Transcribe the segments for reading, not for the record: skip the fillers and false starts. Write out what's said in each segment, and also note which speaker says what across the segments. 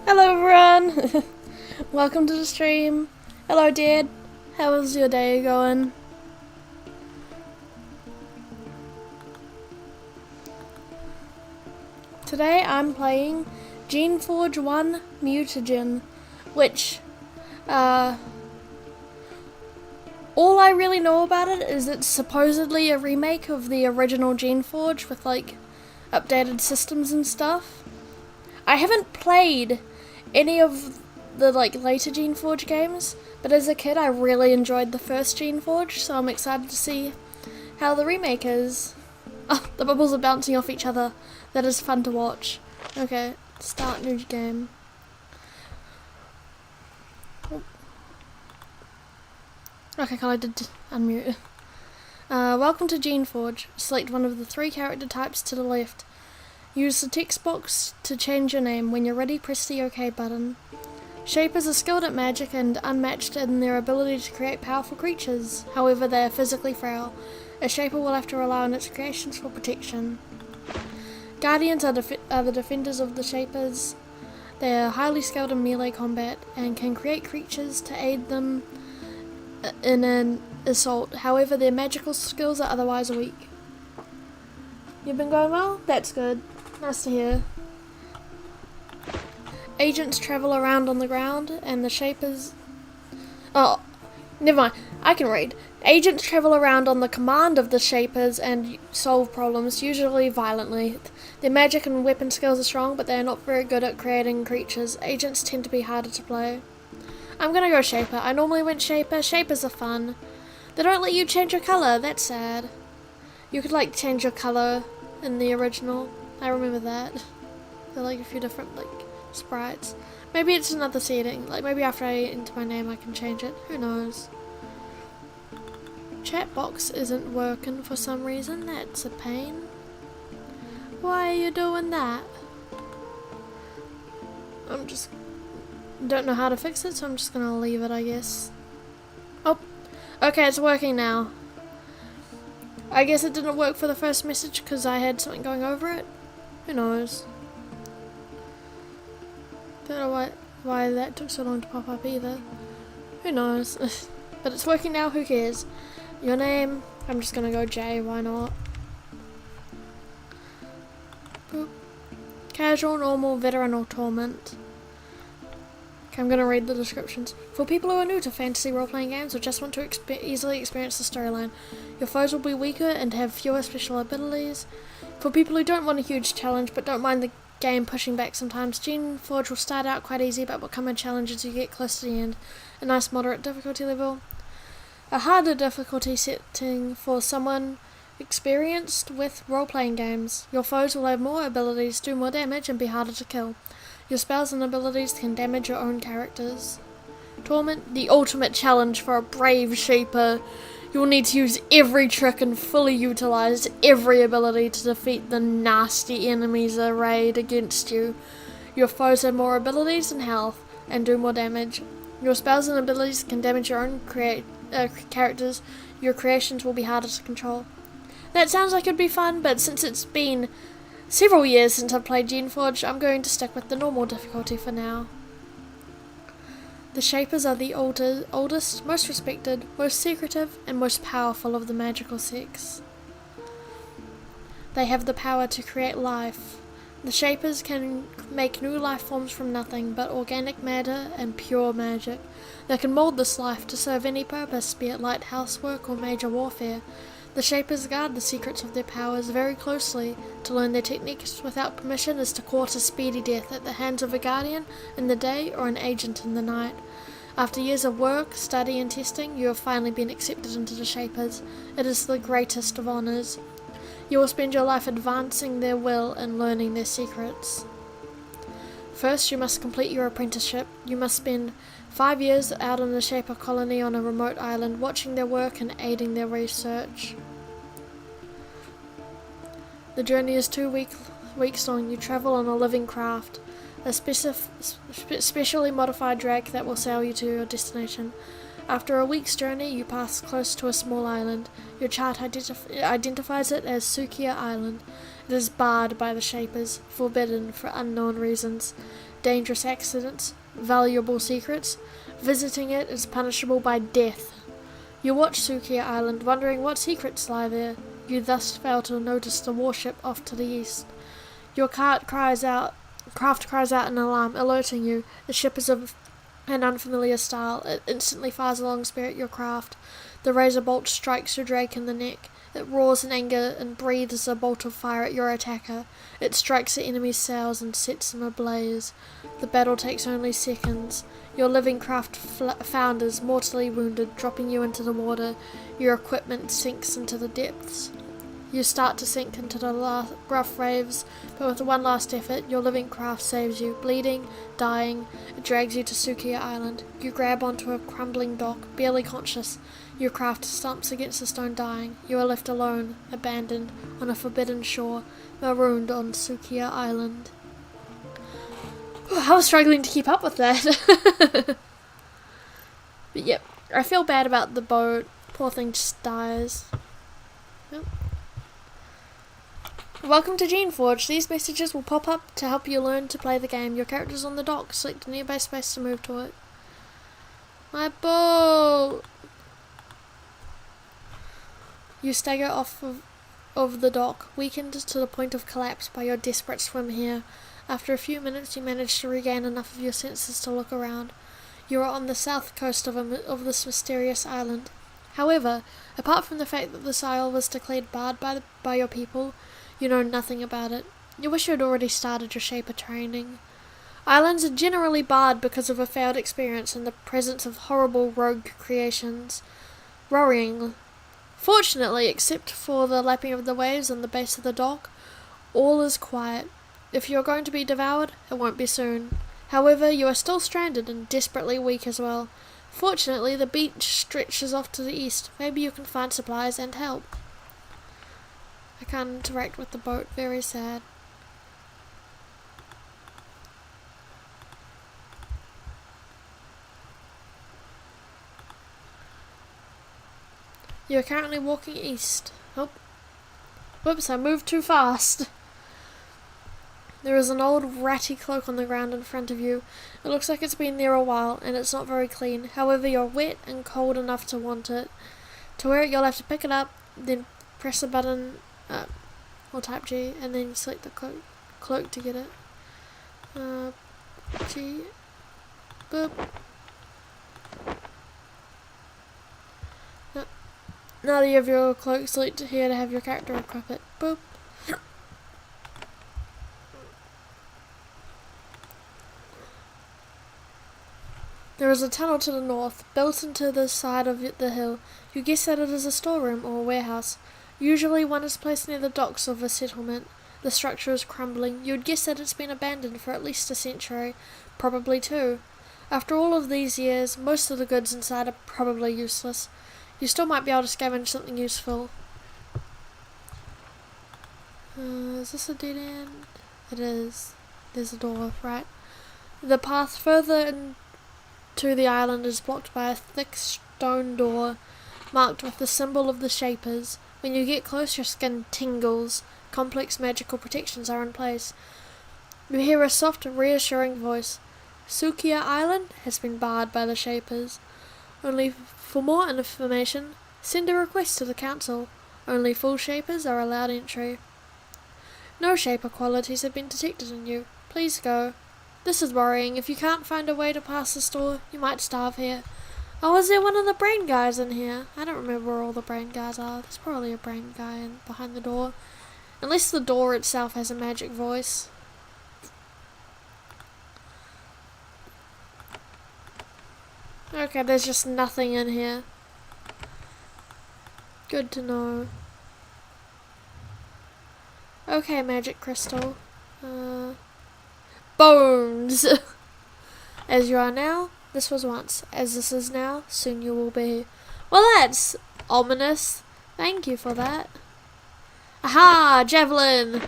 Speaker 1: Hello everyone! Welcome to the stream. Hello Dad. How was your day going? Today I'm playing Geneforge 1 Mutagen, which all I really know about it is it's supposedly a remake of the original Geneforge with like updated systems and stuff. I haven't played any of the like later Geneforge games, but as a kid I really enjoyed the first Geneforge, so I'm excited to see how the remake is. Oh, the bubbles are bouncing off each other. That is fun to watch. Okay, start new game. Oh. Okay, I did unmute. Welcome to Geneforge. Select one of the 3 character types to the left. Use the text box to change your name. When you're ready, press the OK button. Shapers are skilled at magic and unmatched in their ability to create powerful creatures. However, they are physically frail. A shaper will have to rely on its creations for protection. Guardians are the defenders of the shapers. They are highly skilled in melee combat and can create creatures to aid them in an assault. However, their magical skills are otherwise weak. You've been going well? That's good. Nice to hear. Agents travel around on the ground, and the shapers... Oh, never mind. I can read. Agents travel around on the command of the shapers and solve problems, usually violently. Their magic and weapon skills are strong, but they are not very good at creating creatures. Agents tend to be harder to play. I'm gonna go shaper. I normally went shaper. Shapers are fun. They don't let you change your colour. That's sad. You could like change your colour in the original. I remember that. There are like a few different like sprites. Maybe it's another setting. Like maybe after I enter my name I can change it. Who knows? Chat box isn't working for some reason. That's a pain. Why are you doing that? I'm just don't know how to fix it, so I'm just gonna leave it, I guess. Oh, okay, it's working now. I guess it didn't work for the first message because I had something going over it. Who knows? Don't know why that took so long to pop up either. Who knows? But it's working now, who cares? Your name, I'm just gonna go J, why not? Boop. Casual, normal, veteran or torment. Okay, I'm gonna read the descriptions. For people who are new to fantasy role-playing games or just want to easily experience the storyline, your foes will be weaker and have fewer special abilities. For people who don't want a huge challenge but don't mind the game pushing back sometimes, Geneforge will start out quite easy but become a challenge as you get close to the end. A nice moderate difficulty level. A harder difficulty setting for someone experienced with role-playing games. Your foes will have more abilities, do more damage, and be harder to kill. Your spells and abilities can damage your own characters. Torment, the ultimate challenge for a brave shaper. You'll need to use every trick and fully utilize every ability to defeat the nasty enemies arrayed against you. Your foes have more abilities and health, and do more damage. Your spells and abilities can damage your own characters. Your creations will be harder to control. That sounds like it'd be fun, but since it's been several years since I've played Geneforge, I'm going to stick with the normal difficulty for now. The Shapers are the oldest, most respected, most secretive, and most powerful of the magical sex. They have the power to create life. The Shapers can make new life forms from nothing but organic matter and pure magic. They can mold this life to serve any purpose, be it light housework or major warfare. The Shapers guard the secrets of their powers very closely. To learn their techniques without permission is to court a speedy death at the hands of a guardian in the day or an agent in the night. After years of work, study and testing, you have finally been accepted into the Shapers. It is the greatest of honours. You will spend your life advancing their will and learning their secrets. First, you must complete your apprenticeship. You must spend 5 years out in the Shaper colony on a remote island, watching their work and aiding their research. The journey is 2 weeks long. You travel on a living craft, a specially modified drag that will sail you to your destination. After a week's journey, you pass close to a small island. Your chart identifies it as Sukia Island. It is barred by the Shapers, forbidden for unknown reasons. dangerous accidents, valuable secrets. Visiting it is punishable by death. You watch Sukia Island, wondering what secrets lie there. You thus fail to notice the warship off to the east. Your craft cries out in alarm, alerting you. The ship is of an unfamiliar style. It instantly fires alongside your craft. The razor bolt strikes your drake in the neck. It roars in anger and breathes a bolt of fire at your attacker. It strikes the enemy's sails and sets them ablaze. The battle takes only seconds. Your living craft founders, mortally wounded, dropping you into the water. Your equipment sinks into the depths. You start to sink into the rough waves, but with one last effort, your living craft saves you. Bleeding, dying, it drags you to Sukia Island. You grab onto a crumbling dock, barely conscious. Your craft stumps against the stone, dying. You are left alone, abandoned, on a forbidden shore, marooned on Sukia Island. I was struggling to keep up with that. But yep, I feel bad about the boat. Poor thing just dies. Yep. Welcome to Geneforge. These messages will pop up to help you learn to play the game. Your character is on the dock. Select a nearby space to move to it. My boat! You stagger off of the dock, weakened to the point of collapse by your desperate swim here. After a few minutes, you manage to regain enough of your senses to look around. You are on the south coast of this mysterious island. However, apart from the fact that this isle was declared barred by your people, you know nothing about it. You wish you had already started your Shaper training. Islands are generally barred because of a failed experience in the presence of horrible rogue creations. Worrying. Fortunately, except for the lapping of the waves on the base of the dock, all is quiet. If you are going to be devoured, it won't be soon. However, you are still stranded and desperately weak as well. Fortunately, the beach stretches off to the east. Maybe you can find supplies and help. I can't interact with the boat. Very sad. You are currently walking east. Oh. Whoops, I moved too fast. There is an old ratty cloak on the ground in front of you. It looks like it's been there a while, and it's not very clean. However, you're wet and cold enough to want it. To wear it, you'll have to pick it up, then press a button, or type G, and then select the cloak to get it. G. Boop. Now that you have your cloak, select here to have your character equip it. Boop. There is a tunnel to the north, built into the side of the hill. You guess that it is a storeroom or a warehouse. Usually one is placed near the docks of a settlement. The structure is crumbling. You would guess that it's been abandoned for at least a century, probably two. After all of these years, most of the goods inside are probably useless. You still might be able to scavenge something useful. Is this a dead end? It is. There's a door, right? The path further into the island is blocked by a thick stone door marked with the symbol of the Shapers. When you get close, your skin tingles. Complex magical protections are in place. You hear a soft, reassuring voice. Sukia Island has been barred by the Shapers. Only for more information, send a request to the council. Only full Shapers are allowed entry. No Shaper qualities have been detected in you. Please go. This is worrying. If you can't find a way to pass the store, you might starve here. Oh, is there one of the brain guys in here? I don't remember where all the brain guys are. There's probably a brain guy behind the door. Unless the door itself has a magic voice. Okay, there's just nothing in here. Good to know. Okay, magic crystal. Bones! As you are now, this was once. As this is now, soon you will be. Well, that's ominous. Thank you for that. Aha! Javelin!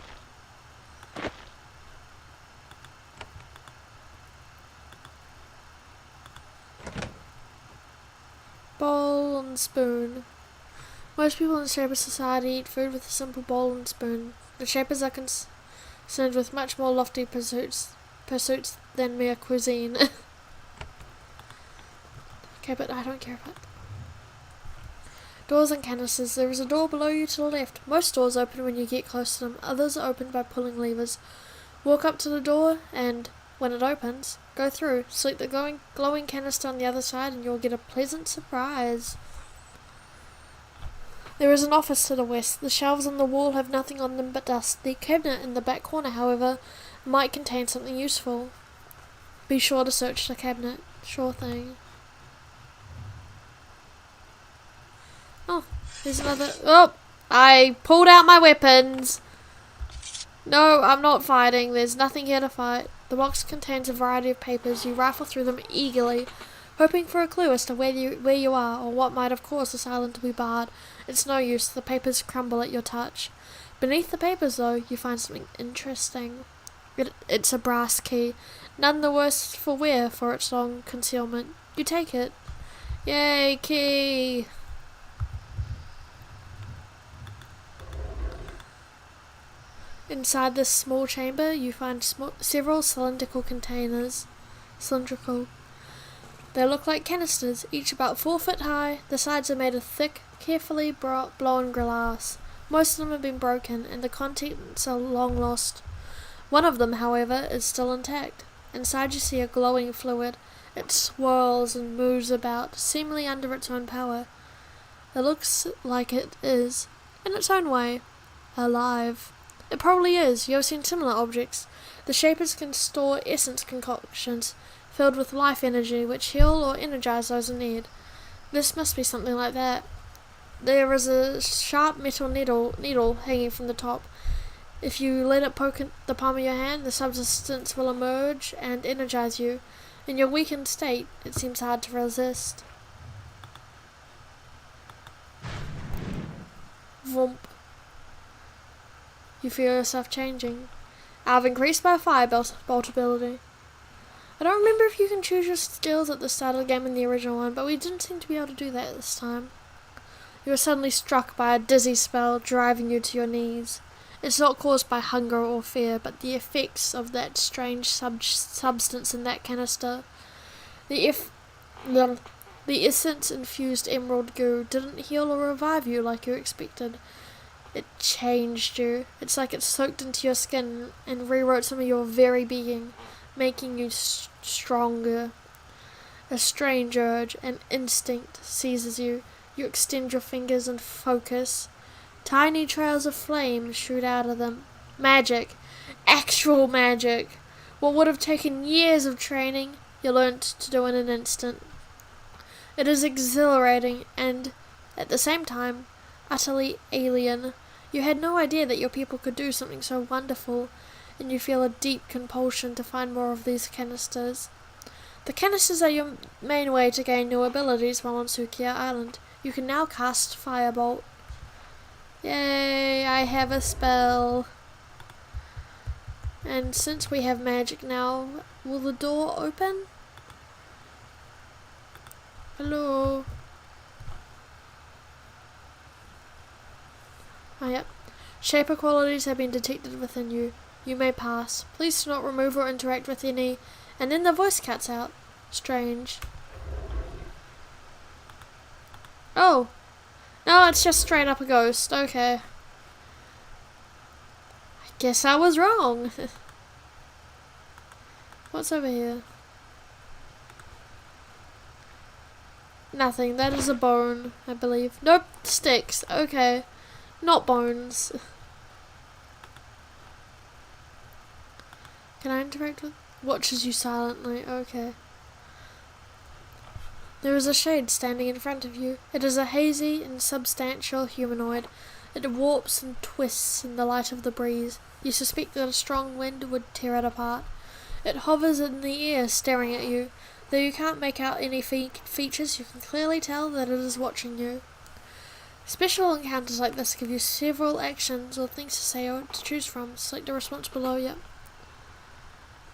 Speaker 1: Bowl and spoon. Most people in Shaper society eat food with a simple bowl and spoon. The Shapers are concerned with much more lofty pursuits pursuits than mere cuisine. Okay, but I don't care about doors and canisters. There is a door below you to the left. Most doors open when you get close to them. Others are opened by pulling levers. Walk up to the door and, when it opens, go through. Select the glowing canister on the other side and you'll get a pleasant surprise. There is an office to the west. The shelves on the wall have nothing on them but dust. The cabinet in the back corner, however, might contain something useful. Be sure to search the cabinet. Sure thing. Oh, there's another... Oh! I pulled out my weapons! No, I'm not fighting. There's nothing here to fight. The box contains a variety of papers. You rifle through them eagerly, hoping for a clue as to where you are, or what might have caused this island to be barred. It's no use. The papers crumble at your touch. Beneath the papers, though, you find something interesting. It's a brass key, none the worse for wear for its long concealment. You take it. Yay, key! Inside this small chamber, you find several cylindrical containers. They look like canisters, each about 4 feet high. The sides are made of thick, carefully blown glass. Most of them have been broken, and the contents are long lost. One of them, however, is still intact. Inside you see a glowing fluid. It swirls and moves about, seemingly under its own power. It looks like it is, in its own way, alive. It probably is. You have seen similar objects. The shapers can store essence concoctions filled with life energy which heal or energize those in need. This must be something like that. There is a sharp metal needle hanging from the top. If you let it poke the palm of your hand, the substance will emerge and energize you. In your weakened state, it seems hard to resist. Vomp. You feel yourself changing. I've increased my firebolt ability. I don't remember if you can choose your skills at the start of the game in the original one, but we didn't seem to be able to do that this time. You are suddenly struck by a dizzy spell, driving you to your knees. It's not caused by hunger or fear, but the effects of that strange substance in that canister. The essence-infused emerald goo didn't heal or revive you like you expected. It changed you. It's like it soaked into your skin and rewrote some of your very being, making you stronger. A strange urge, an instinct, seizes you. You extend your fingers and focus. Tiny trails of flame shoot out of them. Magic. Actual magic. What would have taken years of training, you learnt to do in an instant. It is exhilarating and, at the same time, utterly alien. You had no idea that your people could do something so wonderful, and you feel a deep compulsion to find more of these canisters. The canisters are your main way to gain new abilities while on Sukiya Island. You can now cast Firebolt. Yay, I have a spell. And since we have magic now, will the door open? Hello? Oh, yep. Shaper qualities have been detected within you. You may pass. Please do not remove or interact with any... And then the voice cuts out. Strange. Oh. No, it's just straight up a ghost. Okay. I guess I was wrong. What's over here? Nothing. That is a bone, I believe. Nope. Sticks. Okay. Not bones. Can I interact with... Watches you silently. Okay. There is a shade standing in front of you. It is a hazy, insubstantial humanoid. It warps and twists in the light of the breeze. You suspect that a strong wind would tear it apart. It hovers in the air, staring at you. Though you can't make out any features, you can clearly tell that it is watching you. Special encounters like this give you several actions or things to say or to choose from. Select the response below. Yep.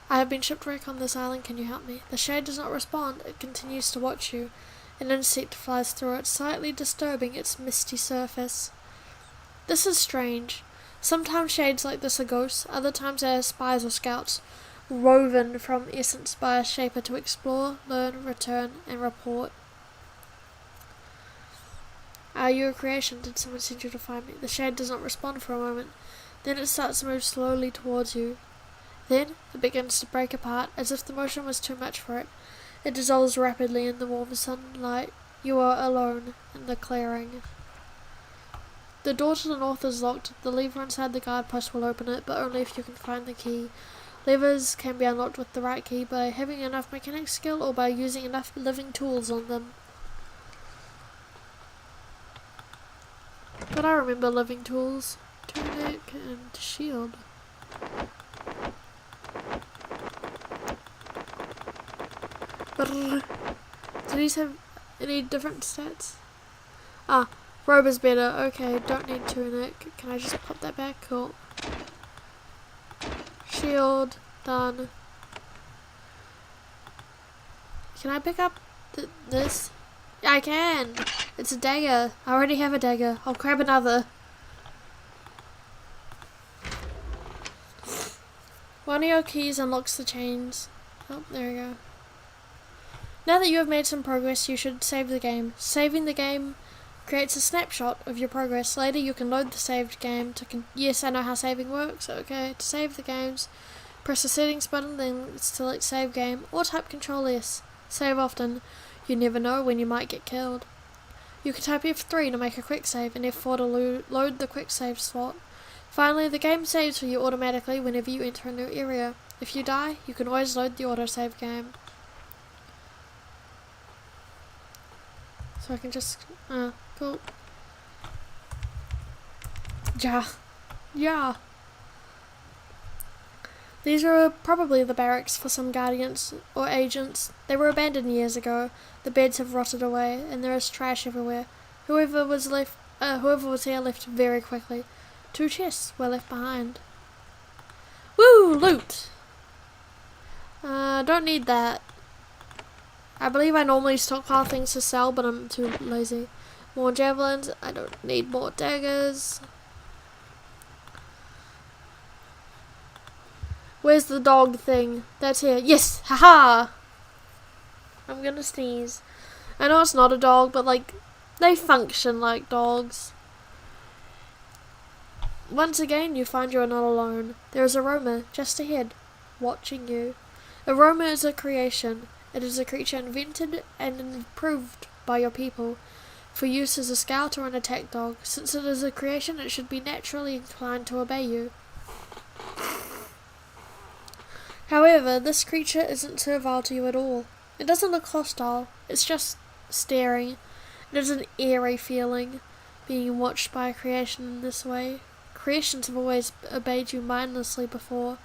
Speaker 1: I have been shipwrecked on this island. Can you help me? The shade does not respond. It continues to watch you. An insect flies through it, slightly disturbing its misty surface. This is strange. Sometimes shades like this are ghosts, other times they are spies or scouts. woven from essence by a shaper to explore, learn, return, and report. Are you a creation? Did someone send you to find me? The shade does not respond for a moment. Then it starts to move slowly towards you. Then it begins to break apart, as if the motion was too much for it. It dissolves rapidly in the warm sunlight. You are alone in the clearing. The door to the north is locked. The lever inside the guard post will open it, but only if you can find the key. Levers can be unlocked with the right key by having enough mechanic skill or by using enough living tools on them. But I remember living tools. Tunic and shield. Brrr. Do these have any different stats? Ah, robe is better. Okay, don't need tunic. Can I just pop that back? Cool. Shield, done. Can I pick up this? Yeah, I can. It's a dagger. I already have a dagger. I'll grab another. One of your keys unlocks the chains. Oh, there we go. Now that you have made some progress, you should save the game. Saving the game creates a snapshot of your progress. Later you can load the saved game to yes, I know how saving works. Okay, to save the games, press the settings button, then select save game, or type Control S. Save often. You never know when you might get killed. You can type F3 to make a quick save and F4 to load the quick save slot. Finally, the game saves for you automatically whenever you enter a new area. If you die, you can always load the autosave game. So I can just, cool. Yeah. These were probably the barracks for some guardians or agents. They were abandoned years ago. The beds have rotted away, and there is trash everywhere. Whoever was here left very quickly. 2 chests were left behind. Woo! Loot! Don't need that. I believe I normally stockpile things to sell, but I'm too lazy. More javelins. I don't need more daggers. Where's the dog thing? That's here. Yes! Haha! I'm gonna sneeze. I know it's not a dog, but like, they function like dogs. Once again, you find you are not alone. There is Aroma just ahead, watching you. Aroma is a creation. It is a creature invented and improved by your people for use as a scout or an attack dog. Since it is a creation, it should be naturally inclined to obey you. However, this creature isn't servile to you at all. It doesn't look hostile. It's just staring. It is an eerie feeling, being watched by a creation in this way. Creations have always obeyed you mindlessly before.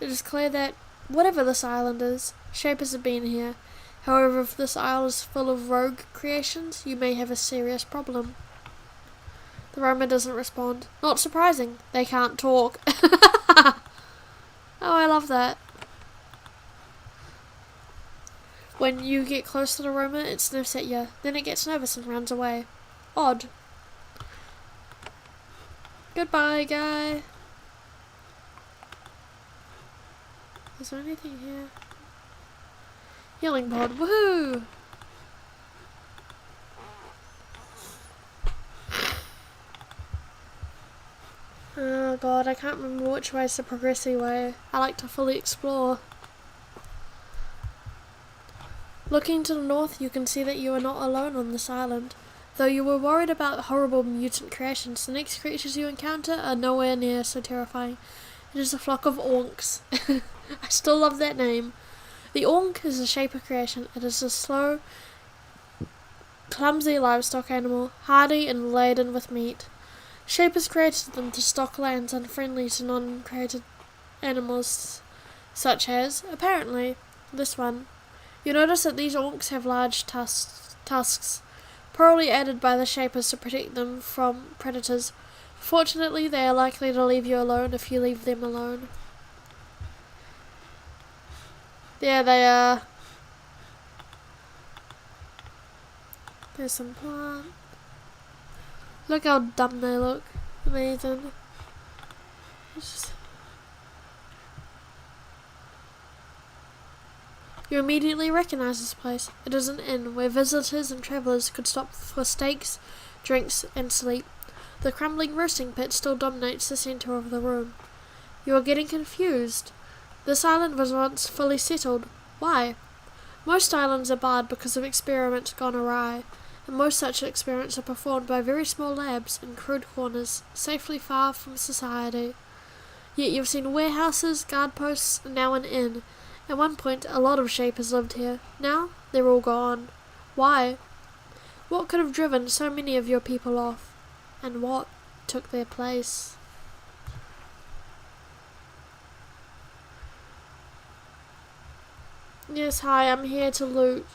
Speaker 1: It is clear that, whatever this island is, Shapers have been here. However, if this isle is full of rogue creations, you may have a serious problem. The Roma doesn't respond. Not surprising. They can't talk. Oh, I love that. When you get close to the Roma, it sniffs at you. Then it gets nervous and runs away. Odd. Goodbye, guy. Is there anything here? Healing pod. Woohoo! Oh god, I can't remember which way is the progressive way. I like to fully explore. Looking to the north, you can see that you are not alone on this island. Though you were worried about horrible mutant creations, the next creatures you encounter are nowhere near so terrifying. It is a flock of orcs. I still love that name. The orc is a shaper creation. It is a slow, clumsy livestock animal, hardy and laden with meat. Shapers created them to stock lands unfriendly to non-created animals, such as, apparently, this one. You notice that these orcs have large tusks, probably added by the Shapers to protect them from predators. Fortunately, they are likely to leave you alone if you leave them alone. There they are. There's some plant. Look how dumb they look. Amazing. You immediately recognize this place. It is an inn where visitors and travellers could stop for steaks, drinks, and sleep. The crumbling roasting pit still dominates the centre of the room. You are getting confused. This island was once fully settled. Why? Most islands are barred because of experiments gone awry, and most such experiments are performed by very small labs in crude corners, safely far from society. Yet you've seen warehouses, guard posts, and now an inn. At one point, a lot of shapers lived here. Now, they're all gone. Why? What could have driven so many of your people off? And what took their place? Yes, hi, I'm here to loot.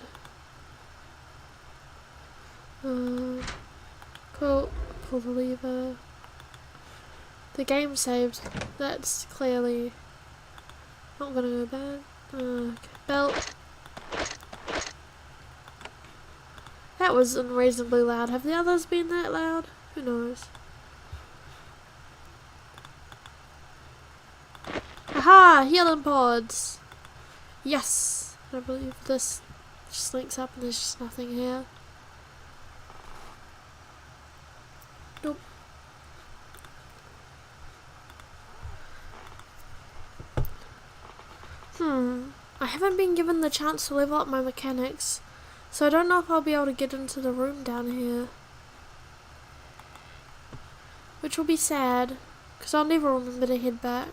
Speaker 1: Cool. Pull the lever. The game saved. That's clearly not gonna go bad. Okay. Belt. That was unreasonably loud. Have the others been that loud? Who knows? Aha! Healing pods! Yes! I believe this just links up and there's just nothing here. Nope. I haven't been given the chance to level up my mechanics, so I don't know if I'll be able to get into the room down here. Which will be sad, because I'll never remember to head back.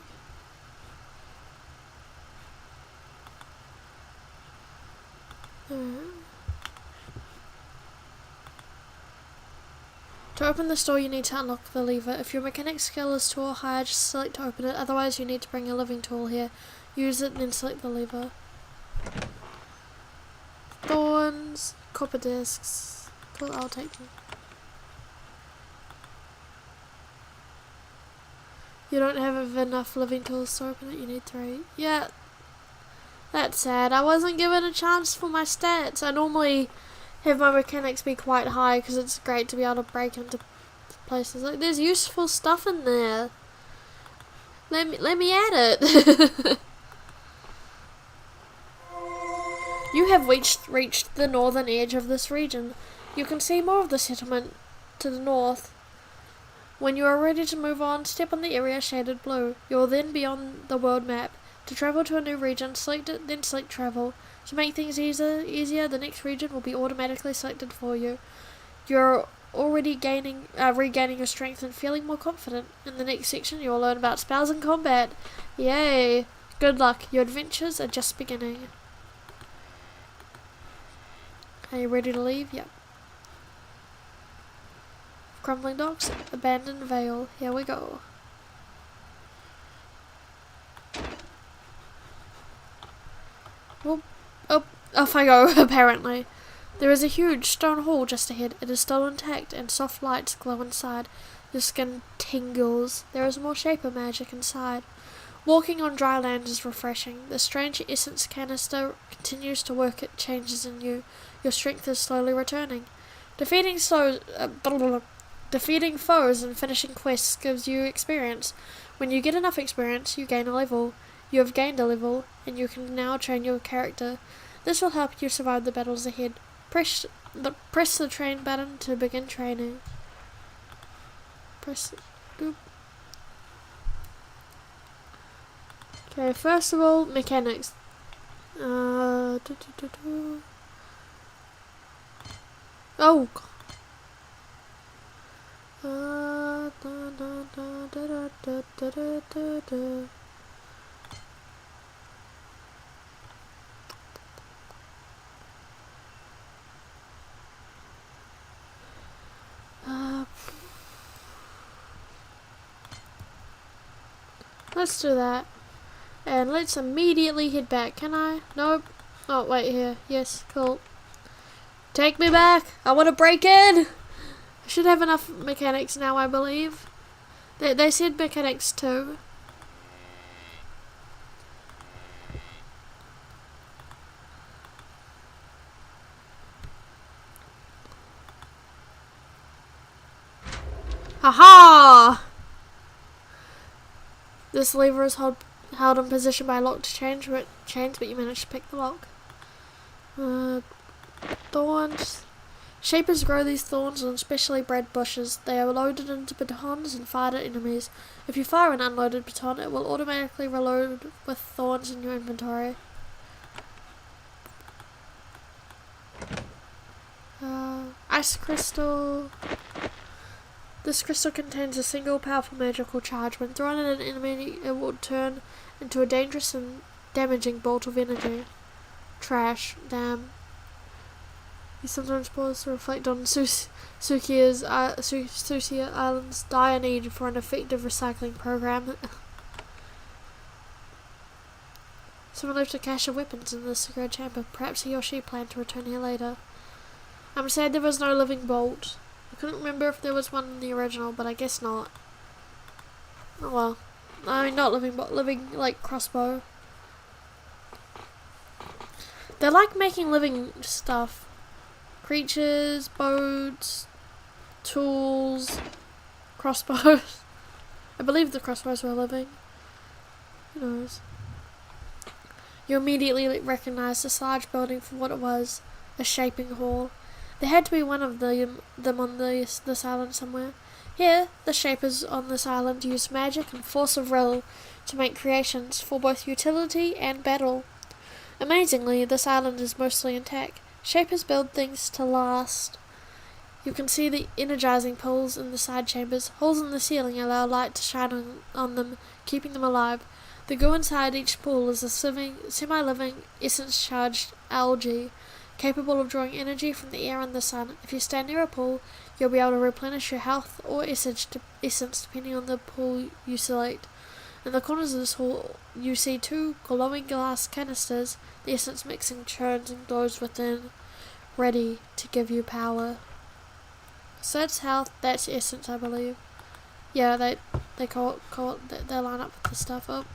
Speaker 1: To open this door, you need to unlock the lever. If your mechanic skill is 2 or higher, just select to open it. Otherwise, you need to bring a living tool here. Use it and then select the lever. Thorns, copper discs. Cool, I'll take them. You don't have enough living tools to open it. You need 3. Yeah, that's sad. I wasn't given a chance for my stats. I normally have my mechanics be quite high because it's great to be able to break into places. Like, there's useful stuff in there. Let me add it. You have reached the northern edge of this region. You can see more of the settlement to the north. When you are ready to move on, step on the area shaded blue. You will then be on the world map. To travel to a new region, select it, then select travel. To make things easier, the next region will be automatically selected for you. You're already regaining your strength and feeling more confident. In the next section, you will learn about spells and combat. Yay! Good luck. Your adventures are just beginning. Are you ready to leave? Yep. Crumbling docks, abandoned vale. Here we go. Off I go, apparently. There is a huge stone hall just ahead. It is still intact, and soft lights glow inside. Your skin tingles. There is more shaper magic inside. Walking on dry land is refreshing. The strange essence canister continues to work its changes in you. Your strength is slowly returning. Defeating foes and finishing quests gives you experience. When you get enough experience, you gain a level. You have gained a level, and you can now train your character. This will help you survive the battles ahead. Press the train button to begin training. Okay, first of all, mechanics. Oh. Let's do that. And let's immediately head back. Can I? Nope. Oh, wait, here. Yes, cool. Take me back. I want to break in. I should have enough mechanics now, I believe. They said mechanics too. Haha! This lever is held in position by a locked chains, but you managed to pick the lock. Uh, thorns. Shapers grow these thorns on specially bred bushes. They are loaded into batons and fired at enemies. If you fire an unloaded baton, it will automatically reload with thorns in your inventory. Ice crystal. This crystal contains a single powerful magical charge. When thrown at an enemy, it will turn into a dangerous and damaging bolt of energy. Trash. Damn. He sometimes pauses to reflect on Sukiya Island's dire need for an effective recycling program. Someone left a cache of weapons in the secret chamber. Perhaps he or she planned to return here later. I'm sad there was no living bolt. I couldn't remember if there was one in the original, but I guess not. Oh well. I mean, not living bolt, living, like, crossbow. They like making living stuff. Creatures, boats, tools, crossbows. I believe the crossbows were living. Who knows? You immediately recognise this large building for what it was, a shaping hall. There had to be one of them on this island somewhere. Here, the shapers on this island use magic and force of will to make creations for both utility and battle. Amazingly, this island is mostly intact. Shapers build things to last. You can see the energizing poles in the side chambers. Holes in the ceiling allow light to shine on them, keeping them alive. The goo inside each pool is a semi-living, essence-charged algae, capable of drawing energy from the air and the sun. If you stand near a pool, you'll be able to replenish your health or essence depending on the pool you select. In the corners of this hall, you see two glowing glass canisters. The essence mixing churns and glows within, ready to give you power. So that's health, that's essence, I believe. Yeah, they call it, they line up with the stuff up.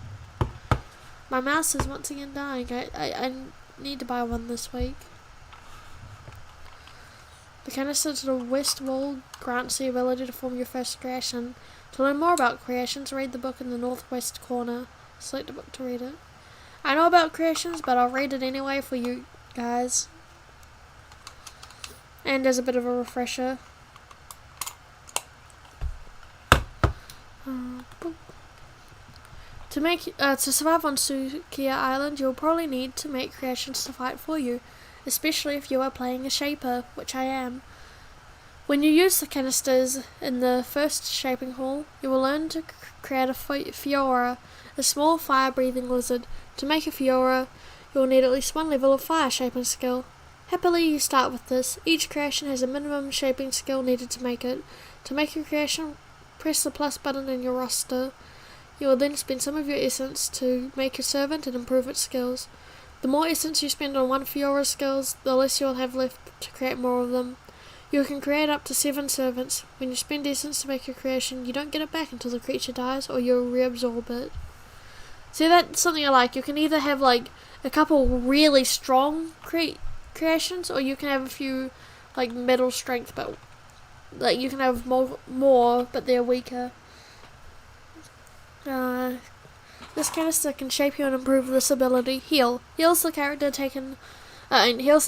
Speaker 1: My mouse is once again dying. I need to buy one this week. The canister to the west wall grants the ability to form your first creation. To learn more about creations, read the book in the northwest corner. Select a book to read it. I know about creations, but I'll read it anyway for you guys. And as a bit of a refresher. To survive on Sukiya Island, you'll probably need to make creations to fight for you, especially if you are playing a shaper, which I am. When you use the canisters in the first shaping hall, you will learn to create a Fiora, a small fire-breathing lizard. To make a Fiora, you will need at least one level of fire shaping skill. Happily, you start with this. Each creation has a minimum shaping skill needed to make it. To make your creation, press the plus button in your roster. You will then spend some of your essence to make your servant and improve its skills. The more essence you spend on one Fiora's skills, the less you will have left to create more of them. You can create up to 7 servants. When you spend essence to make your creation, you don't get it back until the creature dies, or you'll reabsorb it. See, that's something I like. You can either have like a couple really strong creations, or you can have a few like middle strength, but like you can have more but they're weaker. This canister can shape you and improve this ability. Heal. Heals the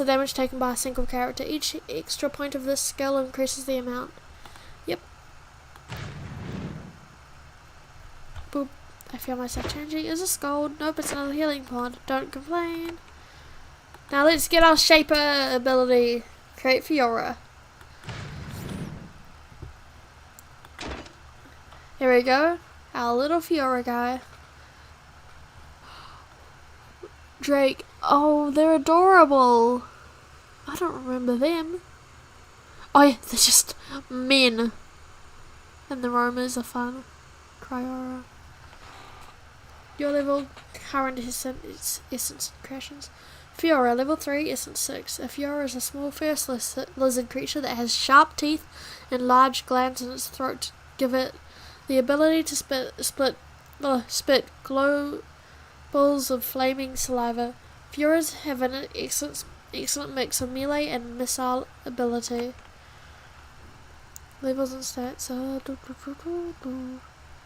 Speaker 1: damage taken by a single character. Each extra point of this skill increases the amount. Yep. Boop. I feel myself changing. Is this gold? Nope, it's another healing pod. Don't complain. Now let's get our shaper ability. Create Fiora. Here we go. Our little Fiora guy. Drake. Oh, they're adorable. I don't remember them. Oh yeah, they're just men. And the roamers are fun. Cryora. Your level, current essence creations. Fiora, level 3, essence 6. A Fiora is a small first lizard creature that has sharp teeth and large glands in its throat to give it the ability to spit glow balls of flaming saliva. Fioras have an excellent mix of melee and missile ability. Levels and stats are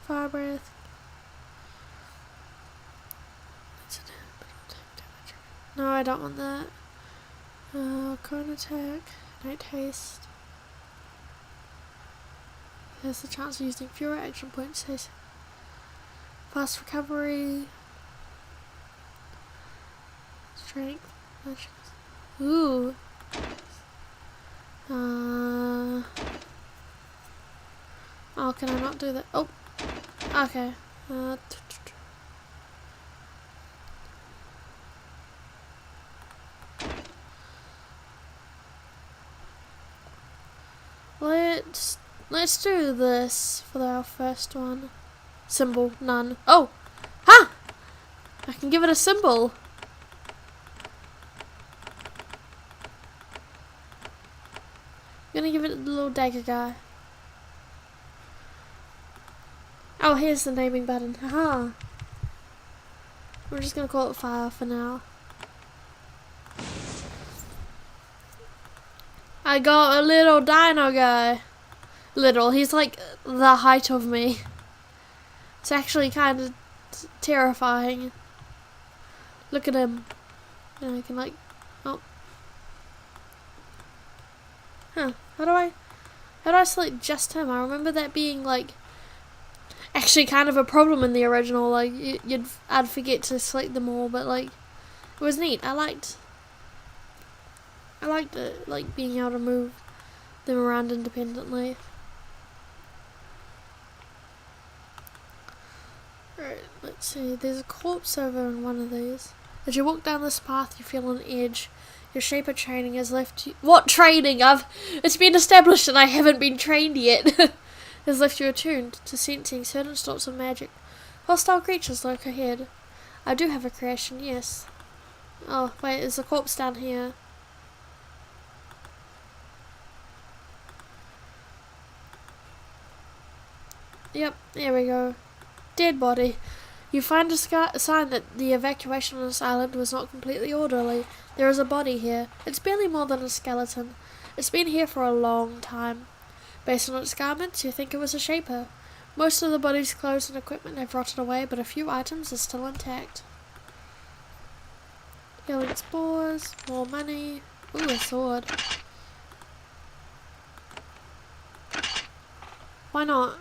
Speaker 1: fire breath. No, I don't want that. Cone attack, night haste. There's the chance of using fewer action points. Fast recovery. Strength. Ooh. Oh, can I not do that? Oh. Okay. Let's do this for our first one. Symbol, none. Oh! Ha! I can give it a symbol. I'm gonna give it the little dagger guy. Oh, here's the naming button. Haha. We're just gonna call it fire for now. I got a little dino guy. Little, he's like the height of me. It's actually kind of terrifying. Look at him. And I can like, oh. Huh, how do I select just him? I remember that being like, actually kind of a problem in the original, like I'd forget to select them all, but like, it was neat. I liked it, like being able to move them around independently. Right, let's see, there's a corpse over in one of these. As you walk down this path, you feel an edge. Your shaper training has left you. What training? It's been established and I haven't been trained yet. Has left you attuned to sensing certain sorts of magic. Hostile creatures lurk ahead. I do have a creation, yes. Oh, wait, there's a corpse down here. Yep, there we go. Dead body. You find a sign that the evacuation on this island was not completely orderly. There is a body here. It's barely more than a skeleton. It's been here for a long time. Based on its garments, you think it was a shaper. Most of the body's clothes and equipment have rotted away, but a few items are still intact. Healing spores, more money. Ooh, a sword. Why not?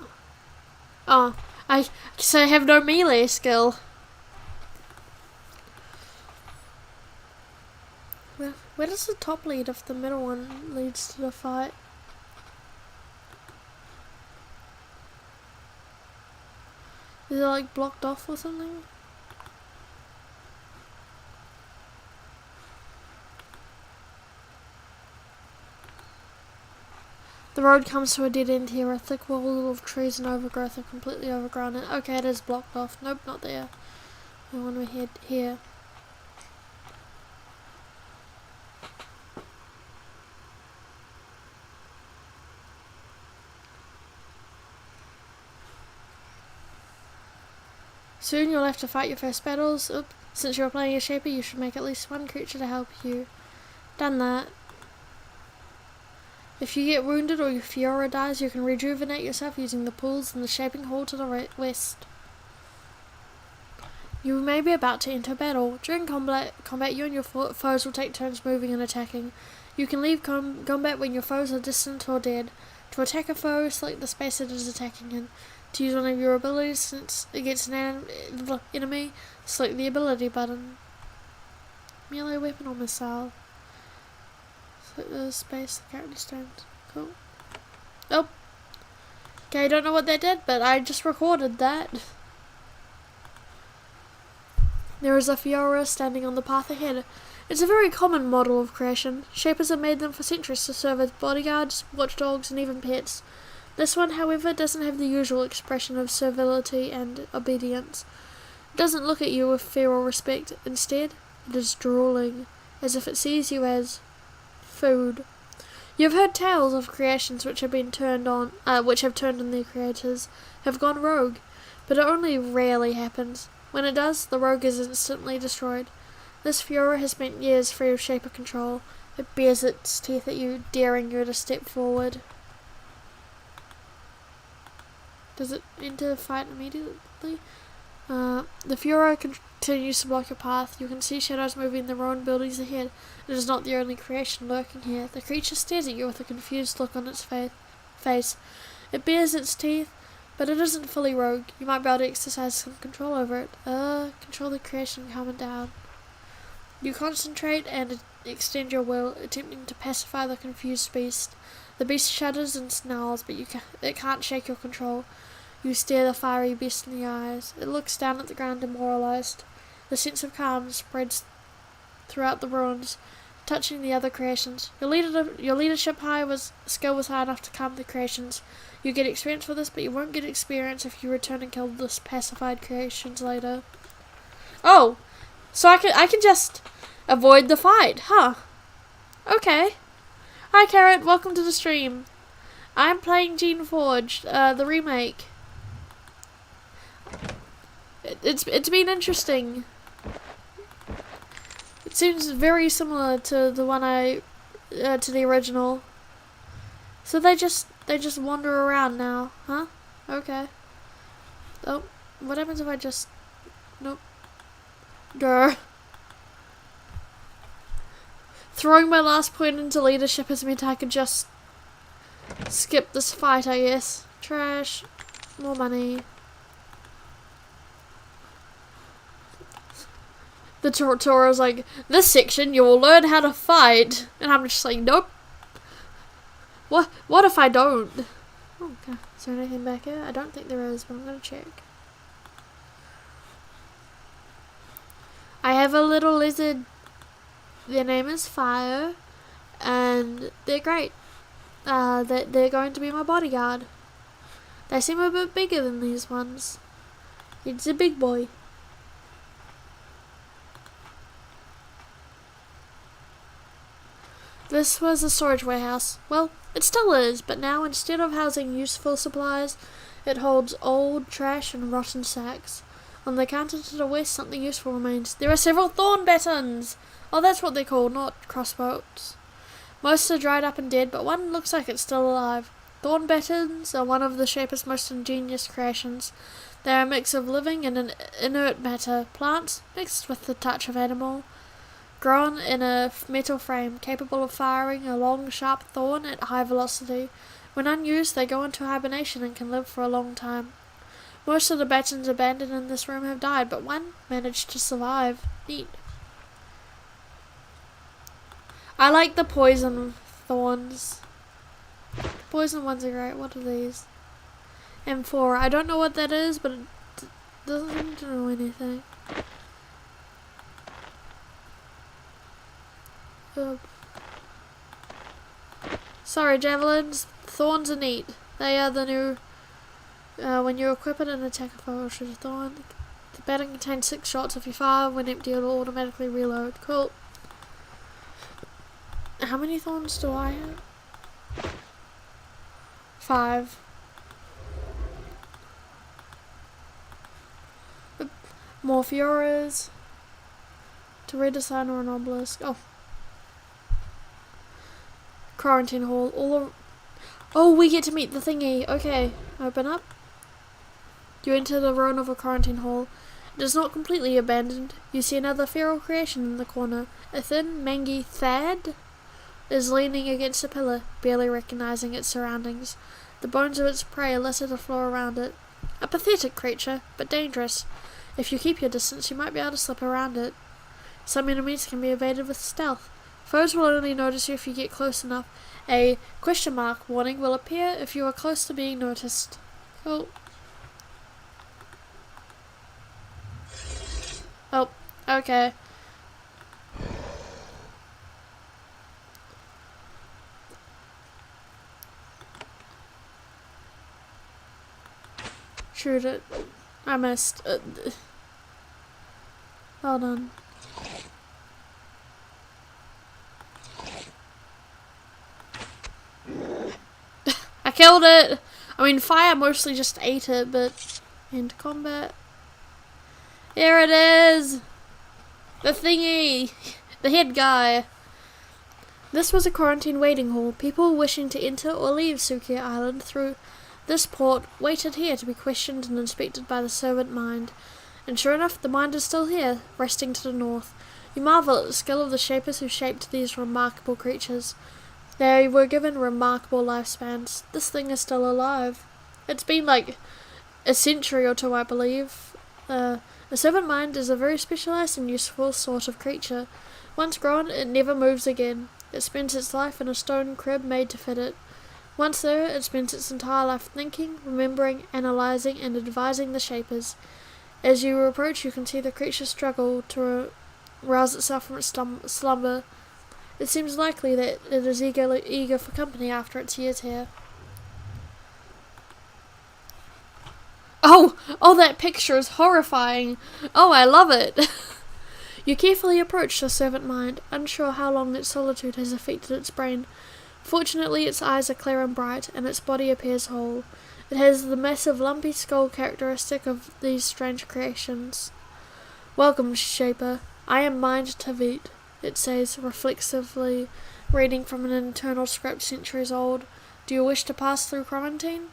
Speaker 1: Oh, I have no melee skill. Where does the top lead if the middle one leads to the fight? Is it like blocked off or something? The road comes to a dead end here. A thick wall of trees and overgrowth have completely overgrown it. Okay, it is blocked off. Nope, not there. I want to head here. Soon you'll have to fight your first battles. Oop. Since you're playing a shaper, you should make at least one creature to help you. Done that. If you get wounded or your Fiora dies, you can rejuvenate yourself using the pools in the shaping hall to the west. You may be about to enter battle. During combat you and your foes will take turns moving and attacking. You can leave combat when your foes are distant or dead. To attack a foe, select the space it is attacking in. To use one of your abilities since against an enemy, select the ability button. Melee weapon or missile. Select the space the character stands. Cool. Oh. Okay, I don't know what that did, but I just recorded that. There is a Fiora standing on the path ahead. It's a very common model of creation. Shapers have made them for centuries to serve as bodyguards, watchdogs, and even pets. This one, however, doesn't have the usual expression of servility and obedience. It doesn't look at you with fear or respect. Instead, it is drooling, as if it sees you as food. You've heard tales of creations which have turned on their creators, have gone rogue, but it only rarely happens. When it does, the rogue is instantly destroyed. This Fiora has spent years free of shaper control. It bares its teeth at you, daring you to step forward. Does it enter the fight immediately? The Fiora continues to block your path. You can see shadows moving in the ruined buildings ahead. It is not the only creation lurking here. The creature stares at you with a confused look on its face. It bares its teeth, but it isn't fully rogue. You might be able to exercise some control over it. Control the creation, calm it down. You concentrate and extend your will, attempting to pacify the confused beast. The beast shudders and snarls, but it can't shake your control. You stare the fiery beast in the eyes. It looks down at the ground demoralized. The sense of calm spreads throughout the ruins, touching the other creations. Your leadership skill was high enough to calm the creations. You get experience for this, but you won't get experience if you return and kill the pacified creations later. Oh! So I can just avoid the fight, huh? Okay. Hi Carrot, welcome to the stream. I'm playing Geneforge, the remake. It's been interesting. It seems very similar to the one to the original. So they just wander around now, huh? Okay. Oh, what happens if I just... Nope. Grr. Throwing my last point into leadership has meant I could just skip this fight, I guess. Trash. More money. The Toro's like, this section you will learn how to fight. And I'm just like, nope. What if I don't? Oh, okay. Is there anything back here? I don't think there is, but I'm gonna check. I have a little lizard. Their name is Fire, and they're great. They're going to be my bodyguard. They seem a bit bigger than these ones. It's a big boy. This was a storage warehouse. Well, it still is, but now instead of housing useful supplies, it holds old trash and rotten sacks. On the counter to the west, something useful remains. There are several thorn battens! Oh, that's what they're called, not crossbows. Most are dried up and dead, but one looks like it's still alive. Thorn battens are one of the Shaper's most ingenious creations. They are a mix of living and an inert matter, plants mixed with the touch of animal, grown in a metal frame, capable of firing a long, sharp thorn at high velocity. When unused, they go into hibernation and can live for a long time. Most of the battens abandoned in this room have died, but one managed to survive. Neat. I like the poison thorns. The poison ones are great. What are these? M4. I don't know what that is, but it doesn't seem to know anything. Sorry, javelins. Thorns are neat. They are the new... when you equip it and attack a foe or shoot a thorn, the baton contains 6 shots. If you fire when empty, it will automatically reload. Cool. How many thorns do I have? 5. More Fioras. To read a sign or an obelisk. Oh. Quarantine hall. Oh, we get to meet the thingy. Okay. Open up. You enter the ruin of a quarantine hall. It is not completely abandoned. You see another feral creation in the corner. A thin, mangy Thad is leaning against a pillar, barely recognizing its surroundings. The bones of its prey litter the floor around it. A pathetic creature, but dangerous. If you keep your distance, you might be able to slip around it. Some enemies can be evaded with stealth. Foes will only notice you if you get close enough. A question mark warning will appear if you are close to being noticed. Cool. Oh, okay. Shoot it. I missed. Hold on. I killed it! I mean, fire mostly just ate it, but... End combat. Here it is! The thingy! The head guy. This was a quarantine waiting hall. People wishing to enter or leave Sukia Island through this port waited here to be questioned and inspected by the servant mind. And sure enough, the mind is still here, resting to the north. You marvel at the skill of the shapers who shaped these remarkable creatures. They were given remarkable lifespans. This thing is still alive. It's been like a century or two, I believe. A servant mind is a very specialized and useful sort of creature. Once grown, it never moves again. It spends its life in a stone crib made to fit it. Once there, it spends its entire life thinking, remembering, analysing, and advising the shapers. As you approach, you can see the creature struggle to rouse itself from its slumber. It seems likely that it is eager for company after its years here. Oh, that picture is horrifying. Oh, I love it. You carefully approach the servant mind, unsure how long its solitude has affected its brain. Fortunately, its eyes are clear and bright, and its body appears whole. It has the massive, lumpy skull characteristic of these strange creations. Welcome, Shaper. I am Mind Tavit, it says, reflexively, reading from an internal script centuries old. Do you wish to pass through quarantine?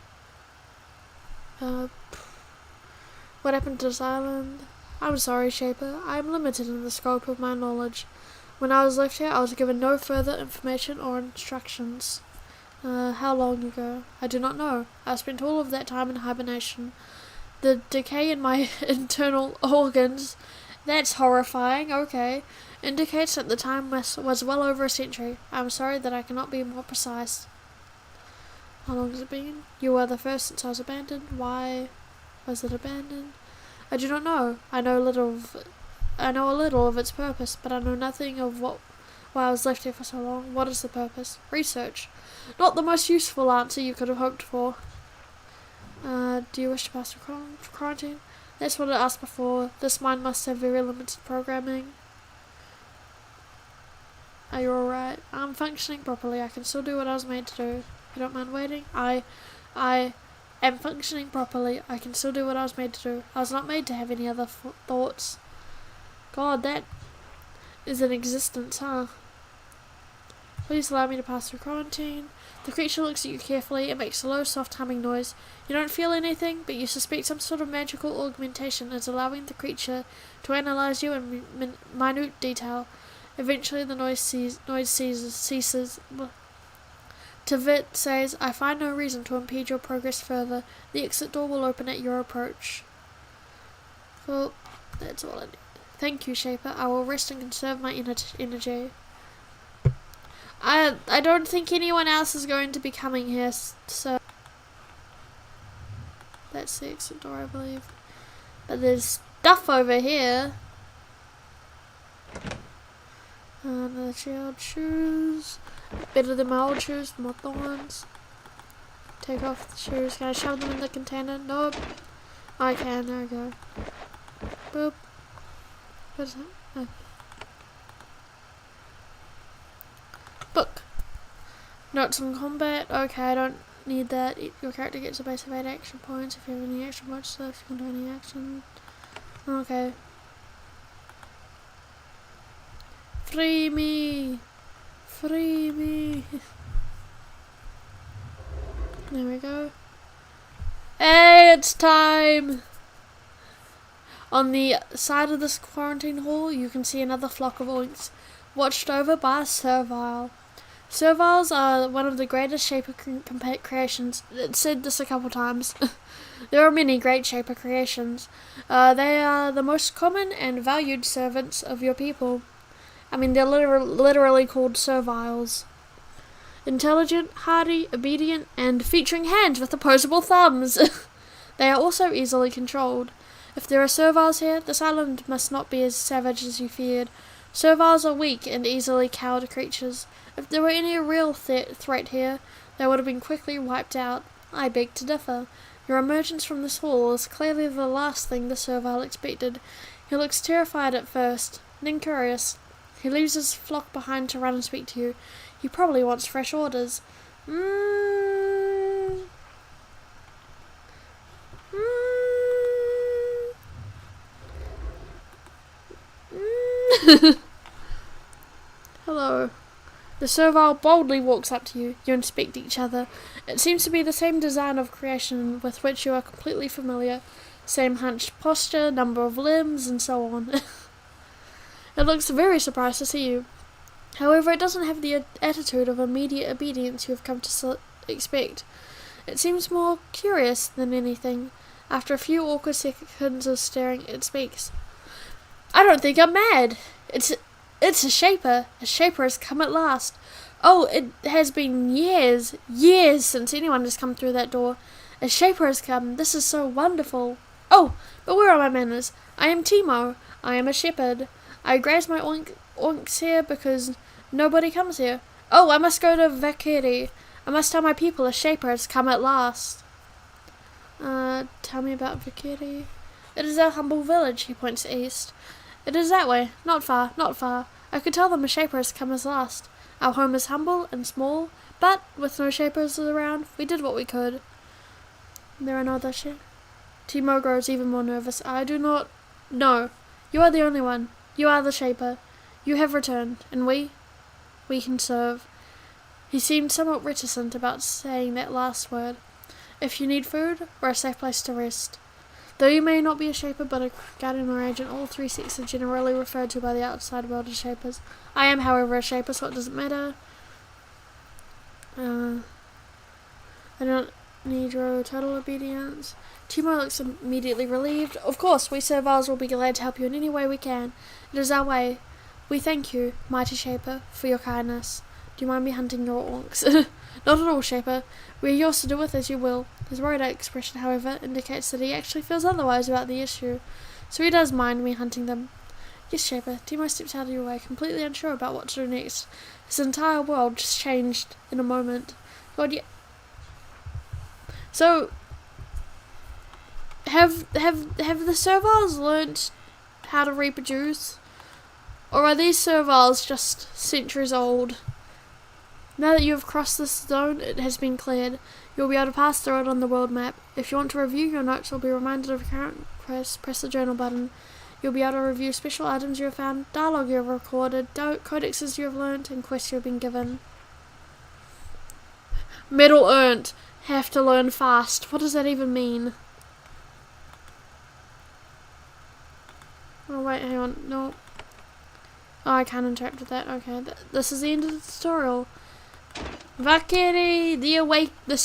Speaker 1: What happened to this island? I'm sorry, Shaper. I am limited in the scope of my knowledge. When I was left here, I was given no further information or instructions. How long ago? I do not know. I spent all of that time in hibernation. The decay in my internal organs, that's horrifying, okay, indicates that the time was well over a century. I am sorry that I cannot be more precise. How long has it been? You were the first since I was abandoned. Why was it abandoned? I do not know. I know a little of its purpose, but I know nothing of why I was left here for so long. What is the purpose? Research. Not the most useful answer you could have hoped for. Do you wish to pass through quarantine? That's what I asked before. This mind must have very limited programming. Are you alright? I'm functioning properly. I can still do what I was made to do. You don't mind waiting? I am functioning properly. I can still do what I was made to do. I was not made to have any other thoughts. God, that is an existence, huh? Please allow me to pass through quarantine. The creature looks at you carefully and makes a low, soft humming noise. You don't feel anything, but you suspect some sort of magical augmentation is allowing the creature to analyze you in minute detail. Eventually the noise ceases. Tavit says, I find no reason to impede your progress further. The exit door will open at your approach. Well, that's all I need. Thank you, Shaper. I will rest and conserve my energy. I don't think anyone else is going to be coming here, so that's the exit door, I believe. But there's stuff over here. Another shield, shoes. Better than my old shoes, more thorns. Take off the shoes. Can I shove them in the container? Nope. I can, there we go. Boop. What is that? Oh. Book. Notes on combat. Okay, I don't need that. Your character gets a base of 8 action points. If you have any action points left, you can do any action. Okay. Free me! Free me! There we go. Hey, it's time! On the side of this quarantine hall, you can see another flock of oinks, watched over by a servile. Serviles are one of the greatest Shaper creations. It said this a couple times. There are many great Shaper creations. They are the most common and valued servants of your people. I mean, they're literally called serviles. Intelligent, hardy, obedient, and featuring hands with opposable thumbs. They are also easily controlled. If there are serviles here, this island must not be as savage as you feared. Serviles are weak and easily cowed creatures. If there were any real threat here, they would have been quickly wiped out. I beg to differ. Your emergence from this hall is clearly the last thing the servile expected. He looks terrified at first, then curious. He leaves his flock behind to run and speak to you. He probably wants fresh orders. Hello. The servile boldly walks up to you. You inspect each other. It seems to be the same design of creation with which you are completely familiar. Same hunched posture, number of limbs, and so on. It looks very surprised to see you. However, it doesn't have the attitude of immediate obedience you have come to expect. It seems more curious than anything. After a few awkward seconds of staring, it speaks. I don't think I'm mad. It's a shaper. A shaper has come at last. Oh, it has been years since anyone has come through that door. A shaper has come. This is so wonderful. Oh, but where are my manners? I am Timo. I am a shepherd. I graze my oinks here because nobody comes here. Oh, I must go to Vakiri. I must tell my people a shaper has come at last. Tell me about Vakiri. It is our humble village, he points east. It is that way. Not far, not far. I could tell them a shaper has come at last. Our home is humble and small, but with no shapers around, we did what we could. There are no other Timo grows even more nervous. I do not know. You are the only one. You are the shaper. You have returned, and we can serve. He seemed somewhat reticent about saying that last word. If you need food, or a safe place to rest. Though you may not be a shaper, but a guardian or agent, all three sects are generally referred to by the outside world as shapers. I am, however, a shaper, so it doesn't matter. I don't need your total obedience. Timo looks immediately relieved. Of course, we serviles will be glad to help you in any way we can. It is our way. We thank you, mighty shaper, for your kindness. Do you mind me hunting your orcs? Not at all, shaper. We are yours to do with as you will. His worried expression, however, indicates that he actually feels otherwise about the issue, so he does mind me hunting them. Yes, shaper. Timo steps out of your way, completely unsure about what to do next. His entire world just changed in a moment. God, yeah. So, have the serviles learnt how to reproduce? Or are these serviles just centuries old? Now that you have crossed this zone, it has been cleared. You'll be able to pass through it on the world map. If you want to review your notes or be reminded of your current quest, press the journal button. You'll be able to review special items you have found, dialogue you have recorded, codexes you have learnt, and quests you have been given. Medal earned. Have to learn fast. What does that even mean? Oh wait, hang on. No. Oh, I can't interact with that. Okay, this is the end of the tutorial. Vakiri, the awakened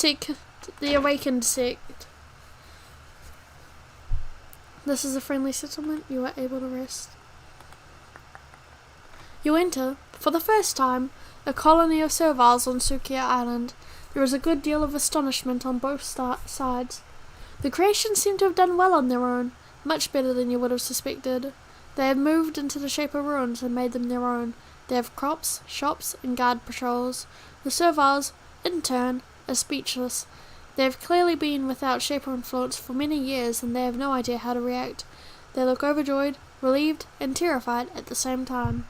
Speaker 1: sect. This is a friendly settlement. You are able to rest. You enter, for the first time, a colony of serviles on Sukia Island. There is a good deal of astonishment on both sides. The creations seem to have done well on their own, much better than you would have suspected. They have moved into the Shaper ruins and made them their own. They have crops, shops, and guard patrols. The serviles, in turn, are speechless. They have clearly been without Shaper influence for many years, and they have no idea how to react. They look overjoyed, relieved, and terrified at the same time.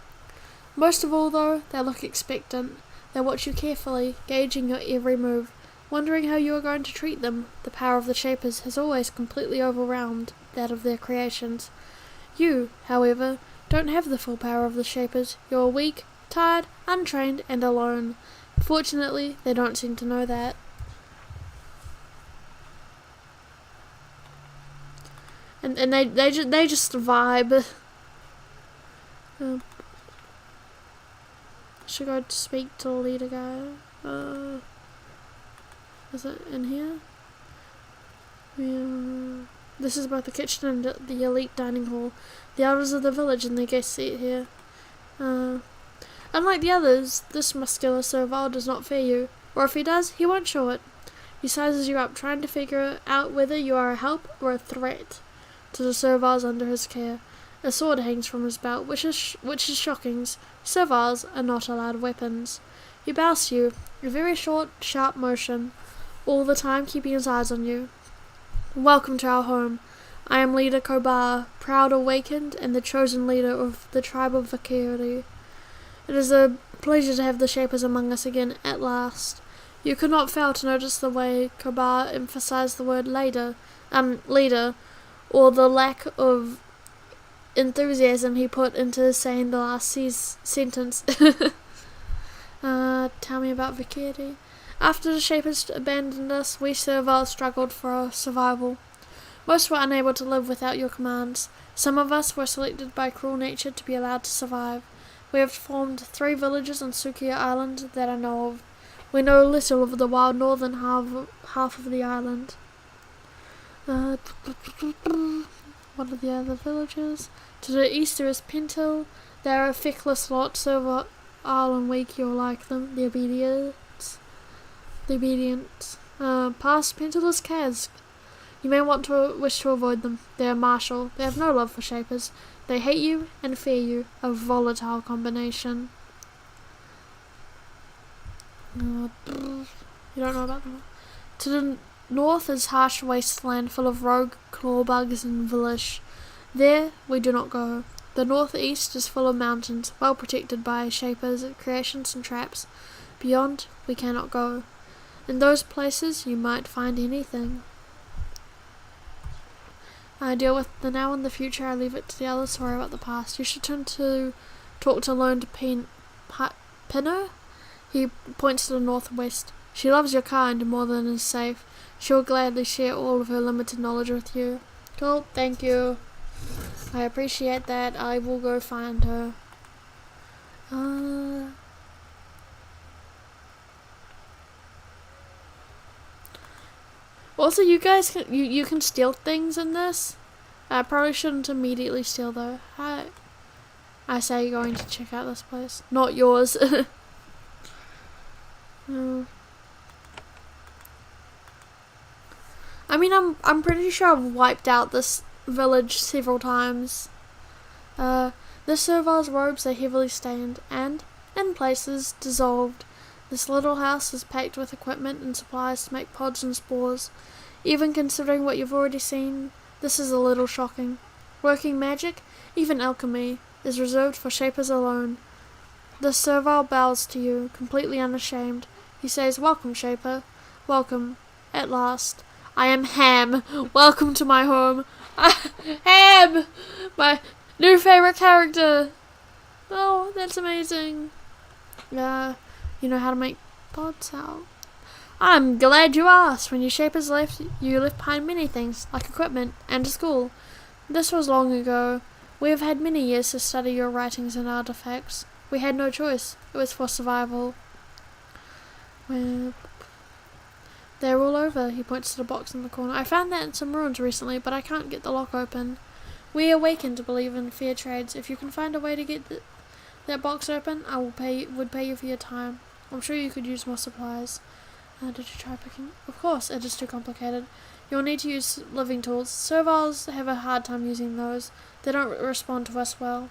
Speaker 1: Most of all, though, they look expectant. They watch you carefully, gauging your every move, wondering how you are going to treat them. The power of the Shapers has always completely overwhelmed that of their creations. You, however, don't have the full power of the Shapers. You are weak, tired, untrained, and alone. Fortunately, they don't seem to know that. And they just vibe. Should go to speak to the leader guy. Is it in here? Yeah. This is both the kitchen and the elite dining hall. The elders of the village and their guests eat here. Unlike the others, this muscular servile does not fear you, or if he does, he won't show it. He sizes you up, trying to figure out whether you are a help or a threat to the serviles under his care. A sword hangs from his belt, which is shocking. Serviles are not allowed weapons. He bows to you, a very short, sharp motion, all the time keeping his eyes on you. Welcome to our home. I am Leader Kobar, proud awakened and the chosen leader of the tribe of Vakiri. It is a pleasure to have the Shapers among us again at last. You could not fail to notice the way Kobar emphasized the word leader, or the lack of enthusiasm he put into saying the last sentence. Tell me about Vakiri. After the Shapers abandoned us, we serviles struggled for our survival. Most were unable to live without your commands. Some of us were selected by cruel nature to be allowed to survive. We have formed 3 villages on Sukia Island that I know of. We know little of the wild northern half of the island. What are the other villages? To the east there is Pinto. They are a feckless lot, so and weak you'll like them. The obedient. Past Pinto is Kaz. You may wish to avoid them. They are martial. They have no love for Shapers. They hate you and fear you. A volatile combination. You don't know about them. To the north is harsh wasteland full of rogue clawbugs and vilish. There we do not go. The northeast is full of mountains, well protected by Shapers, creations and traps. Beyond we cannot go. In those places you might find anything. I deal with the now and the future. I leave it to the others to worry about the past. You should turn to talk to Lone Pinner. He points to the northwest. She loves your kind more than is safe. She will gladly share all of her limited knowledge with you. Cool, thank you. I appreciate that. I will go find her. Also, you guys can you can steal things in this. I probably shouldn't immediately steal though. I say you're going to check out this place, not yours. I mean, I'm pretty sure I've wiped out this village several times. This serval's robes are heavily stained and, in places, dissolved. This little house is packed with equipment and supplies to make pods and spores. Even considering what you've already seen, this is a little shocking. Working magic, even alchemy, is reserved for Shapers alone. The serval bows to you, completely unashamed. He says, "Welcome, Shaper. Welcome. At last. I am Ham. Welcome to my home." Ham! My new favorite character. Oh, that's amazing. You know how to make pods out. I'm glad you asked. When your Shapers left, you left behind many things, like equipment and a school. This was long ago. We have had many years to study your writings and artifacts. We had no choice. It was for survival. Well, they're all over. He points to the box in the corner. I found that in some ruins recently, but I can't get the lock open. We awaken to believe in fair trades. If you can find a way to get that box open, I would pay you for your time. I'm sure you could use more supplies. Did you try picking? Of course, it is too complicated. You'll need to use living tools. Servals have a hard time using those. They don't respond to us well.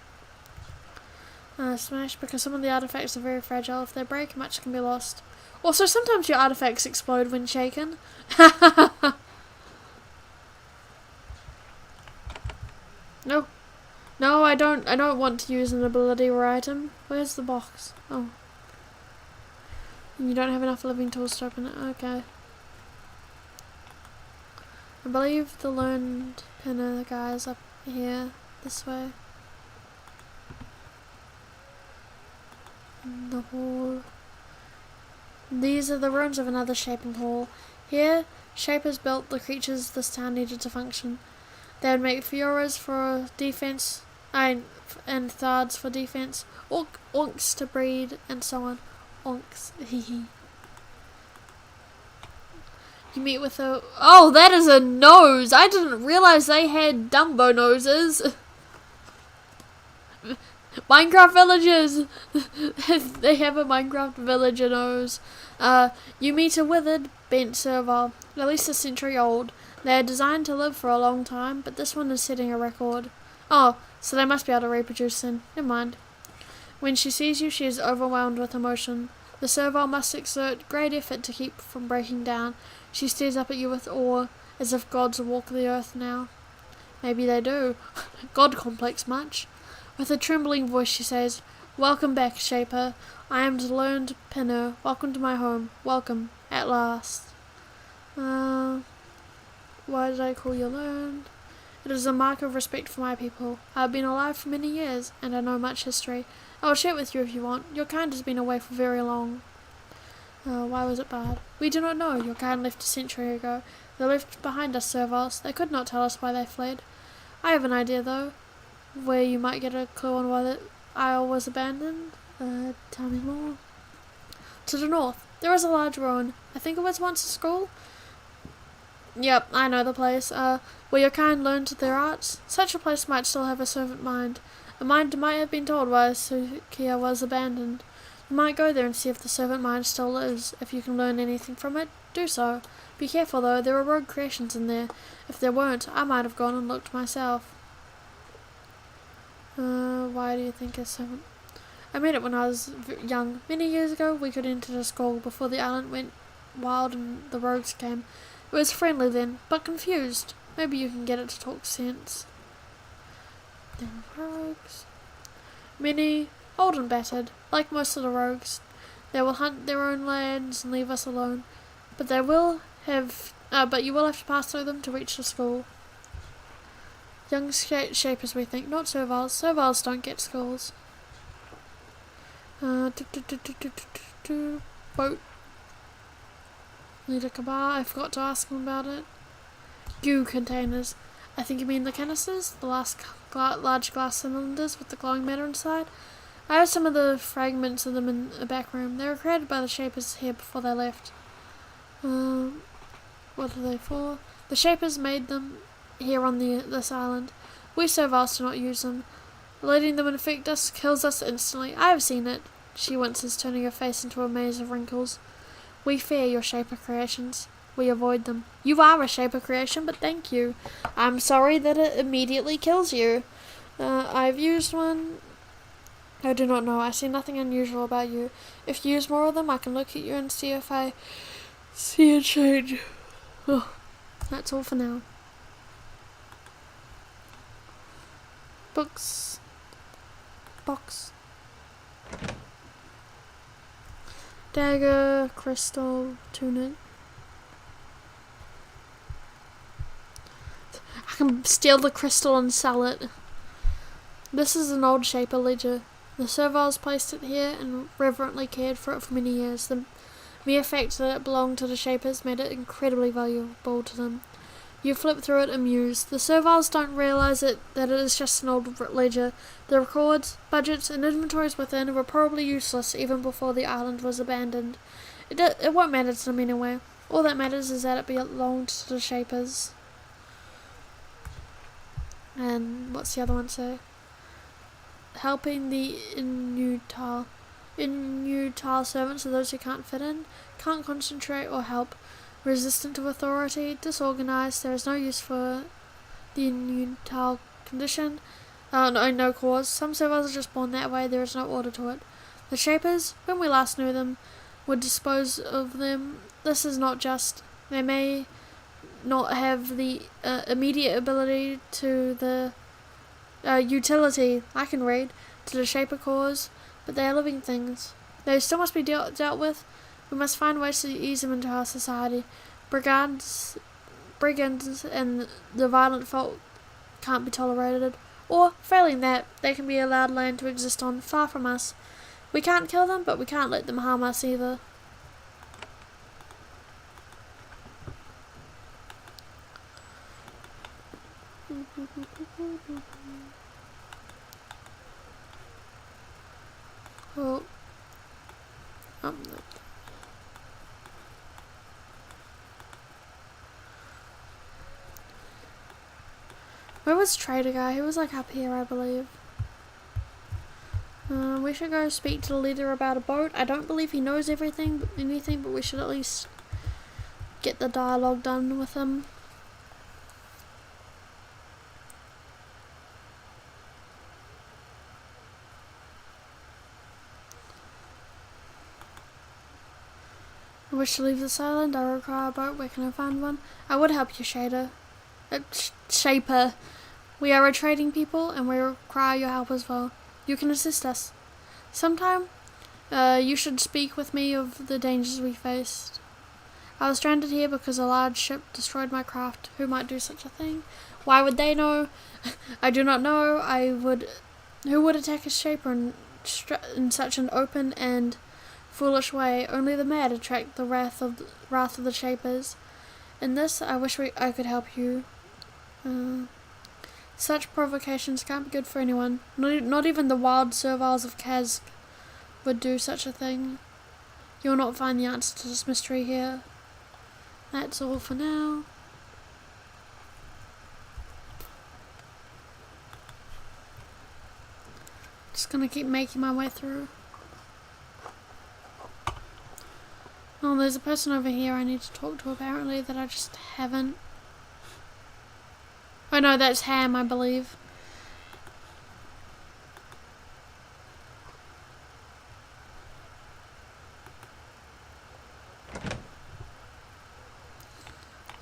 Speaker 1: Smash, because some of the artifacts are very fragile. If they break, much can be lost. Also, sometimes your artifacts explode when shaken. No. No, I don't want to use an ability or item. Where's the box? Oh. You don't have enough living tools to open it. Okay. I believe the learned pinner guy is up here. This way. The hall. These are the ruins of another shaping hall. Here, Shapers built the creatures this town needed to function. They would make Fioras for defense, and Thards for defense, Orcs to breed, and so on. Onks. Hehe. You meet with a... Oh, that is a nose! I didn't realize they had Dumbo noses. Minecraft villagers! They have a Minecraft villager nose. You meet a withered, bent serval, at least a century old. They are designed to live for a long time, but this one is setting a record. Oh, so they must be able to reproduce then. Never mind. When she sees you, she is overwhelmed with emotion. The serval must exert great effort to keep from breaking down. She stares up at you with awe, as if gods walk the earth now. Maybe they do. God complex much. With a trembling voice she says, "Welcome back, Shaper. I am the learned pinner. Welcome to my home. Welcome, at last." Why did I call you learned? It is a mark of respect for my people. I have been alive for many years, and I know much history. I will share it with you if you want. Your kind has been away for very long. Why was it bad? We do not know. Your kind left a century ago. They left behind us serviles. They could not tell us why they fled. I have an idea, though, where you might get a clue on why the isle was abandoned. Tell me more. To the north, there is a large ruin. I think it was once a school. Yep, I know the place. Where your kind learned their arts. Such a place might still have a servant mind. A mind might have been told why Sukia was abandoned. You might go there and see if the servant mind still lives. If you can learn anything from it, do so. Be careful, though. There are rogue creations in there. If there weren't, I might have gone and looked myself. Why do you think a servant? I made it when I was young. Many years ago, we could enter the school before the island went wild and the rogues came. It was friendly then, but confused. Maybe you can get it to talk sense. Then rogues. Many, old and battered, like most of the rogues. They will hunt their own lands and leave us alone. But you will have to pass through them to reach the school. Young shapers, we think, not serviles. Serviles don't get schools. Boat. Need a kabar. I forgot to ask him about it. Goo containers. I think you mean the canisters? The large glass cylinders with the glowing matter inside? I have some of the fragments of them in the back room. They were created by the shapers here before they left. What are they for? The shapers made them here on this island. We serviles do not use them. Letting them infect us kills us instantly. I have seen it. She winces, turning her face into a maze of wrinkles. We fear your shaper creations. We avoid them. You are a shaper creation, but thank you. I'm sorry that it immediately kills you. I've used one. I do not know. I see nothing unusual about you. If you use more of them, I can look at you and see if I see a change. Oh, that's all for now. Books. Box. Dagger, crystal, tunic. I can steal the crystal and sell it. This is an old shaper ledger. The serviles placed it here and reverently cared for it for many years. The mere fact that it belonged to the shapers made it incredibly valuable to them. You flip through it amused. The serviles don't realise that it is just an old ledger. The records, budgets, and inventories within were probably useless even before the island was abandoned. It won't matter to them anyway. All that matters is that it belonged to the shapers. And what's the other one say? Helping the inutile servants are those who can't fit in, can't concentrate or help, resistant to authority, disorganized. There is no use for the inutile condition. No cause. Some servals are just born that way. There is no order to it. The shapers, when we last knew them, would dispose of them. This is not just. They may not have the immediate ability to the utility, I can read, to the shaper cause, but they are living things. They still must be dealt with. We must find ways to ease them into our society. Brigands and the violent folk can't be tolerated, or, failing that, they can be allowed land to exist on, far from us. We can't kill them, but we can't let them harm us either. Oh. No. Where was Trader Guy? He was like up here, I believe. We should go speak to the leader about a boat. I don't believe he knows anything, but we should at least get the dialogue done with him. I wish to leave this island. I require a boat. Where can I find one? I would help you, Shaper. We are a trading people, and we require your help as well. You can assist us. Sometime, you should speak with me of the dangers we faced. I was stranded here because a large ship destroyed my craft. Who might do such a thing? Why would they know? I do not know. Who would attack a shaper in such an open and foolish way? Only the mad attract the wrath of the shapers. In this, I wish I could help you. Such provocations can't be good for anyone. Not even the wild serviles of Kaz would do such a thing. You'll not find the answer to this mystery here. That's all for now. Just gonna keep making my way through. Oh, there's a person over here I need to talk to apparently that I just haven't. Oh no, that's Ham, I believe.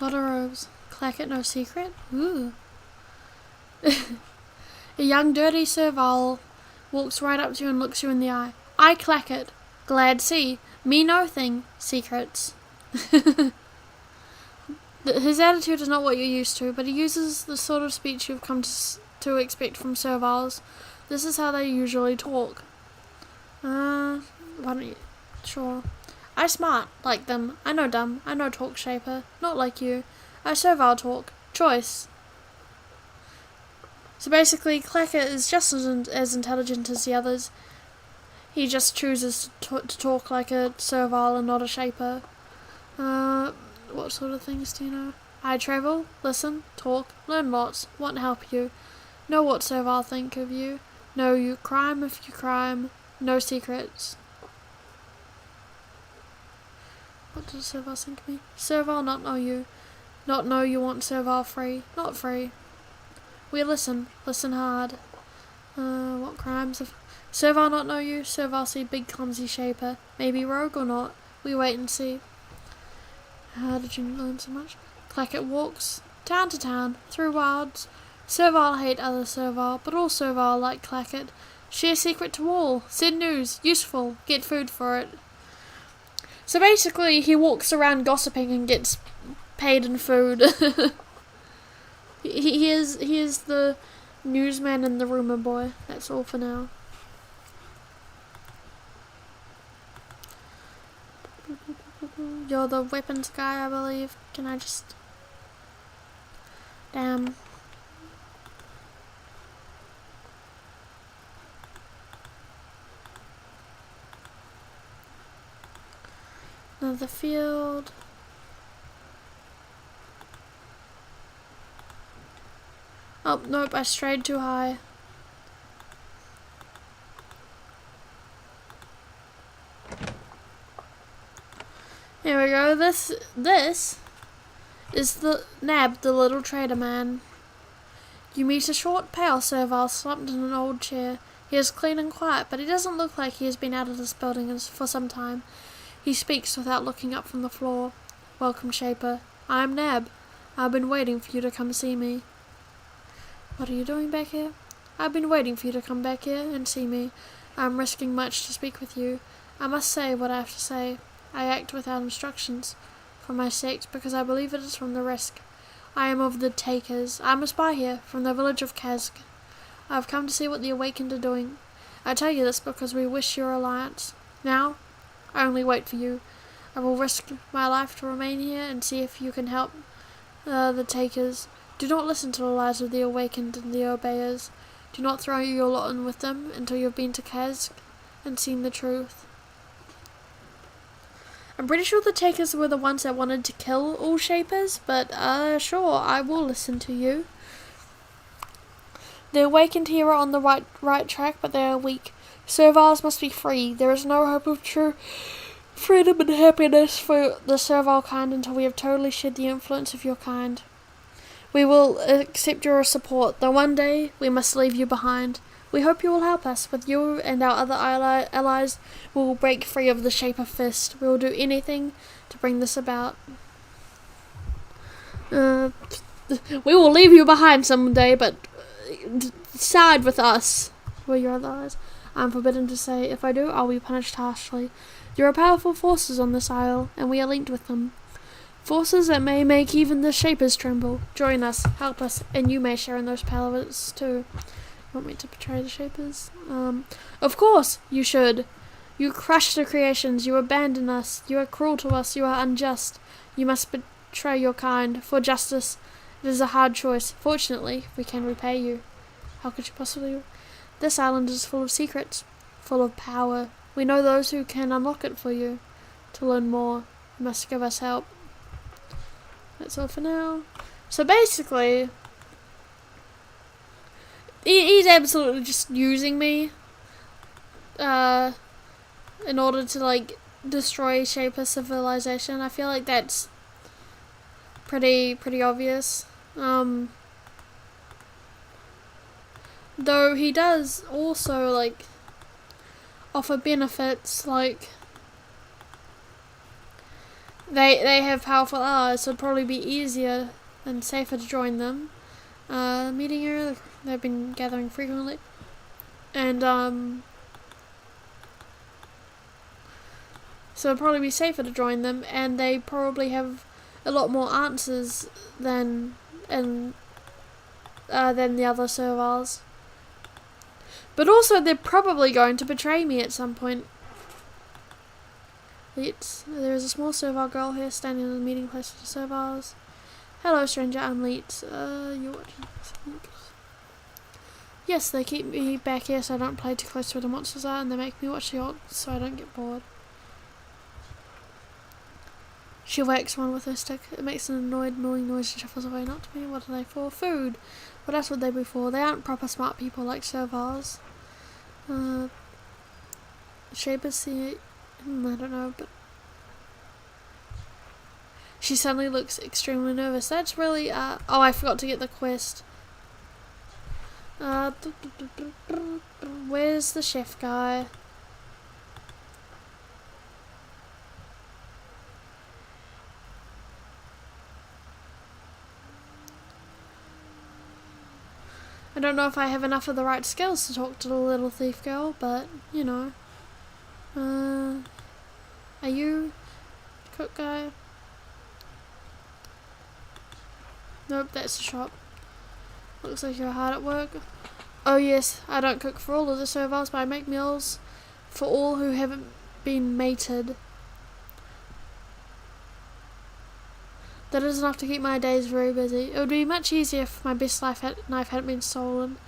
Speaker 1: Lot of robes. Clackett, no secret? Ooh. A young dirty servile walks right up to you and looks you in the eye. I Clackett. Glad see. Me no thing. Secrets. His attitude is not what you're used to, but he uses the sort of speech you've come to expect from serviles. This is how they usually talk. Why don't you? Sure. I smart, like them. I know dumb. I know talk shaper. Not like you. I servile talk. Choice. So basically, Clackett is just as intelligent as the others. He just chooses to talk like a servile and not a shaper. What sort of things do you know? I travel, listen, talk, learn lots, want to help you. Know what servile think of you. Know you crime if you crime. No secrets. What does servile think of me? Servile not know you. Not know you want servile free. Not free. We listen. Listen hard. What crimes of... Servile not know you. Servile see big clumsy shaper. Maybe rogue or not. We wait and see. How did you learn so much? Clackett walks town to town, through wilds. Servile hate other servile, but all servile like Clackett. Share secret to all. Send news. Useful. Get food for it. So basically, he walks around gossiping and gets paid in food. he is the newsman and the rumor boy. That's all for now. You're the weapons guy, I believe. Can I just... Damn. Another field. Oh, nope, I strayed too high. Here we go. This is the Nab, the little trader man. You meet a short, pale servile slumped in an old chair. He is clean and quiet, but he doesn't look like he has been out of this building for some time. He speaks without looking up from the floor. Welcome, Shaper. I am Nab. I've been waiting for you to come see me. What are you doing back here? I've been waiting for you to come back here and see me. I'm risking much to speak with you. I must say what I have to say. I act without instructions, for my sakes, because I believe it is from the risk. I am of the Takers. I am a spy here, from the village of Kazg. I have come to see what the Awakened are doing. I tell you this because we wish your alliance. Now, I only wait for you. I will risk my life to remain here and see if you can help the Takers. Do not listen to the lies of the Awakened and the Obeyers. Do not throw your lot in with them until you have been to Kazg and seen the truth. I'm pretty sure the Takers were the ones that wanted to kill all Shapers, but sure, I will listen to you. The Awakened here are on the right track, but they are weak. Serviles must be free. There is no hope of true freedom and happiness for the servile kind until we have totally shed the influence of your kind. We will accept your support, though one day we must leave you behind. We hope you will help us. With you and our other allies, we will break free of the Shaper Fist. We will do anything to bring this about. We will leave you behind someday, but side with us. Were your other allies? I am forbidden to say. If I do, I'll be punished harshly. There are powerful forces on this isle, and we are linked with them. Forces that may make even the Shapers tremble. Join us, help us, and you may share in those powers too. You want me to betray the Shapers? Of course you should. You crush the creations, you abandon us, you are cruel to us, you are unjust. You must betray your kind. For justice, it is a hard choice. Fortunately, we can repay you. How could you possibly? This island is full of secrets, full of power. We know those who can unlock it for you. To learn more, you must give us help. That's all for now. So basically, he's absolutely just using me in order to like destroy shape a civilization. I feel like that's pretty obvious. Though he does also like offer benefits, like they have powerful allies, so it'd probably be easier and safer to join them. Meeting area, they've been gathering frequently, and so it'd probably be safer to join them, and they probably have a lot more answers than the other servers. But also, they're probably going to betray me at some point. There is a small servile girl here standing in the meeting place for the servals. Hello, stranger. I'm Leet. You're watching something? Yes, they keep me back here so I don't play too close to where the monsters are, and they make me watch the orcs so I don't get bored. She whacks one with her stick. It makes an annoyed, gnawing noise and shuffles away. Not to me. What are they for? Food. What else would they be for? They aren't proper smart people like servals. Shapers, I don't know, but she suddenly looks extremely nervous. That's really, oh, I forgot to get the quest. Where's the chef guy? I don't know if I have enough of the right skills to talk to the little thief girl, but, you know. Are you cook guy? Nope, that's the shop. Looks like you're hard at work. Oh yes, I don't cook for all of the servals, but I make meals for all who haven't been mated. That is enough to keep my days very busy. It would be much easier if my best knife hadn't been stolen.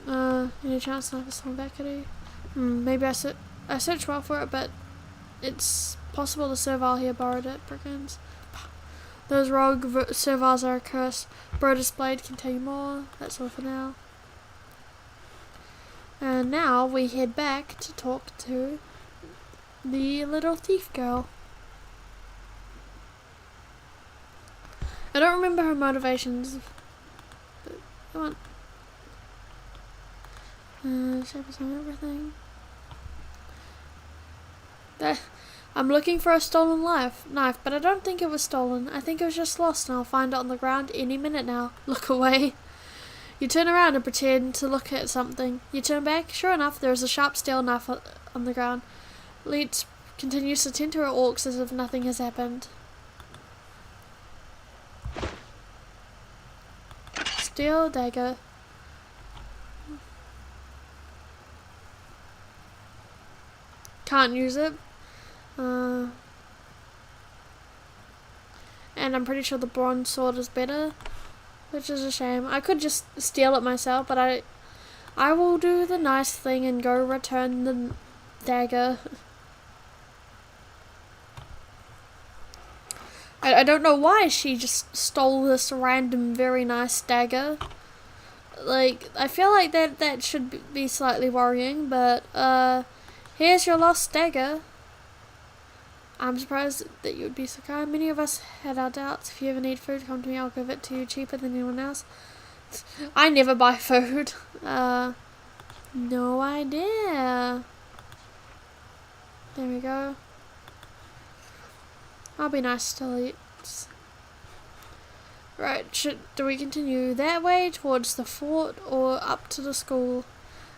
Speaker 1: Any chance the knife is stolen back at you? Maybe I searched well for it, but it's possible the serval here borrowed it, brigands. Those rogue servals are a curse. Broder's blade can tell you more. That's all for now. And now we head back to talk to the little thief girl. I don't remember her motivations, but come on. Shape us on everything. I'm looking for a stolen knife, but I don't think it was stolen. I think it was just lost, and I'll find it on the ground any minute now. Look away. You turn around and pretend to look at something. You turn back. Sure enough, there is a sharp steel knife on the ground. Leet continues to tend to her orcs as if nothing has happened. Steel dagger. Can't use it. And I'm pretty sure the bronze sword is better, which is a shame. I could just steal it myself, but I will do the nice thing and go return the dagger. I don't know why she just stole this random very nice dagger. Like, I feel like that should be slightly worrying, but here's your lost dagger. I'm surprised that you would be so kind. Many of us had our doubts. If you ever need food, come to me. I'll give it to you cheaper than anyone else. I never buy food. No idea. There we go. I'll be nice to eat. Right, do we continue that way towards the fort or up to the school?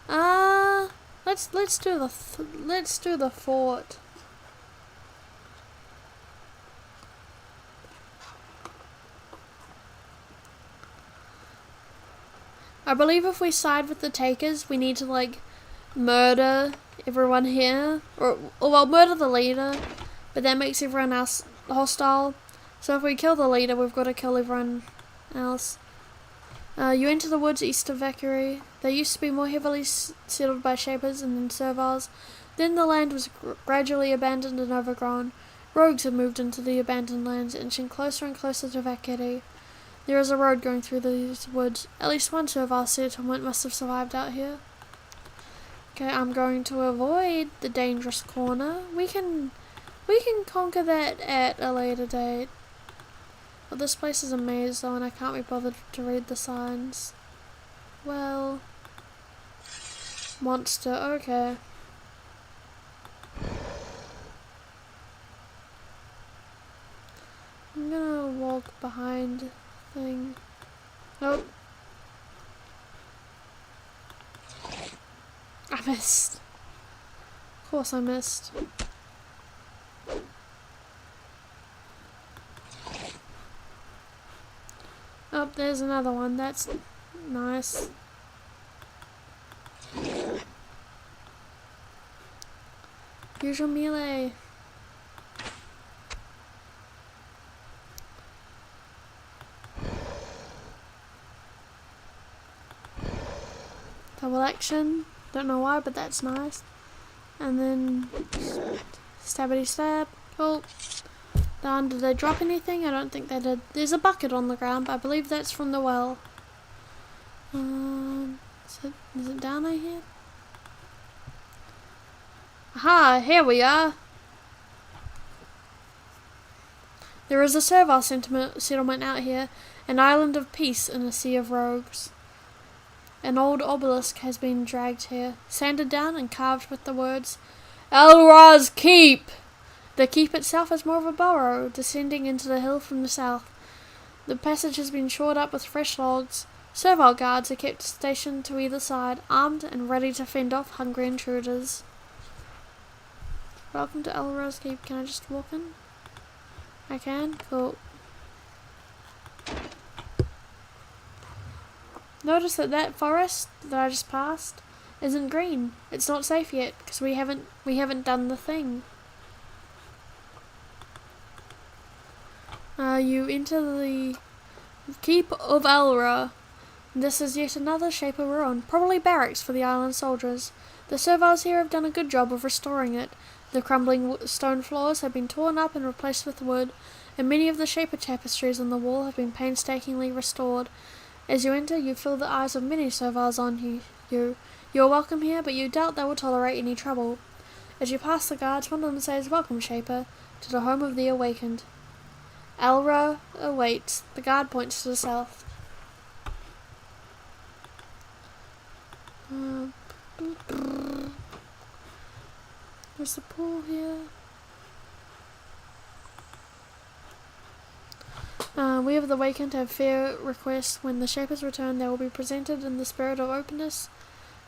Speaker 1: Let's do the fort. I believe if we side with the takers, we need to like murder everyone here, or well, murder the leader, but that makes everyone else hostile. So if we kill the leader, we've got to kill everyone else. You enter the woods east of Vakuri. They used to be more heavily settled by Shapers and then Serviles. Then the land was gradually abandoned and overgrown. Rogues had moved into the abandoned lands, inching closer and closer to Vakuri. There is a road going through these woods. At least one Servile settlement must have survived out here. Okay, I'm going to avoid the dangerous corner. We can conquer that at a later date. But this place is a maze though, and I can't be bothered to read the signs. Well, monster, okay. I'm gonna walk behind thing. Oh. I missed. Of course I missed. Oh, there's another one. That's nice. Use your melee. Double action. Don't know why, but that's nice. And then stabbity stab. Oh. Did they drop anything? I don't think they did. There's a bucket on the ground, but I believe that's from the well. Is it down there here? Aha, here we are. There is a servile settlement out here, an island of peace in a sea of rogues. An old obelisk has been dragged here, sanded down and carved with the words, Elra's Keep! The keep itself is more of a burrow, descending into the hill from the south. The passage has been shored up with fresh logs. Servile guards are kept stationed to either side, armed and ready to fend off hungry intruders. Welcome to Elra's Keep. Can I just walk in? I can? Cool. Notice that forest that I just passed isn't green. It's not safe yet because we haven't done the thing. You enter the Keep of Elra. This is yet another Shaper ruin, probably barracks for the island soldiers. The Serviles here have done a good job of restoring it. The crumbling stone floors have been torn up and replaced with wood, and many of the Shaper tapestries on the wall have been painstakingly restored. As you enter, you feel the eyes of many Serviles on you. You are welcome here, but you doubt they will tolerate any trouble. As you pass the guards, one of them says, Welcome, Shaper, to the home of the awakened. Elra awaits. The guard points to the south. There's the pool here. We of the awakened have fair requests. When the Shapers return, they will be presented in the spirit of openness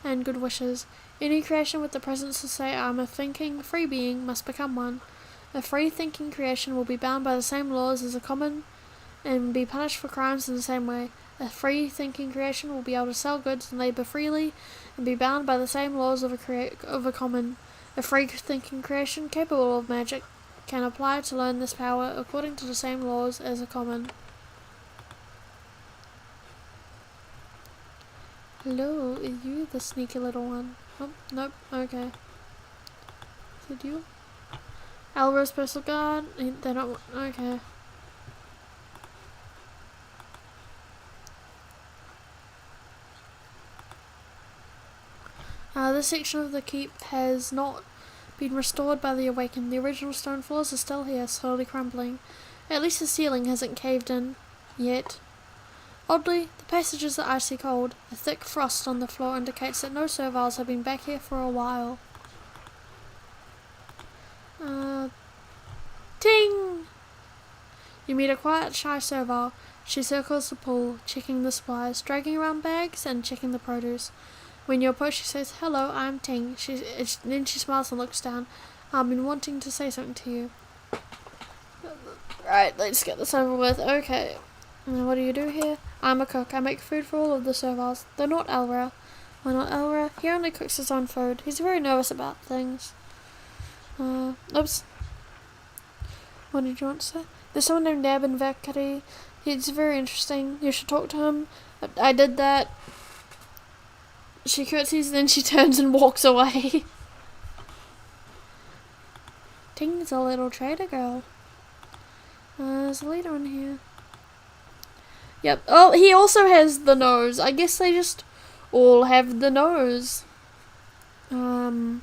Speaker 1: and good wishes. Any creation with the presence to say, I'm a thinking, free being, must become one. A free-thinking creation will be bound by the same laws as a common and be punished for crimes in the same way. A free-thinking creation will be able to sell goods and labour freely and be bound by the same laws of a common. A free-thinking creation capable of magic can apply to learn this power according to the same laws as a common. Hello, is you the sneaky little one? Oh, nope, okay. Is it you? Elra's personal guard? They don't. Okay. This section of the keep has not been restored by the awakened. The original stone floors are still here, slowly crumbling. At least the ceiling hasn't caved in yet. Oddly, the passages are icy cold. A thick frost on the floor indicates that no Serviles have been back here for a while. Ting! You meet a quiet, shy Servile. She circles the pool, checking the supplies, dragging around bags, and checking the produce. When you approach, she says, Hello, I'm Ting. Then she smiles and looks down. I've been wanting to say something to you. Right, let's get this over with. Okay. And what do you do here? I'm a cook. I make food for all of the Serviles. They're not Elra. Why not Elra? He only cooks his own food. He's very nervous about things. Oops. What did you want to say? There's someone named Nabin Vakari. He's very interesting. You should talk to him. I did that. She curtsies, then she turns and walks away. Ting's a little trader girl. There's a leader in here. Yep. Oh, he also has the nose. I guess they just all have the nose. You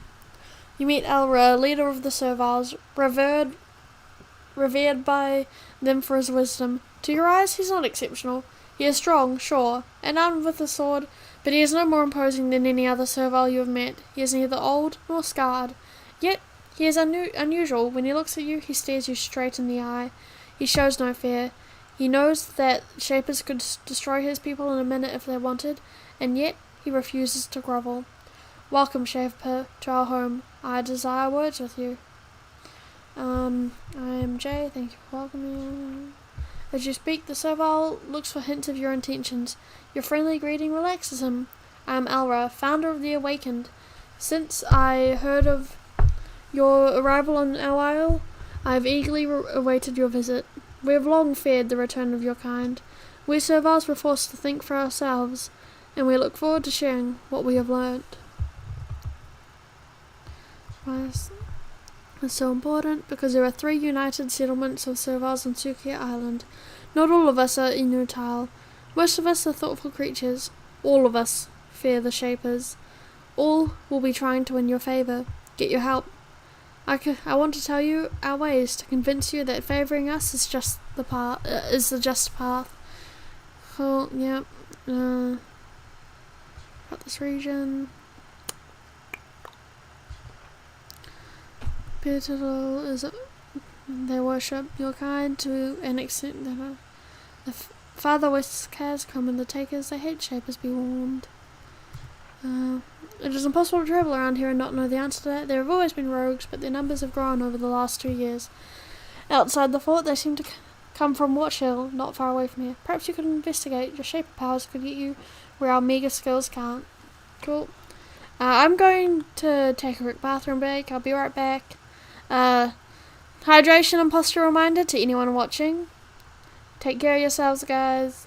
Speaker 1: meet Elra, leader of the Serviles, revered by them for his wisdom. To your eyes, he's not exceptional. He is strong, sure, and armed with a sword, but he is no more imposing than any other Servile you have met. He is neither old nor scarred. Yet, he is unusual. When he looks at you, he stares you straight in the eye. He shows no fear. He knows that Shapers could destroy his people in a minute if they wanted, and yet he refuses to grovel. Welcome, Shaper, to our home. I desire words with you. I am Jay. Thank you for welcoming me. As you speak, the Servile looks for hints of your intentions. Your friendly greeting relaxes him. I am Elra, founder of the Awakened. Since I heard of your arrival on our isle, I have eagerly awaited your visit. We have long feared the return of your kind. We Serviles were forced to think for ourselves, and we look forward to sharing what we have learned. Why is this so important? Because there are 3 united settlements of Serviles on Sukia Island. Not all of us are inutile. Most of us are thoughtful creatures. All of us fear the Shapers. All will be trying to win your favour. Get your help. I want to tell you our ways to convince you that favouring us is just the the just path. Cool. Yep. About this region. Beautiful is they worship your kind to an extent that the farther west Kaz come and the takers, they hate Shapers, be warned. It is impossible to travel around here and not know the answer to that. There have always been rogues, but their numbers have grown over the last 2 years. Outside the fort, they seem to come from Watch Hill, not far away from here. Perhaps you could investigate. Your Shaper powers could get you where our meager skills can't. Cool. I'm going to take a quick bathroom break. I'll be right back. Hydration and posture reminder to anyone watching. Take care of yourselves, guys.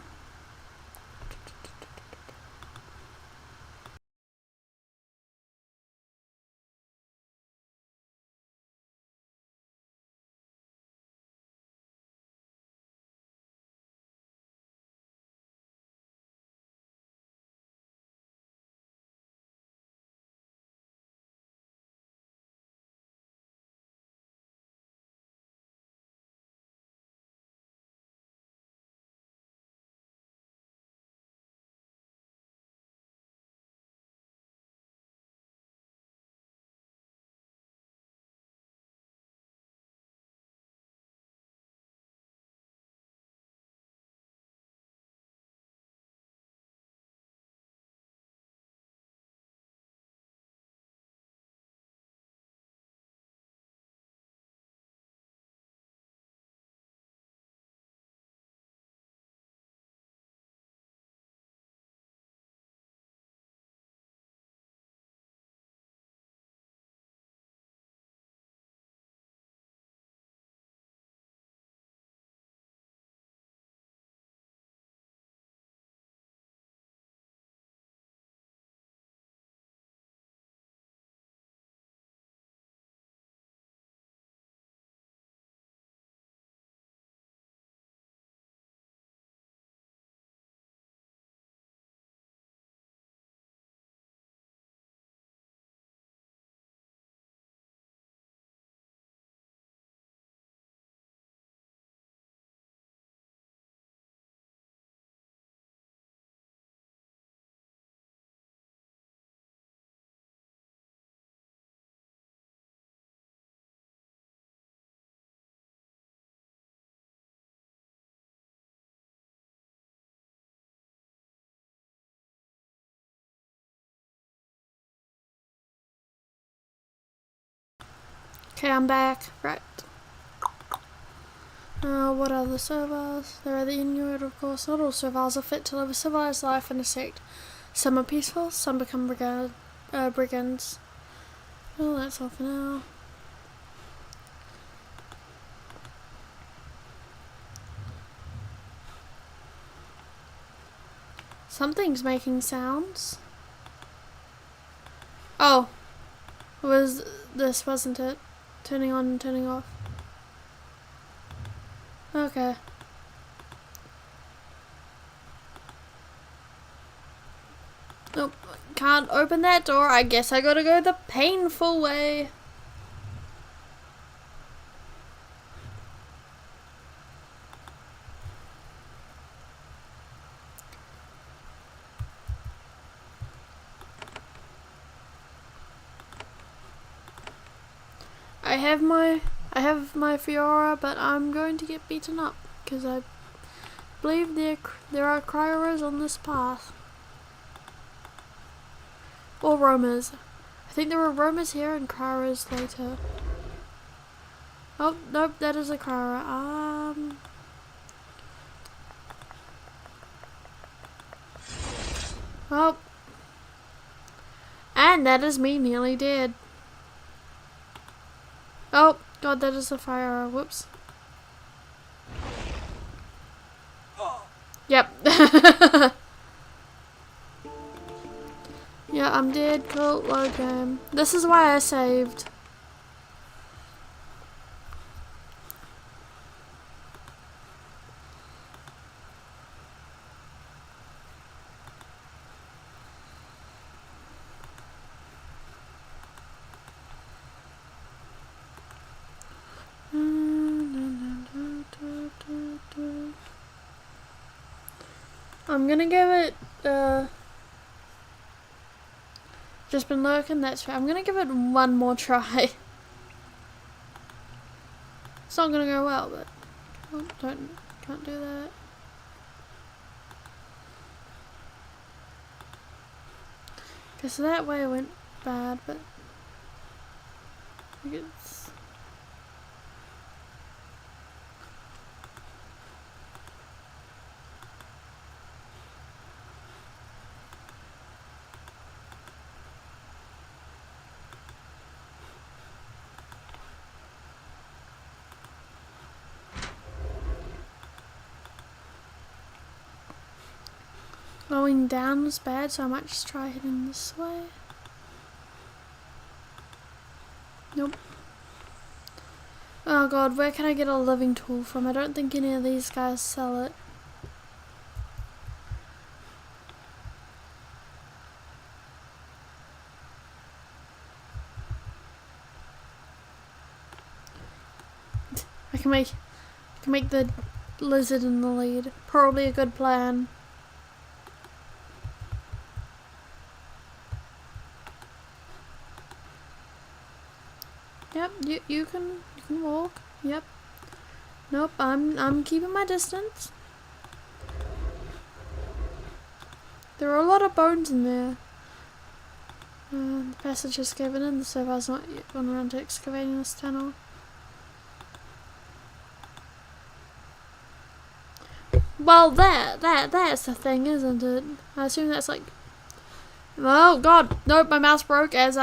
Speaker 1: Okay, I'm back. Right. What are the Serviles? There are the Inuit, of course. Not all Serviles are fit to live a civilized life in a sect. Some are peaceful, some become brigands. Well, that's all for now. Something's making sounds. Oh. This wasn't it? Turning on and turning off. Okay. Nope. Can't open that door. I guess I gotta go the painful way. I have my Fiora, but I'm going to get beaten up because I believe there are cryoros on this path. Or roamers. I think there were roamers here and cryoros later. Oh, nope, that is a cryoro. Oh. And that is me nearly dead. Oh, God, that is a fire. Whoops. Yep. Yeah, I'm dead. Cool, load game. This is why I saved. I'm gonna give it, just been lurking, that's right. I'm gonna give it one more try. It's not gonna go well, but can't do that. Okay, so that way went bad, but I think it's going down was bad, so I might just try heading this way. Nope. Oh God, where can I get a living tool from? I don't think any of these guys sell it. I can make the lizard in the lead. Probably a good plan. Yep, you can walk. Yep. Nope, I'm keeping my distance. There are a lot of bones in there. The passage has given in, so I was not yet gone around to excavating this tunnel. Well, that's the thing, isn't it? I assume that's like. Oh God, nope, my mouse broke as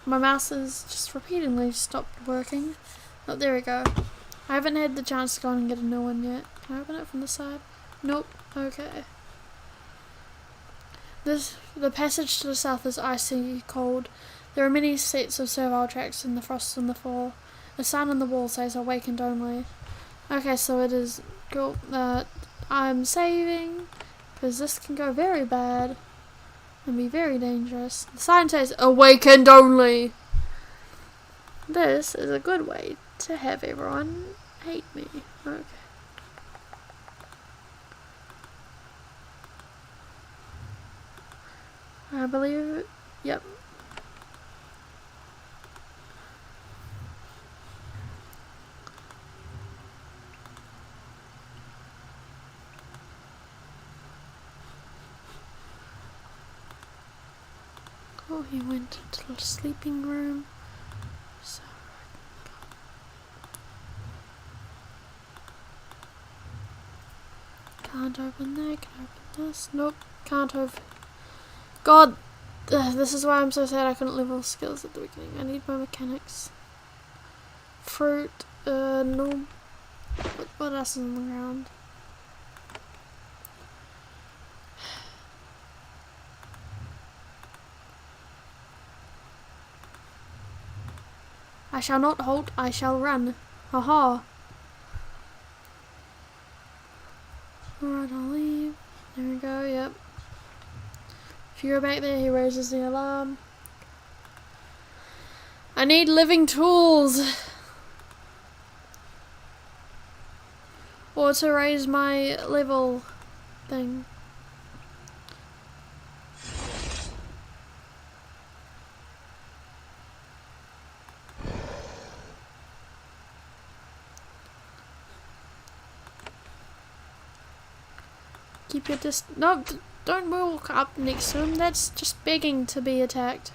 Speaker 1: my mouse has just repeatedly stopped working. Oh, there we go. I haven't had the chance to go on and get a new one yet. Can I open it from the side? Nope. Okay. The passage to the south is icy cold. There are many sets of servile tracks in the frost and the fall. The sign on the wall says awakened only. Okay, so it is cool. I'm saving because this can go very bad and be very dangerous. The sign says awakened only. This is a good way to have everyone hate me. Okay. I believe it. Yep. Oh, he went into the sleeping room. So can't open that. Can I open this? Nope. Can't open. God, this is why I'm so sad I couldn't level skills at the beginning. I need my mechanics. Fruit. No. What else is on the ground? I shall not halt, I shall run. Haha. Alright, I'll leave. There we go, yep. If you go back there, he raises the alarm. I need living tools! Or to raise my level thing. Keep your no, don't walk up next to him. That's just begging to be attacked.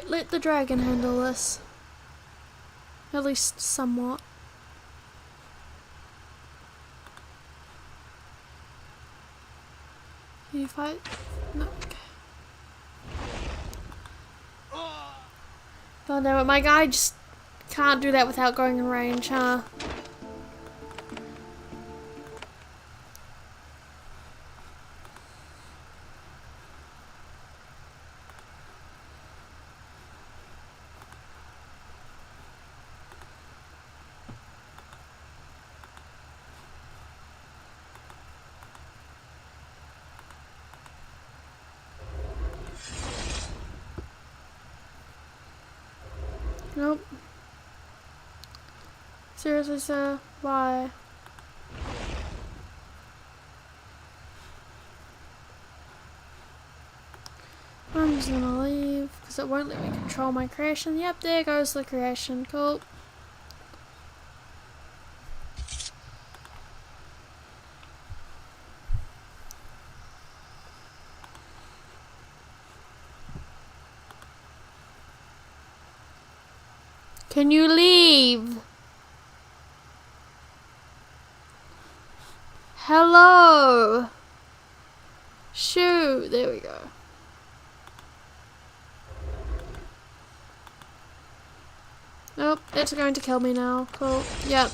Speaker 1: Let the dragon handle this. At least somewhat. Can you fight? No, okay. Oh no, my guy just can't do that without going in range, huh? Nope. Seriously, sir? Why? I'm just gonna leave because it won't let me control my creation. Yep, there goes the creation. Cool. Can you leave? Hello? Shoot, there we go. Nope, it's going to kill me now. Cool, yep.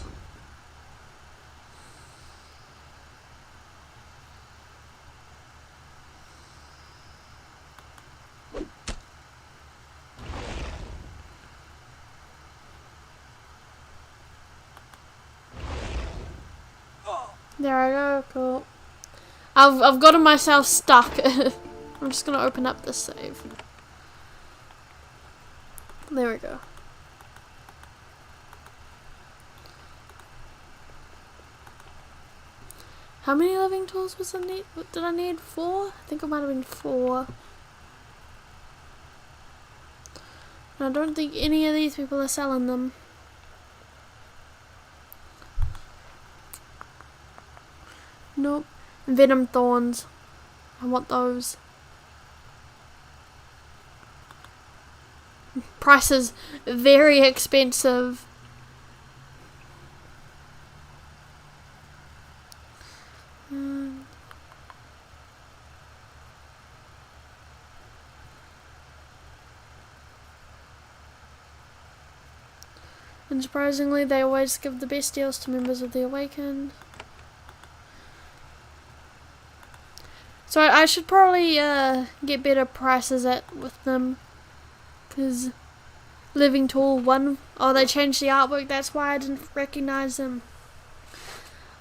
Speaker 1: There I go, cool. I've gotten myself stuck. I'm just gonna open up this save. There we go. How many living tools was I need? Did I need 4? I think it might have been 4. And I don't think any of these people are selling them. Nope. Venom thorns. I want those. Prices very expensive. And surprisingly, they always give the best deals to members of the Awakened. So I should probably get better prices with them, because Living Tool 1, oh, they changed the artwork, that's why I didn't recognize them.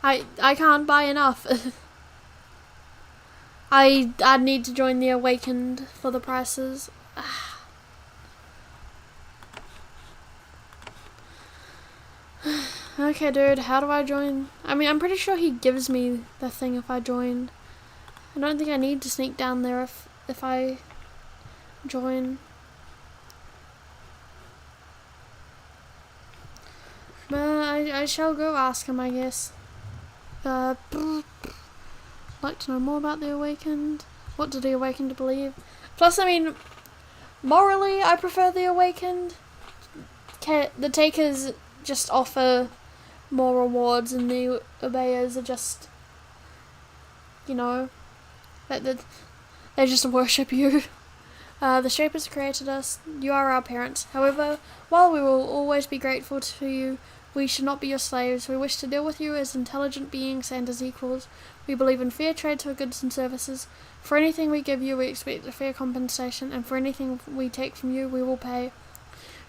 Speaker 1: I can't buy enough. I'd need to join the Awakened for the prices. Okay, dude, how do I join? I mean, I'm pretty sure he gives me the thing if I join. I don't think I need to sneak down there if I join. But I shall go ask him, I guess. Like to know more about the Awakened. What do the Awakened believe? Plus, I mean, morally, I prefer the Awakened. The Takers just offer more rewards, and the Obeyers are just, you know, They just worship you. The Shapers created us. You are our parents. However, while we will always be grateful to you, we should not be your slaves. We wish to deal with you as intelligent beings and as equals. We believe in fair trade for goods and services. For anything we give you, we expect a fair compensation, and for anything we take from you, we will pay.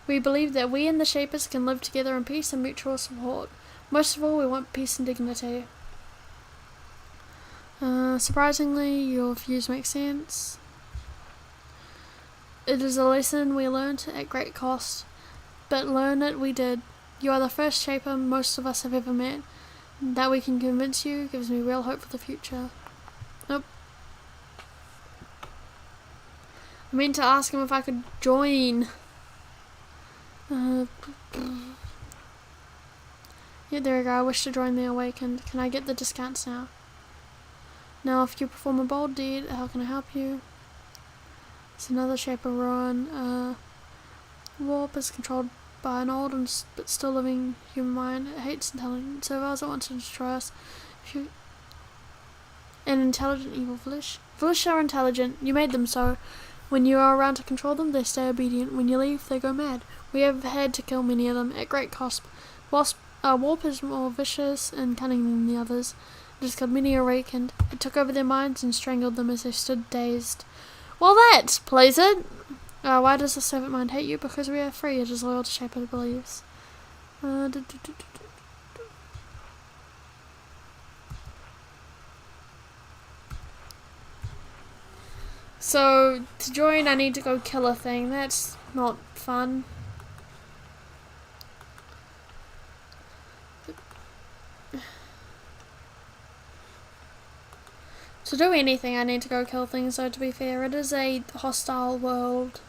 Speaker 1: We believe that we and the Shapers can live together in peace and mutual support. Most of all, we want peace and dignity. Surprisingly, your views make sense. It is a lesson we learned at great cost, but learn it we did. You are the first Shaper most of us have ever met. That we can convince you gives me real hope for the future. Nope. I meant to ask him if I could join. Yeah, there we go. I wish to join the Awakened. Can I get the discounts now? Now, if you perform a bold deed, how can I help you? It's another Shaper ruin. Warp is controlled by an old but still living human mind. It hates intelligent servers. It wants to destroy us. An intelligent evil Vlish. Vlish are intelligent. You made them so. When you are around to control them, they stay obedient. When you leave, they go mad. We have had to kill many of them at great cost. Warp is more vicious and cunning than the others. It has killed many awakened. It took over their minds and strangled them as they stood dazed. Well, that's pleasant. Why does the servant mind hate you? Because we are free. It is loyal to Shaper beliefs. So, to join, I need to go kill a thing. That's not fun. To do anything, I need to go kill things, so to be fair, it is a hostile world.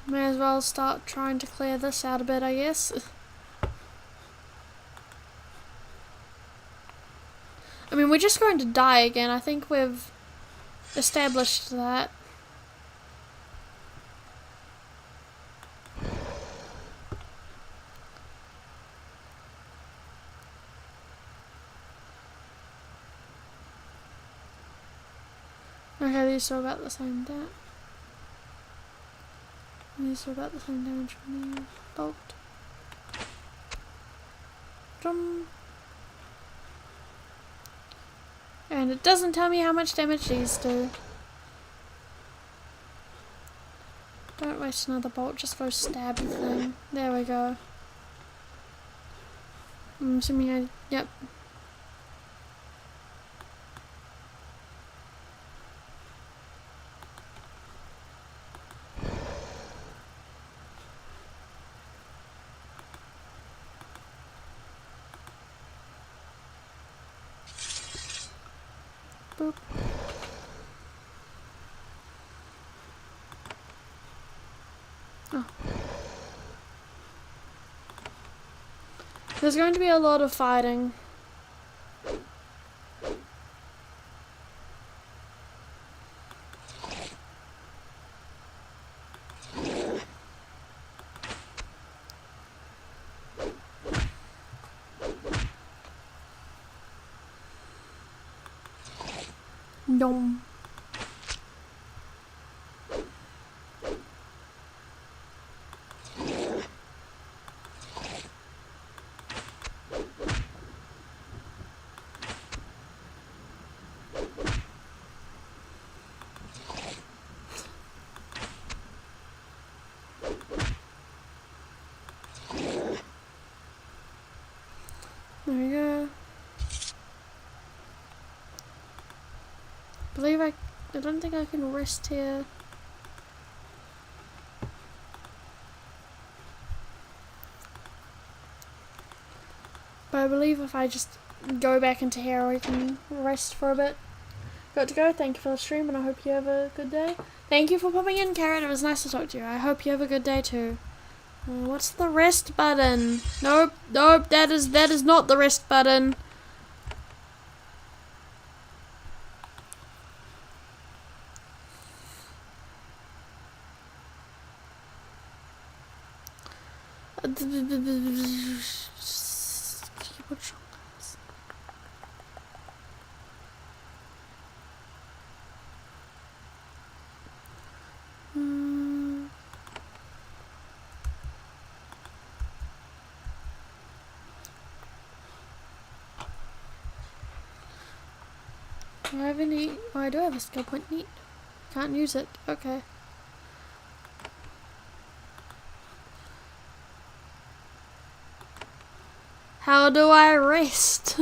Speaker 1: May as well start trying to clear this out a bit, I guess. I mean, we're just going to die again. I think we've established that. Okay, these are about the same damage. These are about the same damage from the bolt. Drum. And it doesn't tell me how much damage these do. Don't waste another bolt, just go stab the thing. There we go. I'm assuming yep. Boop. Oh. There's going to be a lot of fighting. Dom. There we go. I don't think I can rest here. But I believe if I just go back into here, I can rest for a bit. Got to go. Thank you for the stream, and I hope you have a good day. Thank you for popping in, Carrot. It was nice to talk to you. I hope you have a good day too. What's the rest button? Nope, nope. That is not the rest button. Do I have any? Oh, I do have a skill point. Neat. Can't use it. Okay. How do I rest?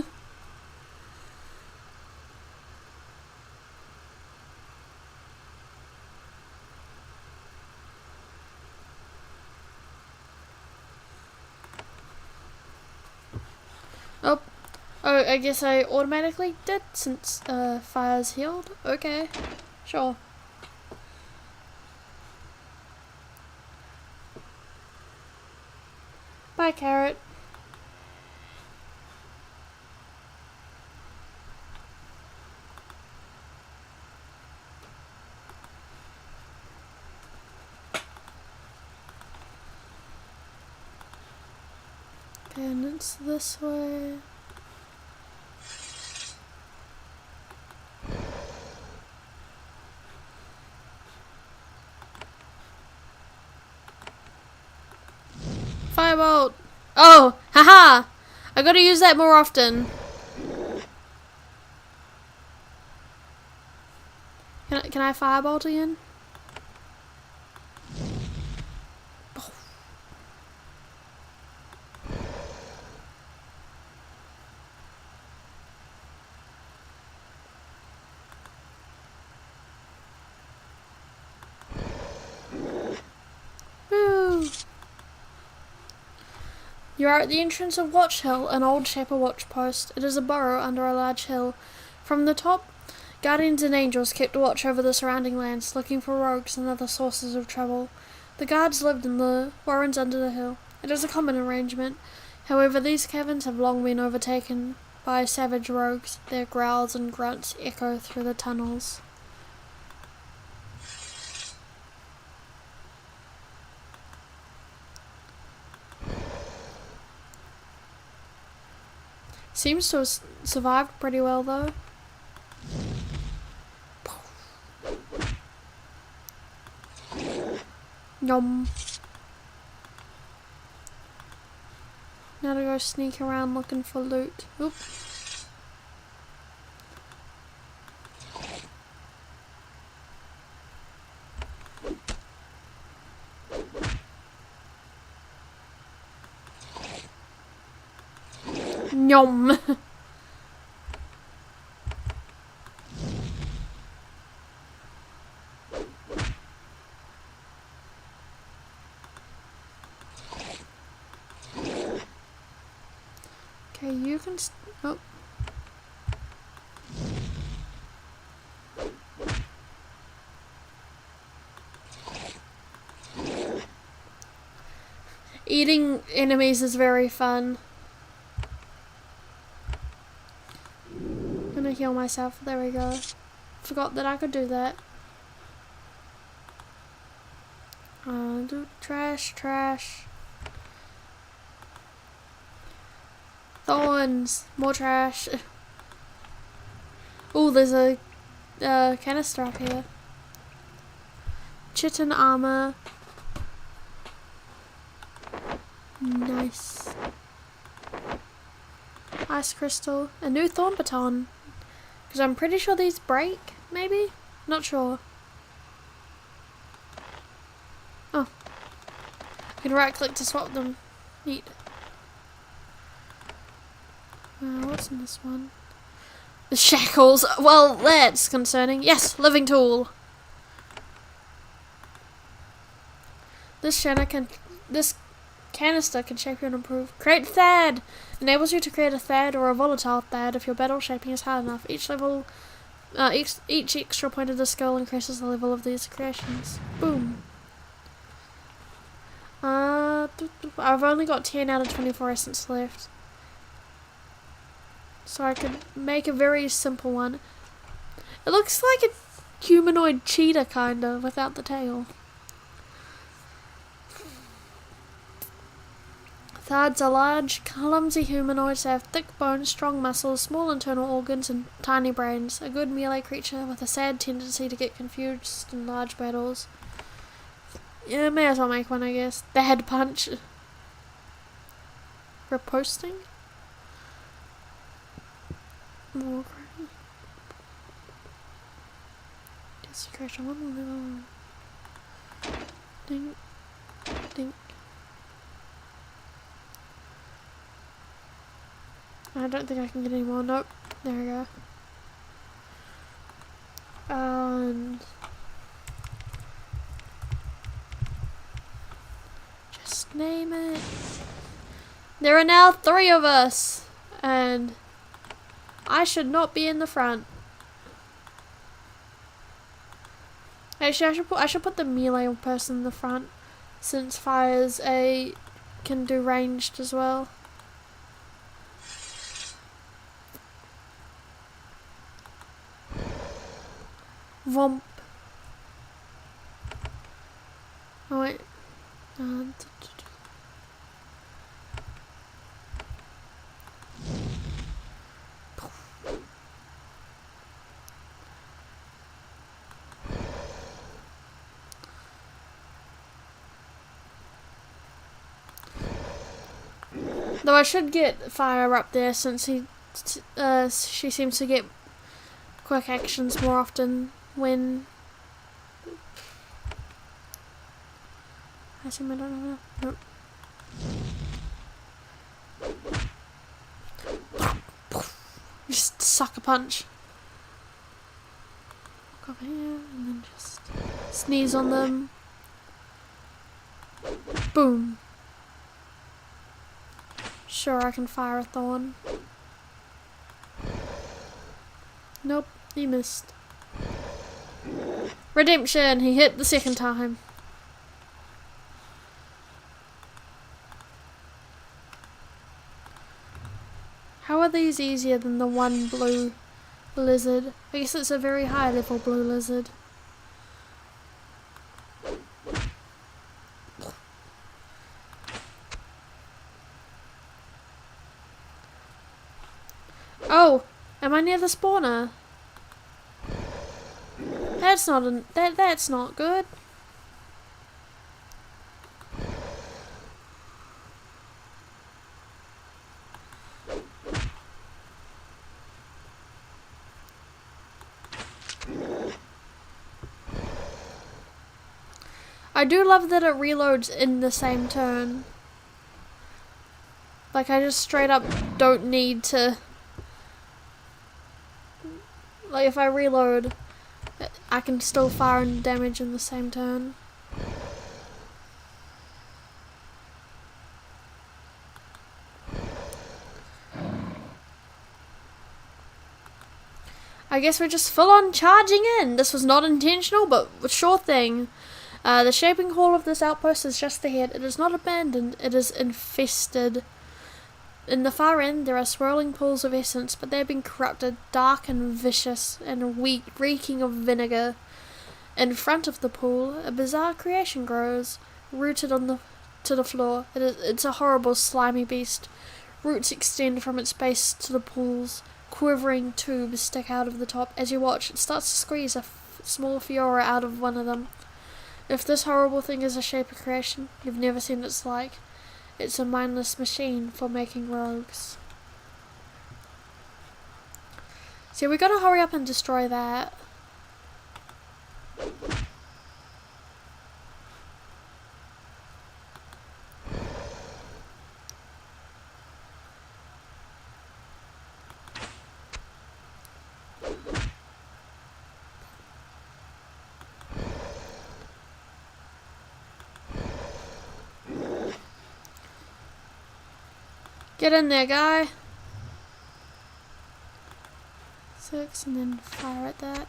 Speaker 1: Oh. Oh, I guess I automatically did since fire's healed. Okay. Sure. Bye, carrot. And it's this way. Firebolt! Oh! Haha! I gotta use that more often. Can I firebolt again? Woo! You are at the entrance of Watch Hill, an old Shaper watch post. It is a burrow under a large hill. From the top, guardians and angels kept watch over the surrounding lands, looking for rogues and other sources of trouble. The guards lived in the warrens under the hill. It is a common arrangement. However, these caverns have long been overtaken by savage rogues. Their growls and grunts echo through the tunnels. Seems to have survived pretty well though. Yum. Now to go sneak around looking for loot. Oop. Yum. Okay, you can oh. Eating enemies is very fun. I'm gonna heal myself. There we go. Forgot that I could do that. Trash, trash. Thorns. More trash. Oh, there's a canister up here. Chitin armor. Nice. Ice crystal. A new thorn baton. Because I'm pretty sure these break, maybe? Not sure. Oh. I can right click to swap them. Neat. What's in this one? The shackles. Well, that's concerning. Yes, living tool. This canister can shape you and improve. Create thad! Enables you to create a thad or a volatile thad if your battle shaping is hard enough. Each extra point of the skill increases the level of these creations. Boom. I've only got 10 out of 24 essence left. So I could make a very simple one. It looks like a humanoid cheetah kinda, without the tail. Thards are large, clumsy humanoids that have thick bones, strong muscles, small internal organs, and tiny brains. A good melee creature with a sad tendency to get confused in large battles. Yeah, may as well make one, I guess. Bad punch. Reposting? Secretion one. Ding. Ding. I don't think I can get any more. Nope. There we go. And just name it. There are now 3 of us, and I should not be in the front. Actually, I should put the melee person in the front, since fires can do ranged as well. Vomp. Oh wait. Though I should get fire up there since she seems to get quick actions more often when I see my don't know. Nope. Just sucker punch. Walk over here and then just sneeze on them. Boom. Sure, I can fire a thorn. Nope, he missed. Redemption! He hit the second time. How are these easier than the one blue lizard? I guess it's a very high level blue lizard. Oh, am I near the spawner? That's not good. I do love that it reloads in the same turn. Like, I just straight up don't need to... Like, if I reload, I can still fire and damage in the same turn. I guess we're just full on charging in. This was not intentional, but sure thing. The shaping hall of this outpost is just ahead. It is not abandoned, it is infested. In the far end, there are swirling pools of essence, but they have been corrupted, dark and vicious, and reeking of vinegar. In front of the pool, a bizarre creation grows, rooted to the floor. It's a horrible, slimy beast. Roots extend from its base to the pools. Quivering tubes stick out of the top. As you watch, it starts to squeeze a small fiora out of one of them. If this horrible thing is a shaper creation, you've never seen its like. It's a mindless machine for making rogues. So we gotta hurry up and destroy that. Get in there, guy. 6 and then fire at that.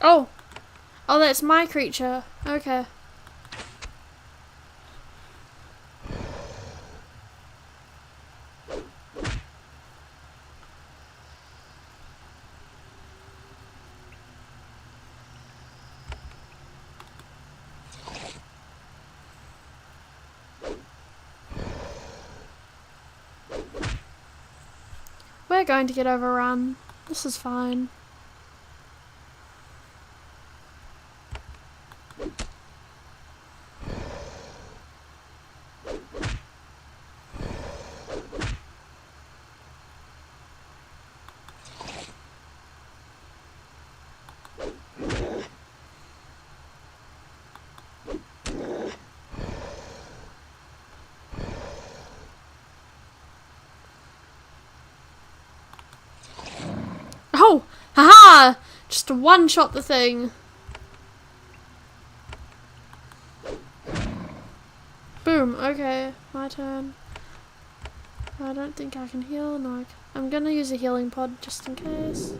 Speaker 1: Oh! Oh, that's my creature. Okay. We're going to get overrun. This is fine. Oh! Haha! Just one-shot the thing. Boom. Okay, my turn. I don't think I can heal. No, I'm gonna use a healing pod just in case.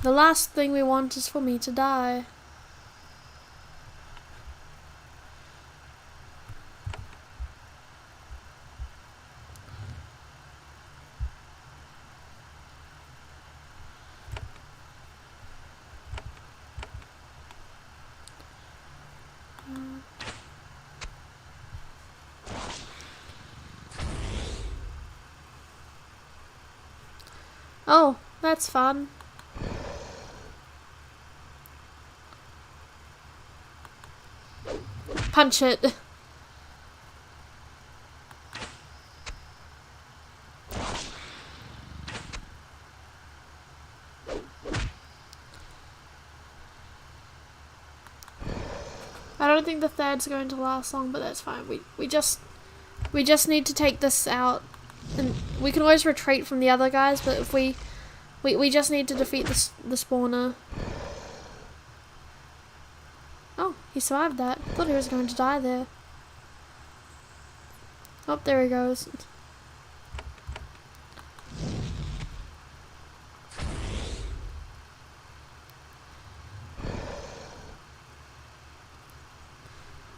Speaker 1: The last thing we want is for me to die. Oh, that's fun. Punch it. I don't think the third's going to last long, but that's fine. We just need to take this out, and we can always retreat from the other guys. But if we just need to defeat the spawner. Oh, he survived that. Thought he was going to die there. Oh, there he goes.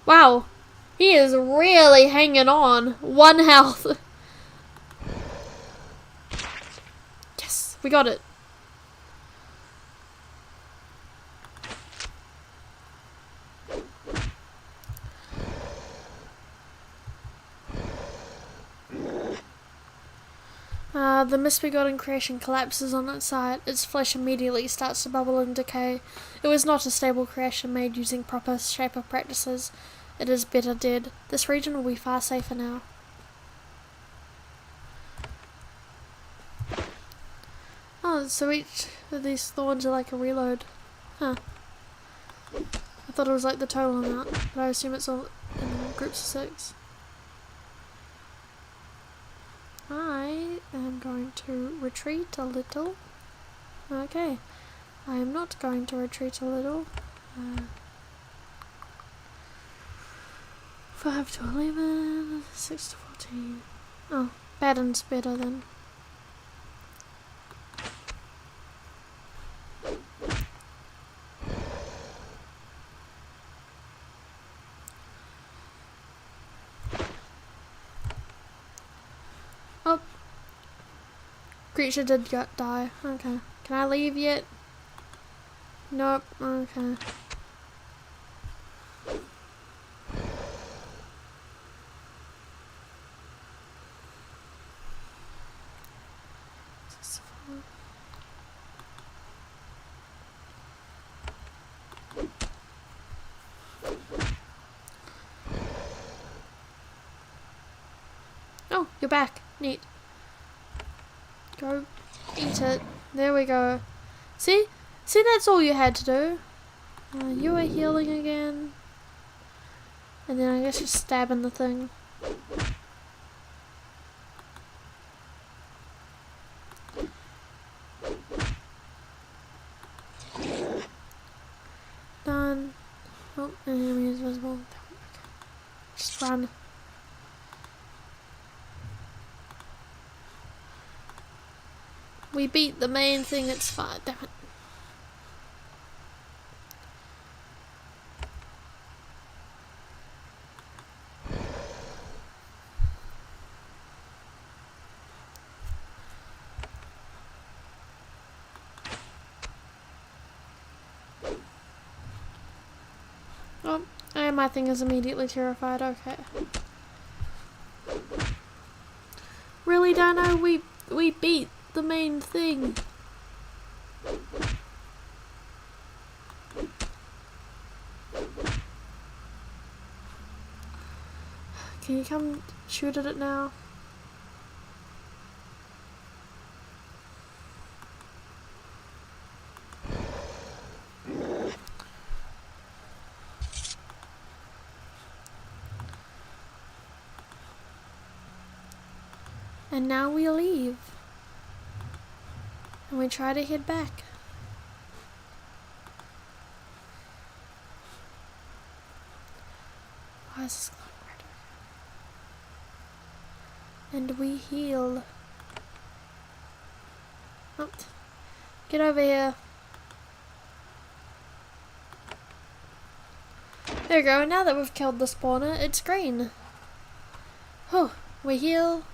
Speaker 1: Wow, he is really hanging on. 1 health. Yes, we got it. The misbegotten creation collapses on its side. Its flesh immediately starts to bubble and decay. It was not a stable creation made using proper shaper practices. It is better dead. This region will be far safer now. Oh, so each of these thorns are like a reload. Huh. I thought it was like the total amount, but I assume it's all in groups of 6. I am going to retreat a little. Okay. I am not going to retreat a little. 5 to 11, 6 to 14. Oh, Baden's better then. Oh. Creature did die. Okay. Can I leave yet? Nope. Okay. Oh, you're back. Neat. Go eat it. There we go. See? See, that's all you had to do. You are healing again. And then I guess you're stabbing the thing. Done. Oh, an enemy is visible. Just run. We beat the main thing, it's fine. Damn it. Oh, and my thing is immediately terrified. Okay. Really, Dano? We beat the main thing. Can you come shoot at it now? And now we leave. And we try to head back. Why is this going red? And we heal. Oh, get over here. There we go, now that we've killed the spawner, it's green. Oh, we heal.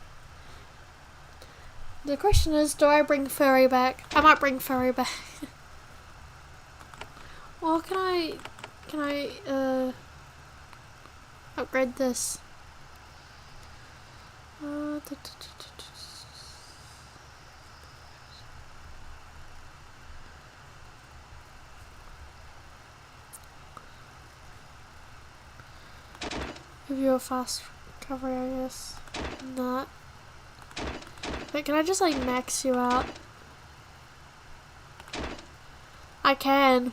Speaker 1: The question is, do I bring Furry back? I might bring Furry back. Well, can I upgrade this? Give you a fast recovery, I guess. Not. But can I just like max you out? I can.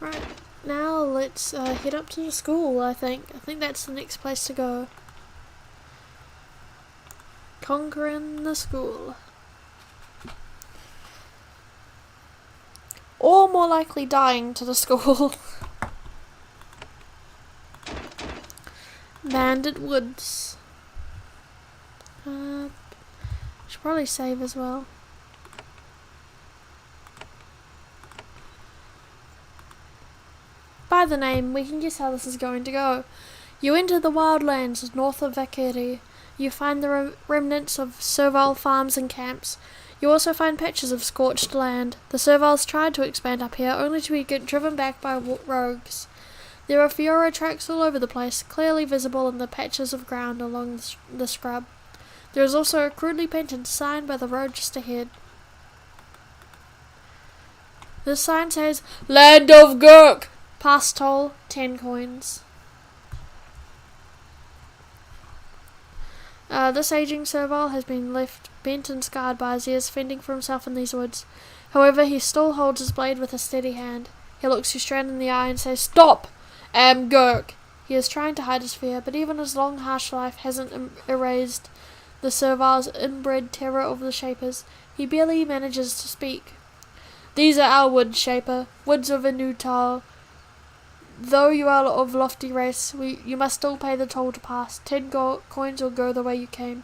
Speaker 1: Right, now let's head up to the school, I think. I think that's the next place to go. Conquering the school. Or more likely dying to the school. Bandit Woods. Should probably save as well. By the name, we can guess how this is going to go. You enter the wildlands north of Vakiri. You find the remnants of servile farms and camps. You also find patches of scorched land. The serviles tried to expand up here, only to be driven back by rogues. There are Fiora tracks all over the place, clearly visible in the patches of ground along the scrub. There is also a crudely painted sign by the road just ahead. The sign says, Land of Gurk! Pass toll, 10 coins. This aging servile has been left bent and scarred by his years fending for himself in these woods. However, he still holds his blade with a steady hand. He looks you straight in the eye and says, Stop! Am Gurk! He is trying to hide his fear, but even his long, harsh life hasn't erased the servile's inbred terror of the Shapers. He barely manages to speak. These are our woods, Shaper, woods of Inutal. Though you are of lofty race, you must still pay the toll to pass. 10 coins or go the way you came.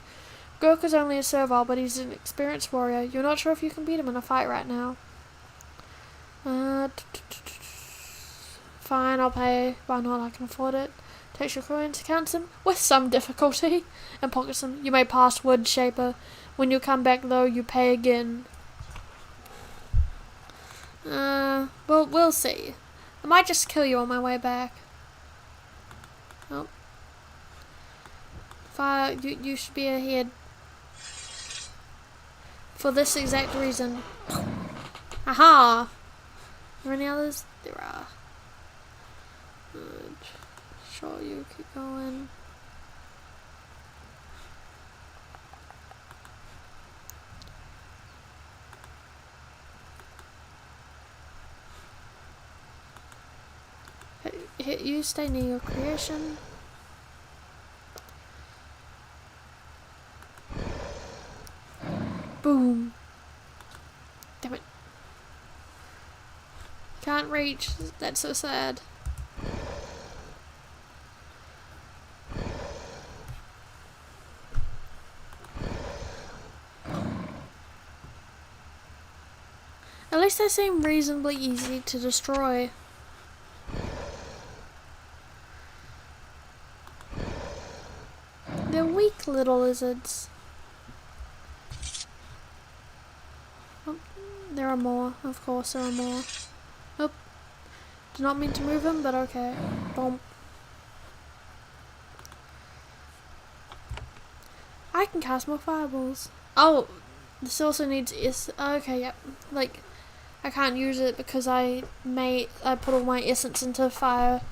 Speaker 1: Gurk is only a servile, but he's an experienced warrior. You're not sure if you can beat him in a fight right now. Fine, I'll pay. Why not? I can afford it. Takes your coins, counts them with some difficulty, and pockets them. You may pass wood, Shaper. When you come back, though, you pay again. Well, we'll see. I might just kill you on my way back. Oh. Fire, you should be ahead. For this exact reason. Aha! Are there any others? There are. Good. Sure, you keep going. Hit you, stay near your creation. Boom. Damn it. Can't reach. That's so sad. At least they seem reasonably easy to destroy. They're weak little lizards. Oh, there are more. Of course there are more. Oh, did not mean to move him, but okay. Boom. I can cast more fireballs. Oh, this also needs okay, yep. Like, I can't use it because I put all my essence into fire.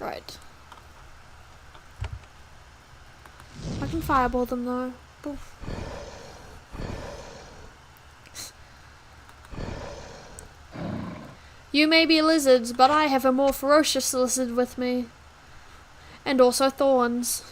Speaker 1: Right. I can fireball them though. Poof. You may be lizards, but I have a more ferocious lizard with me. And also thorns.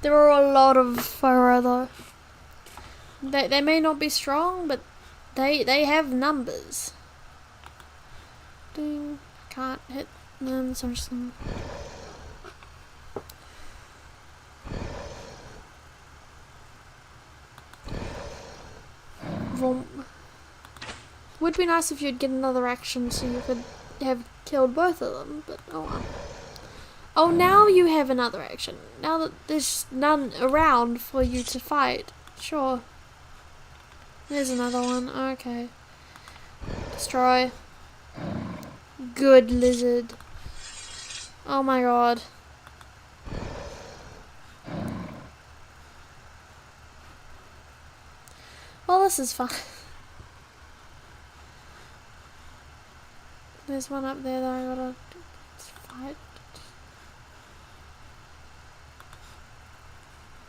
Speaker 1: There are a lot of fire though. They may not be strong, but they have numbers. Ding. Can't hit them, so I'm just gonna... Vroom. Would be nice if you'd get another action so you could have killed both of them, but oh well. Oh, now you have another action. Now that there's none around for you to fight. Sure. There's another one. Okay. Destroy. Good lizard. Oh my god. Well, this is fun. There's one up there that I gotta fight.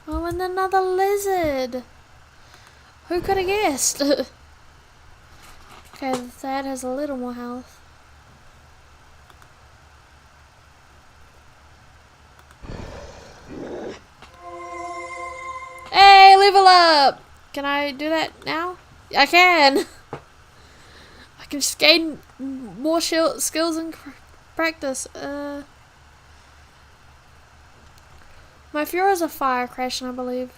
Speaker 1: Oh, and another lizard! Who could have guessed? Okay, that has a little more health. Hey, level up! Can I do that now? I can! I can just gain more skills and practice. My Fury is a fire creation, I believe.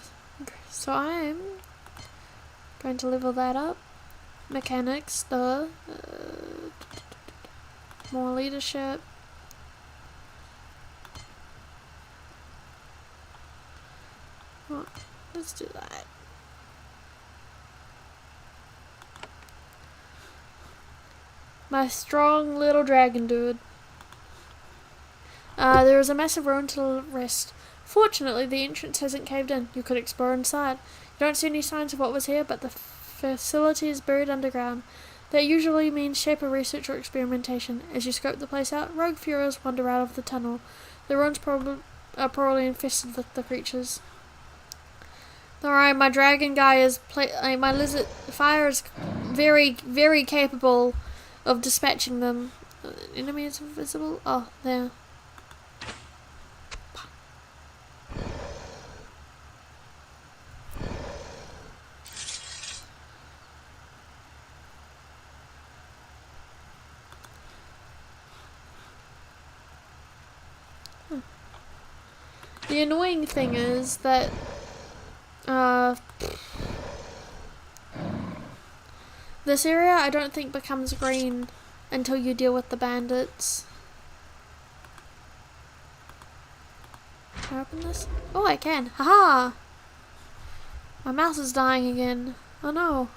Speaker 1: So I'm going to level that up. Mechanics, more leadership. Oh, let's do that. My strong little dragon dude. There is a massive ruin to the rest. Fortunately, the entrance hasn't caved in. You could explore inside. You don't see any signs of what was here, but the facility is buried underground. That usually means shaper research or experimentation. As you scope the place out, rogue furors wander out of the tunnel. The ruins are probably infested with the creatures. Alright, my dragon guy is my lizard fire is very, very capable of dispatching them. Enemy is invisible. Oh, there. The annoying thing is that this area I don't think becomes green until you deal with the bandits. Can I open this? Oh, I can. Haha! My mouse is dying again. Oh no.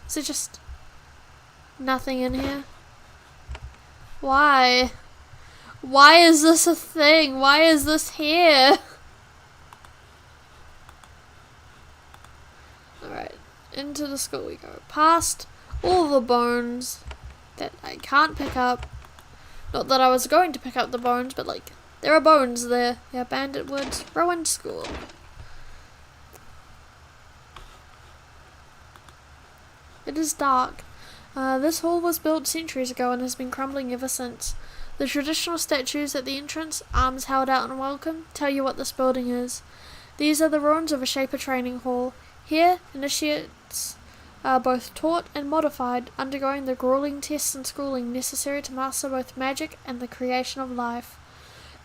Speaker 1: Is it just nothing in here? Why? Why is this a thing? Why is this here? Alright, into the school we go. Past all the bones that I can't pick up. Not that I was going to pick up the bones, but like, there are bones there. Yeah, Bandit Woods, ruined school. It is dark. This hall was built centuries ago and has been crumbling ever since. The traditional statues at the entrance, arms held out in welcome, tell you what this building is. These are the ruins of a Shaper training hall. Here, initiates are both taught and modified, undergoing the grueling tests and schooling necessary to master both magic and the creation of life.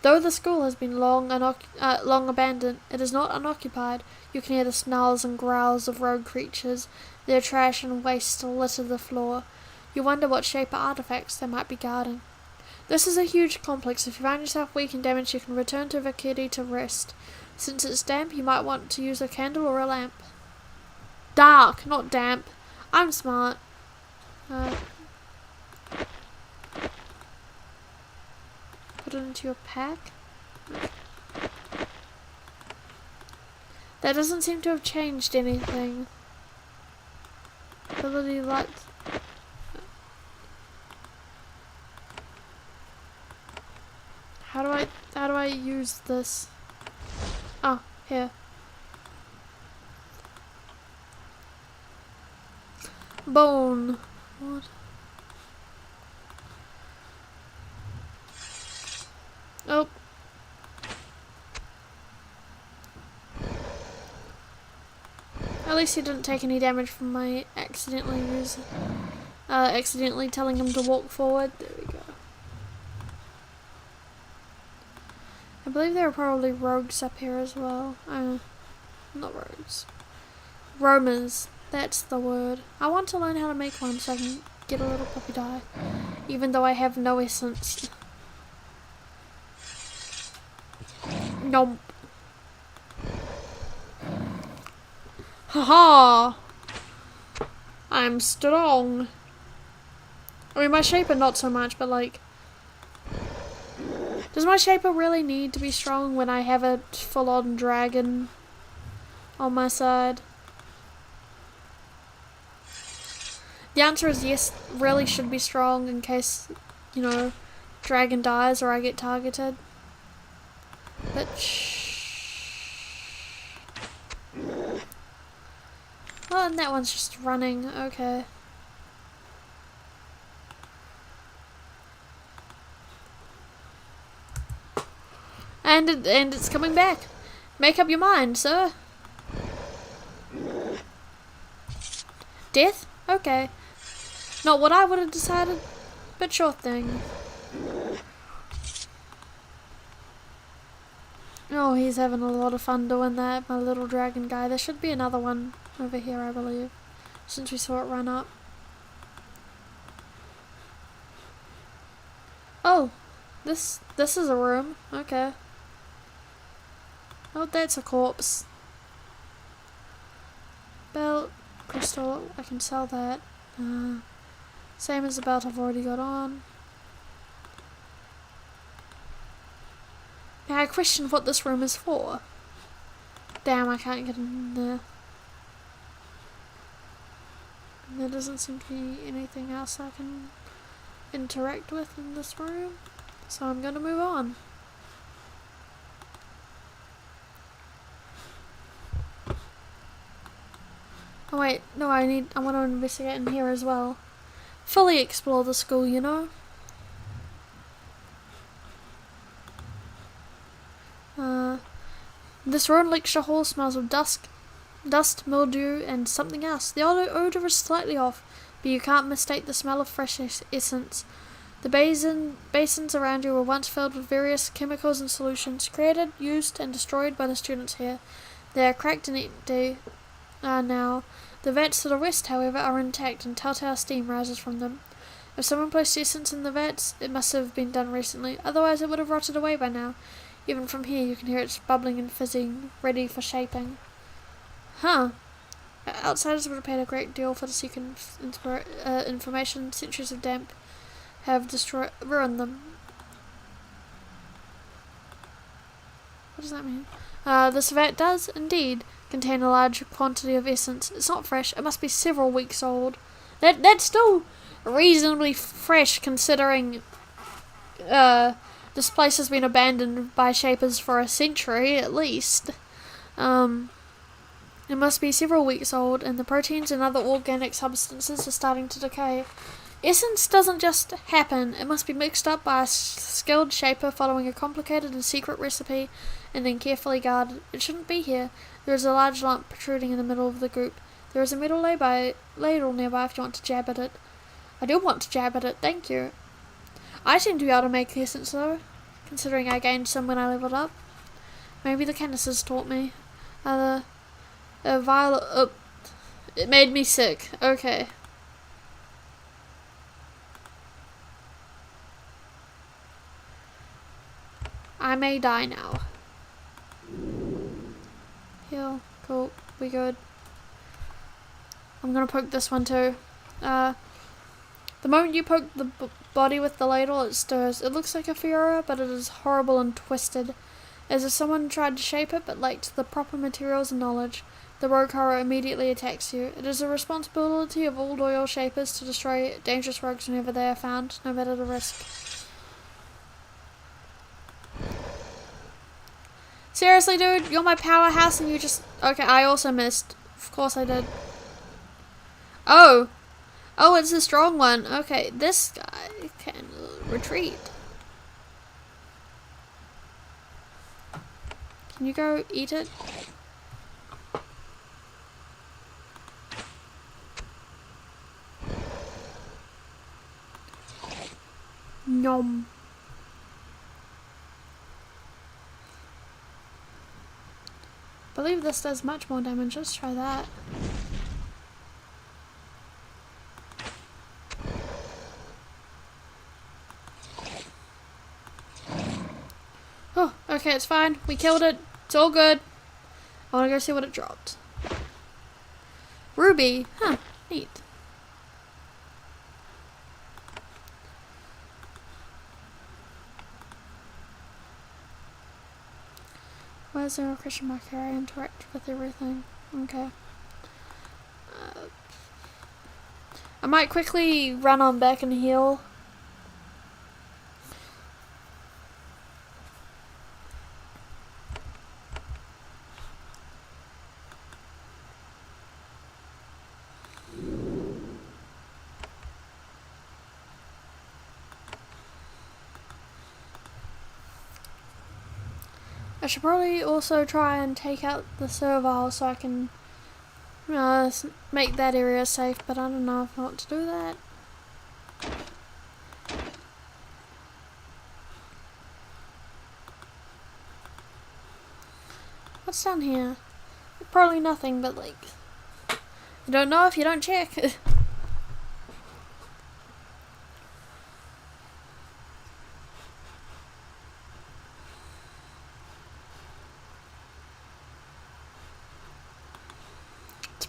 Speaker 1: Though the school has been long abandoned, it is not unoccupied. You can hear the snarls and growls of rogue creatures. Their trash and waste litter the floor. You wonder what Shaper artifacts they might be guarding. This is a huge complex. If you find yourself weak and damaged, you can return to Vakiri to rest. Since it's damp, you might want to use a candle or a lamp. Dark, not damp. I'm smart. Put it into your pack. That doesn't seem to have changed anything. Ability lights. How do I use this? Oh, here. Bone. What? Oh. At least he didn't take any damage from my accidentally telling him to walk forward. There we go. I believe there are probably rogues up here as well. Not rogues. Roamers. That's the word. I want to learn how to make one so I can get a little puppy dye. Even though I have no essence. Nope. Haha! I'm strong. I mean, my shaper not so much, but like... Does my shaper really need to be strong when I have a full-on dragon on my side? The answer is yes, really should be strong in case, you know, dragon dies or I get targeted. But oh, and that one's just running, okay. And it's coming back. Make up your mind, sir. Death? Okay. Not what I would have decided, but sure thing. Oh, he's having a lot of fun doing that, my little dragon guy. There should be another one over here, I believe, since we saw it run up. Oh, this is a room. Okay. Oh, that's a corpse. Belt, crystal, I can sell that. Same as the belt I've already got on. Now I question what this room is for. Damn, I can't get in there. There doesn't seem to be anything else I can interact with in this room, so I'm gonna move on. Oh wait, no, I want to investigate in here as well. Fully explore the school, you know? This road lecture hall smells of dust, mildew, and something else. The odour is slightly off, but you can't mistake the smell of fresh essence. The basins around you were once filled with various chemicals and solutions, created, used, and destroyed by the students here. They are cracked and empty now. The vats to the west, however, are intact, and telltale steam rises from them. If someone placed essence in the vats, it must have been done recently, otherwise it would have rotted away by now. Even from here you can hear it bubbling and fizzing, ready for shaping. Huh. Outsiders would have paid a great deal for the secret information. Centuries of damp have ruined them. What does that mean? This vat does, indeed, contain a large quantity of essence. It's not fresh. It must be several weeks old. That's still reasonably fresh, considering this place has been abandoned by shapers for a century at least. It must be several weeks old, and the proteins and other organic substances are starting to decay. Essence doesn't just happen. It must be mixed up by a skilled shaper following a complicated and secret recipe and then carefully guarded. It shouldn't be here. There is a large lump protruding in the middle of the group. There is a metal ladle nearby if you want to jab at it. I do want to jab at it, thank you. I seem to be able to make essence though, considering I gained some when I leveled up. Maybe the canisters taught me. Violet. It made me sick. Okay. I may die now. We good. I'm gonna poke this one too. The moment you poke the body with the ladle, it stirs. It looks like a Fiora, but it is horrible and twisted, as if someone tried to shape it but lacked the proper materials and knowledge. The rogue horror immediately attacks you. It is the responsibility of all loyal shapers to destroy dangerous rogues whenever they are found, no matter the risk. Seriously, dude? You're my powerhouse and you just... Okay, I also missed. Of course I did. Oh! Oh, it's a strong one. Okay, this guy can retreat. Can you go eat it? Nom. I believe this does much more damage. Let's try that. Oh, okay, it's fine. We killed it. It's all good. I want to go see what it dropped. Ruby. Huh, neat. Where's the question mark here? I interact with everything. Okay. I might quickly run on back and heal. I should probably also try and take out the servile so I can make that area safe, but I don't know if I want to do that. What's down here? Probably nothing, but like, you don't know if you don't check.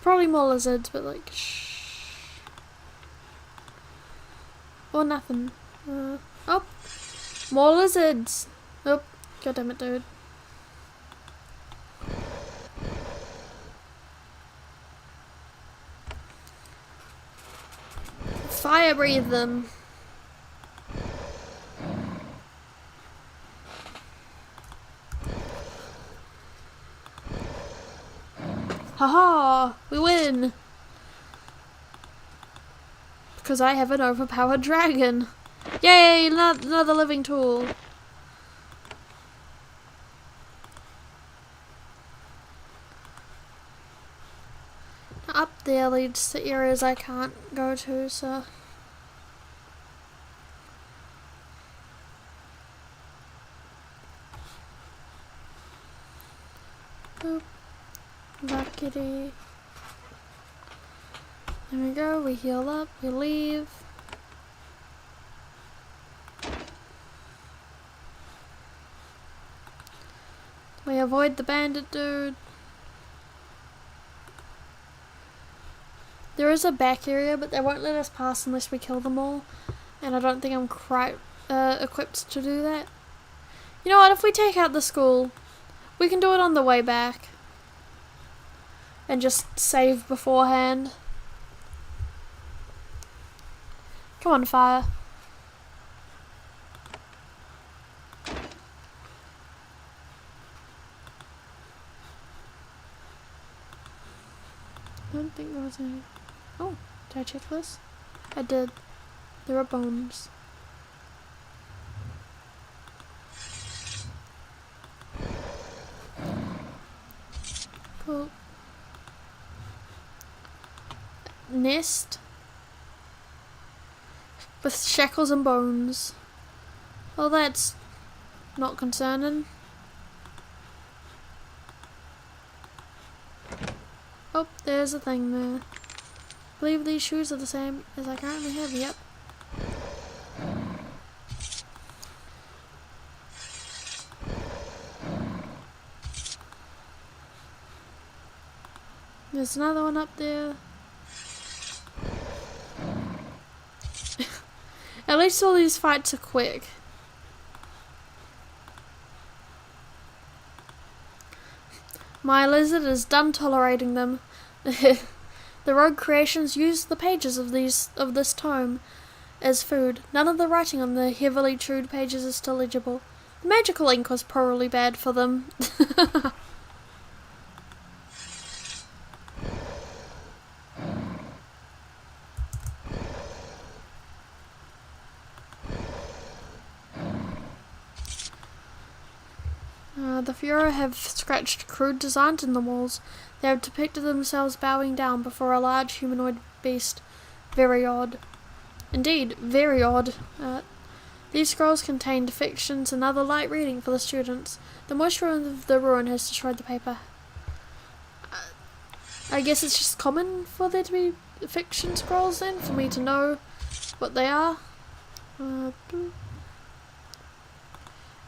Speaker 1: Probably more lizards, but like, shh. Or nothing. Oh, more lizards. Oh, god damn it, dude. Fire breathe them. Haha! We win! Because I have an overpowered dragon. Yay! Another living tool. Up there leads to areas I can't go to, so... Oop. Luckity. There we go, we heal up, we leave. We avoid the bandit dude. There is a back area, but they won't let us pass unless we kill them all. And I don't think I'm quite equipped to do that. You know what, if we take out the school, we can do it on the way back. And just save beforehand. Come on, fire. I don't think there was any... Oh, did I check this? I did. There are bones. Cool. Nest with shackles and bones. Well, that's not concerning. Oh, there's a thing there. I believe these shoes are the same as I currently have. Yep. There's another one up there. At least all these fights are quick. My lizard is done tolerating them. The rogue creations used the pages of this tome as food. None of the writing on the heavily chewed pages is still legible. The magical ink was probably bad for them. The Fuhrer have scratched crude designs in the walls. They have depicted themselves bowing down before a large humanoid beast. Very odd. Indeed, very odd. These scrolls contained fictions and other light reading for the students. The moisture of the ruin has destroyed the paper. I guess it's just common for there to be fiction scrolls then, for me to know what they are.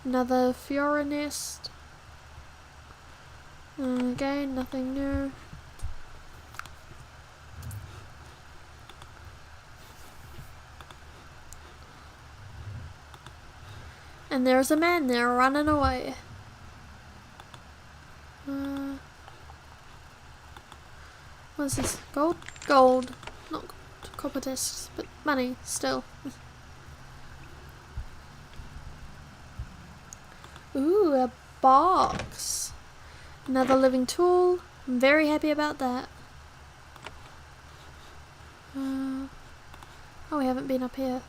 Speaker 1: Another Fuhrer nest. Again, nothing new. And there's a man there running away. What's this? Gold? Gold. Not copper discs, but money still. Ooh, a box. Another living tool. I'm very happy about that. Oh, we haven't been up here.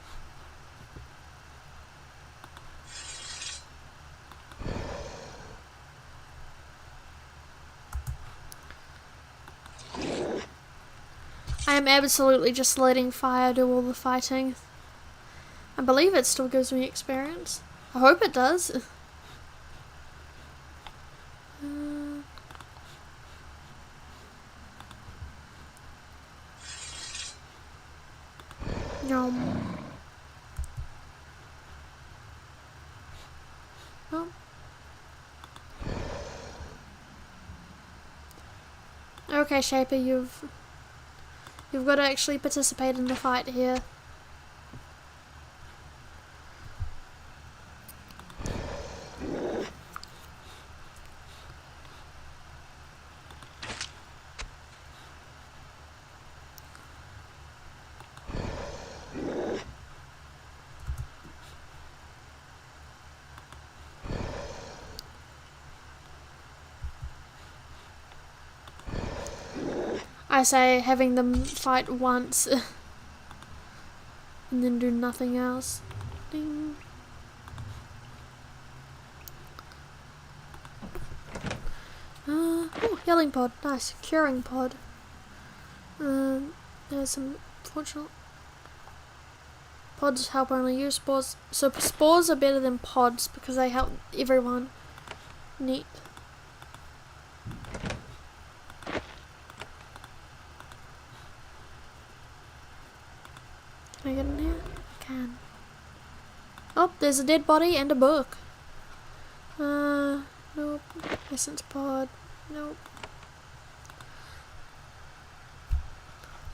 Speaker 1: I am absolutely just letting fire do all the fighting. I believe it still gives me experience. I hope it does. Yum. Oh. Okay, Shaper, you've got to actually participate in the fight here. I say having them fight once and then do nothing else. Ding. Oh, healing pod, nice. Curing pod. There's some fortunate pods help only use spores. So spores are better than pods because they help everyone. Neat. Can I get in here? Can. Oh, there's a dead body and a book. Nope. Essence pod. Nope.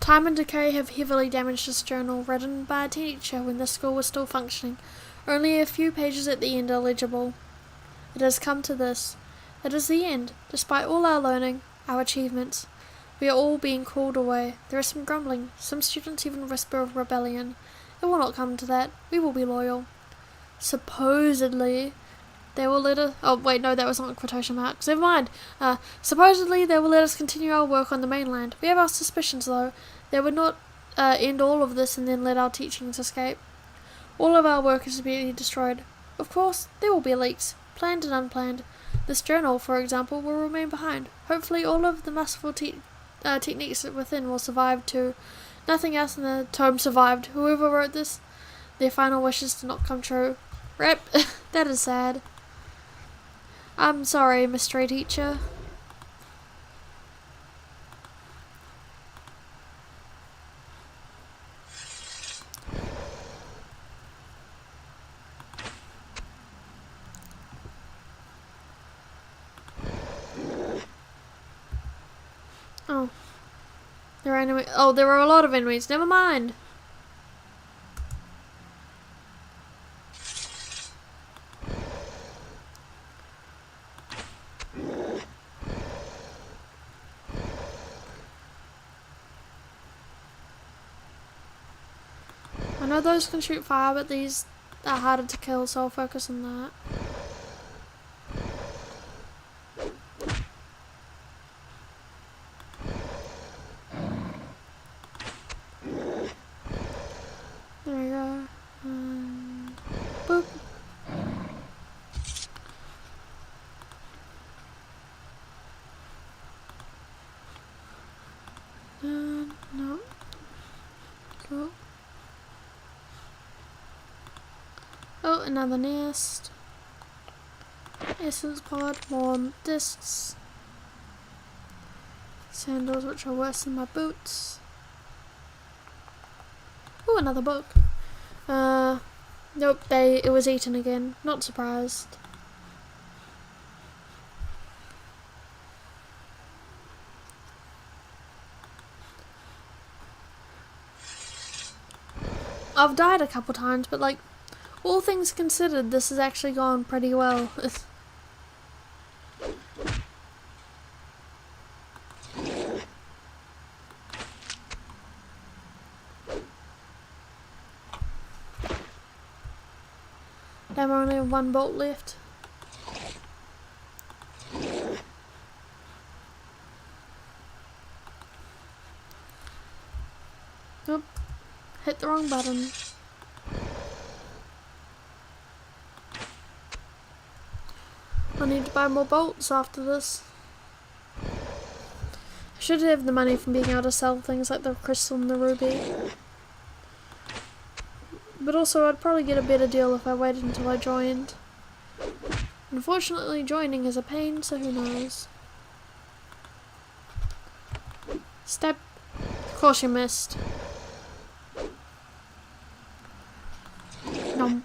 Speaker 1: Time and decay have heavily damaged this journal, written by a teacher when the school was still functioning. Only a few pages at the end are legible. It has come to this. It is the end. Despite all our learning, our achievements, we are all being called away. There is some grumbling. Some students even whisper of rebellion. It will not come to that. We will be loyal. Supposedly, they will let us... Oh, wait, no, that was not quotation marks. Never mind. Supposedly, they will let us continue our work on the mainland. We have our suspicions, though. They would not end all of this and then let our teachings escape. All of our work is to be destroyed. Of course, there will be leaks, planned and unplanned. This journal, for example, will remain behind. Hopefully, all of the masterful techniques within will survive too. Nothing else in the tome survived. Whoever wrote this, their final wishes did not come true. Rip. That is sad. I'm sorry, mystery teacher. Oh, There are enemies. Oh, there are a lot of enemies. Never mind. I know those can shoot fire, but these are harder to kill, so I'll focus on that. There we go. Boop. No. Cool. Oh, another nest. Essence pod, more discs. Sandals, which are worse than my boots. Oh, another book. Nope, it was eaten again. Not surprised. I've died a couple times, but like, all things considered, this has actually gone pretty well. Damn, I only have one bolt left. Nope. Hit the wrong button. I need to buy more bolts after this. I should have the money from being able to sell things like the crystal and the ruby. But also, I'd probably get a better deal if I waited until I joined. Unfortunately, joining is a pain, so who knows. Step. Of course you missed. Nom.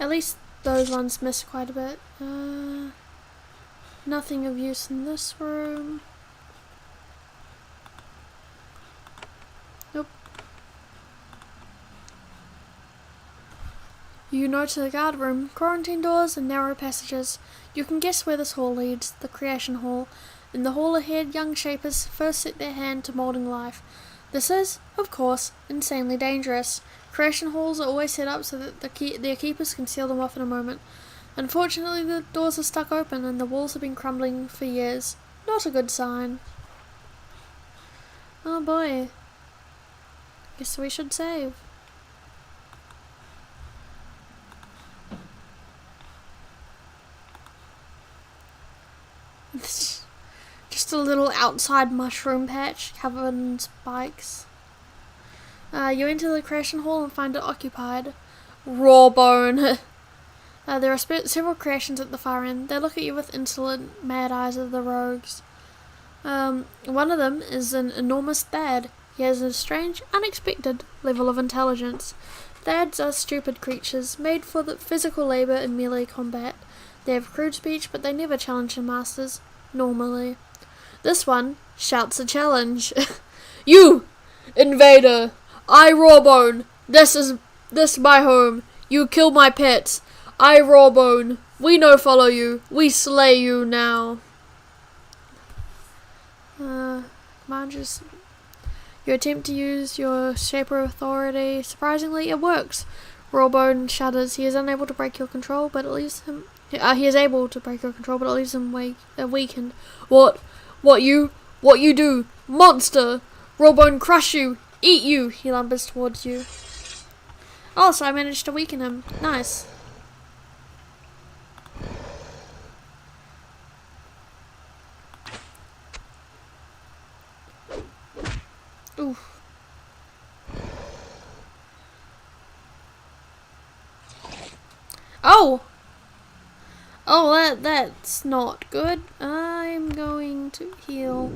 Speaker 1: At least those ones missed quite a bit. Nothing of use in this room. Nope. You know to the guard room, quarantine doors and narrow passages. You can guess where this hall leads, the creation hall. In the hall ahead, young shapers first set their hand to moulding life. This is, of course, insanely dangerous. Creation halls are always set up so that their keepers can seal them off in a moment. Unfortunately, the doors are stuck open and the walls have been crumbling for years. Not a good sign. Oh boy. Guess we should save. Just a little outside mushroom patch covered in spikes. You enter the creation hall and find it occupied. Raw bone. There are several creations at the far end. They look at you with insolent, mad eyes of the rogues. One of them is an enormous Thad. He has a strange, unexpected level of intelligence. Thads are stupid creatures, made for the physical labour in melee combat. They have crude speech, but they never challenge their masters, normally. This one shouts a challenge. You, invader! I Rawbone! This my home! You kill my pets! I Rawbone! We no follow you! We slay you now! Managers. You attempt to use your Shaper authority. Surprisingly, it works. Rawbone shudders. He is unable to break your control, but it leaves him... he is able to break your control, but it leaves him weakened. What you do? Monster! Rawbone crush you! Eat you! He lumbers towards you. Oh, so I managed to weaken him. Nice. Oof. Oh! Oh, that's not good. I'm going to heal.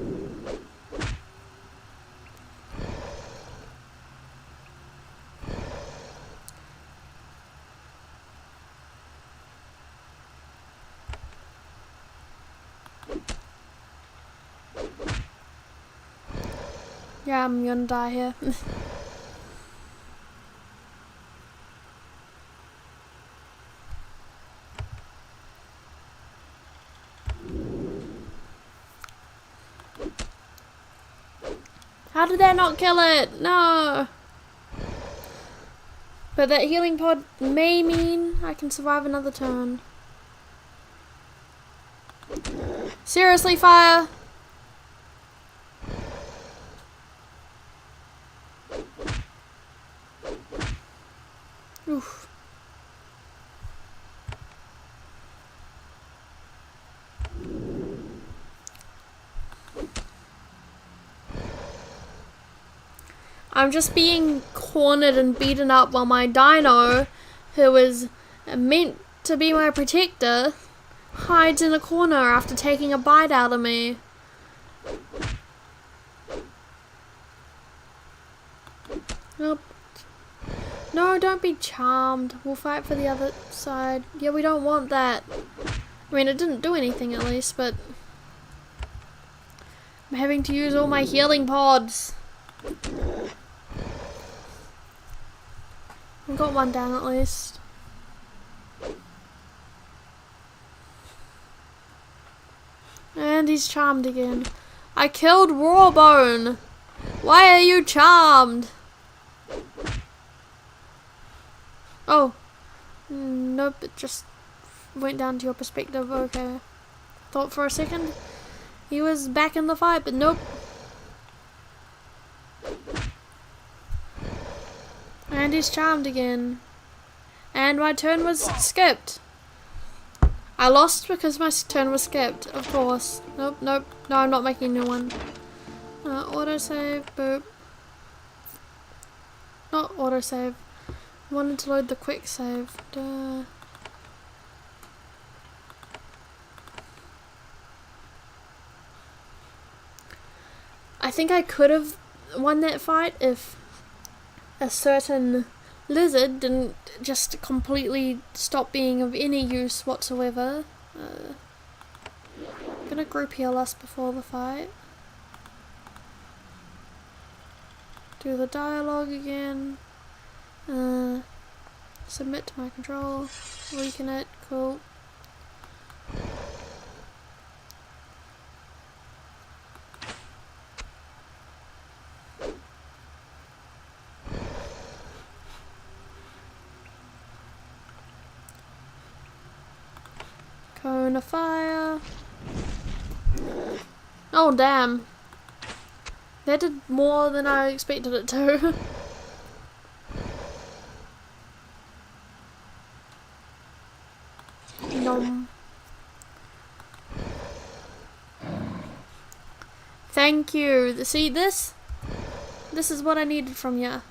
Speaker 1: Yeah, I'm gonna die here. How did that not kill it? No! But that healing pod may mean I can survive another turn. Seriously, fire! Oof. I'm just being cornered and beaten up while my dino, who is meant to be my protector, hides in a corner after taking a bite out of me. Nope. No, don't be charmed. We'll fight for the other side. Yeah, we don't want that. I mean, it didn't do anything at least, but I'm having to use all my healing pods. I've got one down at least. And he's charmed again. I killed Rawbone. Why are you charmed? Oh. Nope, it just went down to your perspective. Okay. Thought for a second he was back in the fight, but nope. And he's charmed again. And my turn was skipped. I lost because my turn was skipped, of course. Nope, nope. No, I'm not making a new one. Autosave, boop. Not autosave. I wanted to load the quick save. Duh. I think I could have won that fight if a certain lizard didn't just completely stop being of any use whatsoever. I'm gonna group heal us before the fight. Do the dialogue again. Submit to my control. Weaken it. Cool. Cone of fire. Oh damn. That did more than I expected it to. Nom. Thank you. See this? This is what I needed from you.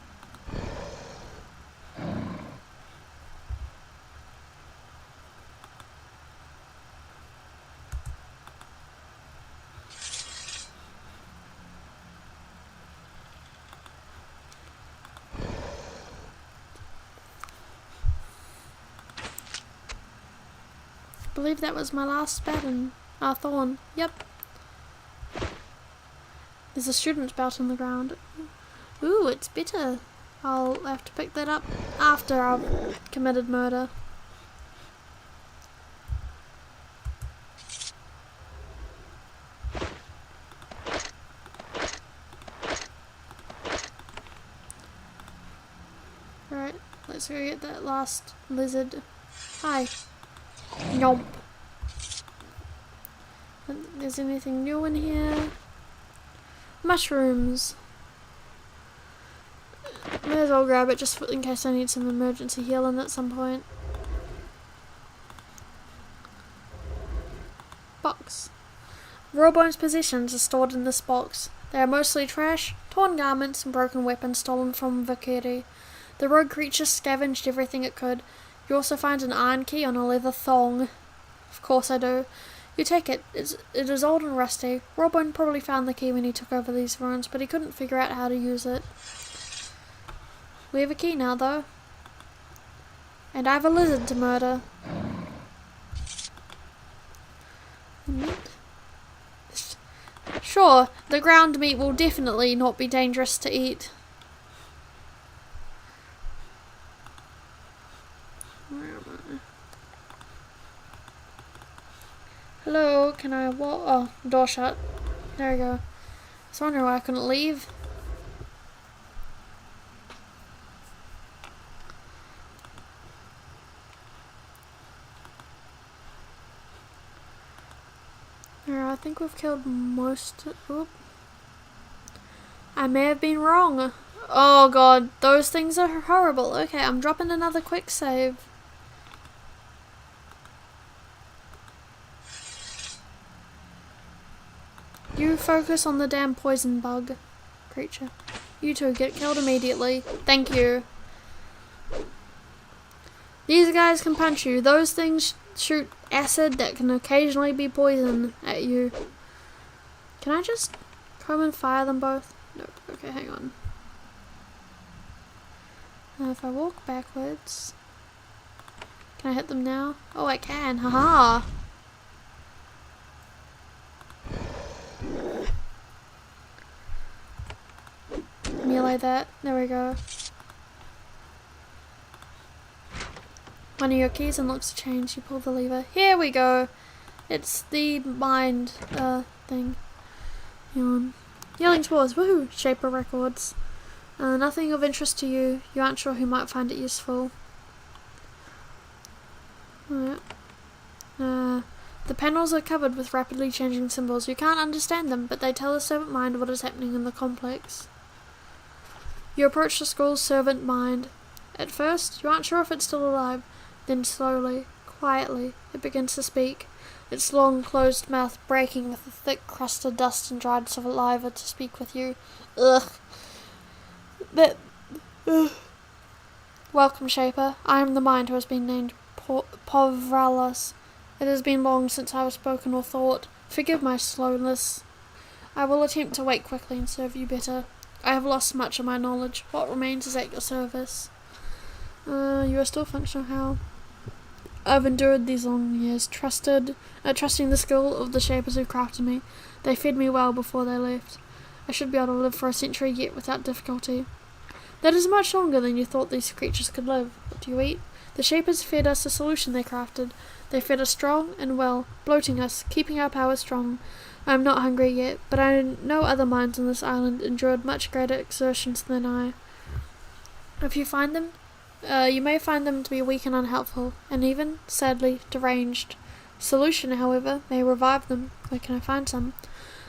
Speaker 1: I believe that was my last baton. Thorn. Yep. There's a student's belt on the ground. Ooh, it's bitter. I'll have to pick that up after I've committed murder. Right, let's go get that last lizard. Hi. Nope. There's anything new in here? Mushrooms. May as well grab it just in case I need some emergency healing at some point. Box. Rawbone's possessions are stored in this box. They are mostly trash, torn garments, and broken weapons stolen from Vakiri. The rogue creature scavenged everything it could. You also find an iron key on a leather thong. Of course I do. You take it. It is old and rusty. Robin probably found the key when he took over these ruins, but he couldn't figure out how to use it. We have a key now, though. And I have a lizard to murder. Sure, the ground meat will definitely not be dangerous to eat. Where am I? Hello, can I walk? Oh, door shut. There we go. I was wondering why I couldn't leave. I think we've killed most. Oop. I may have been wrong. Oh god, those things are horrible. Okay, I'm dropping another quick save. You focus on the damn poison bug creature. You two get killed immediately. Thank you. These guys can punch you. Those things shoot acid that can occasionally be poison at you. Can I just come and fire them both? Nope. Okay, hang on. Now if I walk backwards, can I hit them now? Oh, I can. Haha. Melee that. There we go. One of your keys unlocks a change. You pull the lever. Here we go. It's the mind thing. Yawn. Yelling Spores. Woohoo! Shaper records. Nothing of interest to you. You aren't sure who might find it useful. The panels are covered with rapidly changing symbols. You can't understand them, but they tell the servant mind what is happening in the complex. You approach the school's servant mind. At first, you aren't sure if it's still alive. Then slowly, quietly, it begins to speak, its long, closed mouth breaking with a thick crust of dust and dried saliva to speak with you. Ugh. Welcome, Shaper. I am the mind who has been named Povralas. It has been long since I have spoken or thought. Forgive my slowness. I will attempt to wait quickly and serve you better. I have lost much of my knowledge. What remains is at your service. You are still functional, how? I've endured these long years, trusting the skill of the shapers who crafted me. They fed me well before they left. I should be able to live for a century yet without difficulty. That is much longer than you thought these creatures could live. What do you eat? The shapers fed us the solution they crafted. They fed us strong and well, bloating us, keeping our power strong. I am not hungry yet, but I know other minds on this island endured much greater exertions than I. If you find them, you may find them to be weak and unhelpful, and even, sadly, deranged. Solution, however, may revive them. Where can I find some?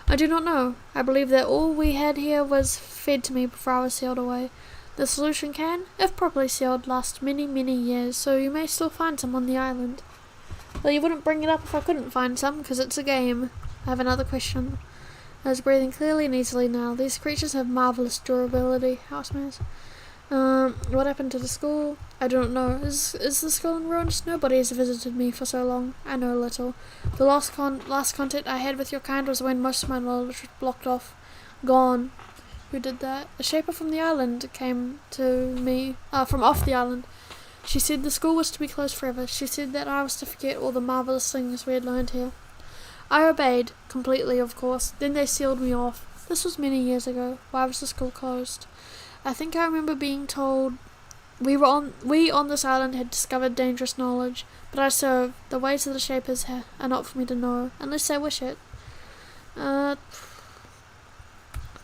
Speaker 1: I do not know. I believe that all we had here was fed to me before I was sealed away. The solution can, if properly sealed, last many, many years, so you may still find some on the island. Well, you wouldn't bring it up if I couldn't find some, because it's a game. I have another question. I was breathing clearly and easily now. These creatures have marvellous durability. Housemates. What happened to the school? I don't know. Is the school in ruins? Nobody has visited me for so long. I know little. The last contact I had with your kind was when most of my knowledge was blocked off. Gone. Who did that? A shaper from the island came to me. From off the island. She said the school was to be closed forever. She said that I was to forget all the marvellous things we had learned here. I obeyed, completely of course. Then they sealed me off. This was many years ago. Why was the school closed? I think I remember being told we on this island had discovered dangerous knowledge, but I serve. The ways of the shapers are not for me to know, unless I wish it.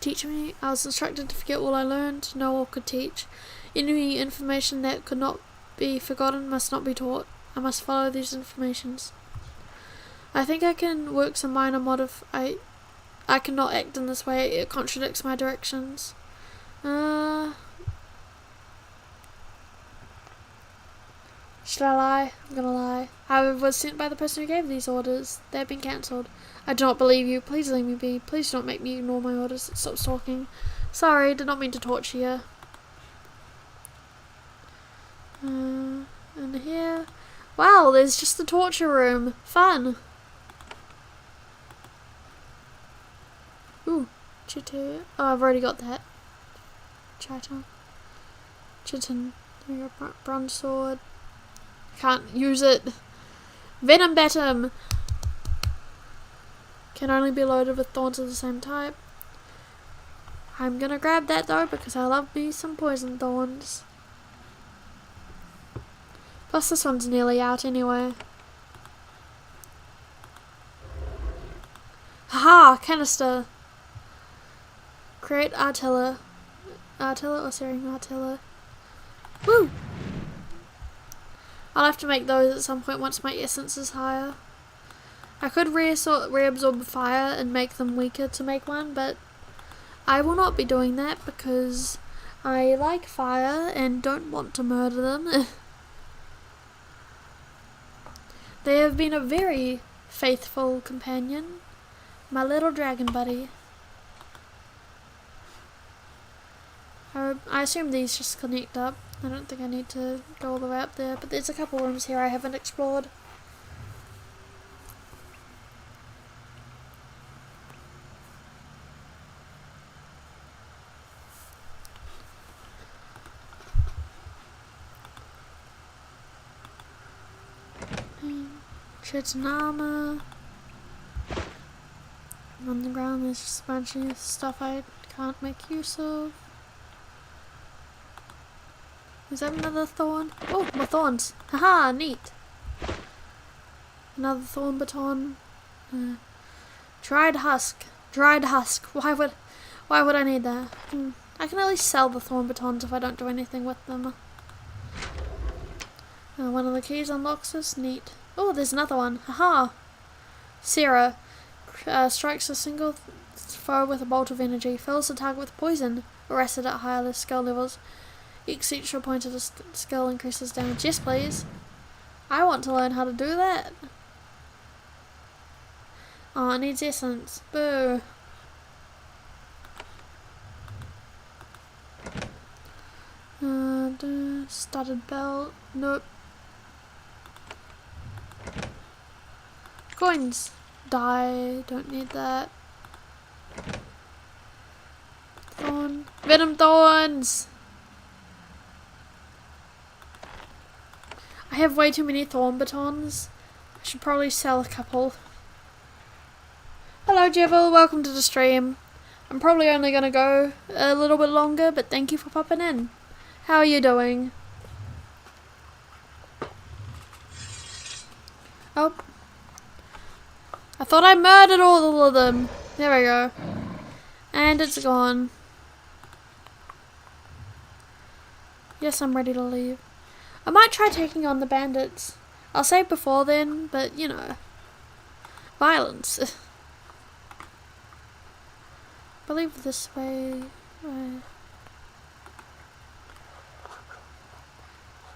Speaker 1: Teach me. I was instructed to forget all I learned, know or could teach. Any information that could not be forgotten must not be taught. I must follow these informations. I think I can work some minor I cannot act in this way. It contradicts my directions. Should I lie? I'm gonna lie. I was sent by the person who gave these orders. They have been cancelled. I do not believe you. Please leave me be. Please don't make me ignore my orders. Stop talking. Sorry, did not mean to torture you. And here, Wow, there's just the torture room. Fun. Ooh, chitin. Oh, I've already got that. Chitin. Chitin. There we go. Bronze sword. Can't use it. Venom Batum. Can only be loaded with thorns of the same type. I'm gonna grab that though because I love me some poison thorns. Plus this one's nearly out anyway. Haha! Canister. Create Artilla. Artilla or Searing Artilla. Woo! I'll have to make those at some point once my essence is higher. I could reabsorb fire and make them weaker to make one, but I will not be doing that because I like fire and don't want to murder them. They have been a very faithful companion. My little dragon buddy. I assume these just connect up. I don't think I need to go all the way up there, but there's a couple rooms here I haven't explored. Chitin armor. On the ground there's just a bunch of stuff I can't make use of. Is that another thorn? Oh, more thorns! Haha, neat! Another thorn baton. Dried husk. Dried husk. Why would I need that? I can at least sell the thorn batons if I don't do anything with them. One of the keys unlocks this. Neat. Oh, there's another one. Haha! Sarah. Strikes a single foe with a bolt of energy. Fills the target with poison or acid at higher skill levels. Each pointed skill increases damage. Yes, please. I want to learn how to do that. Oh, it needs essence. Boo. Studded belt. Nope. Coins. Die. Don't need that. Thorn. Venom thorns! I have way too many thorn batons. I should probably sell a couple. Hello Jevil, welcome to the stream. I'm probably only going to go a little bit longer, but thank you for popping in. How are you doing? Oh. I thought I murdered all of them. There we go. And it's gone. Yes, I'm ready to leave. I might try taking on the bandits. I'll save before then, but you know. Violence. I believe this way.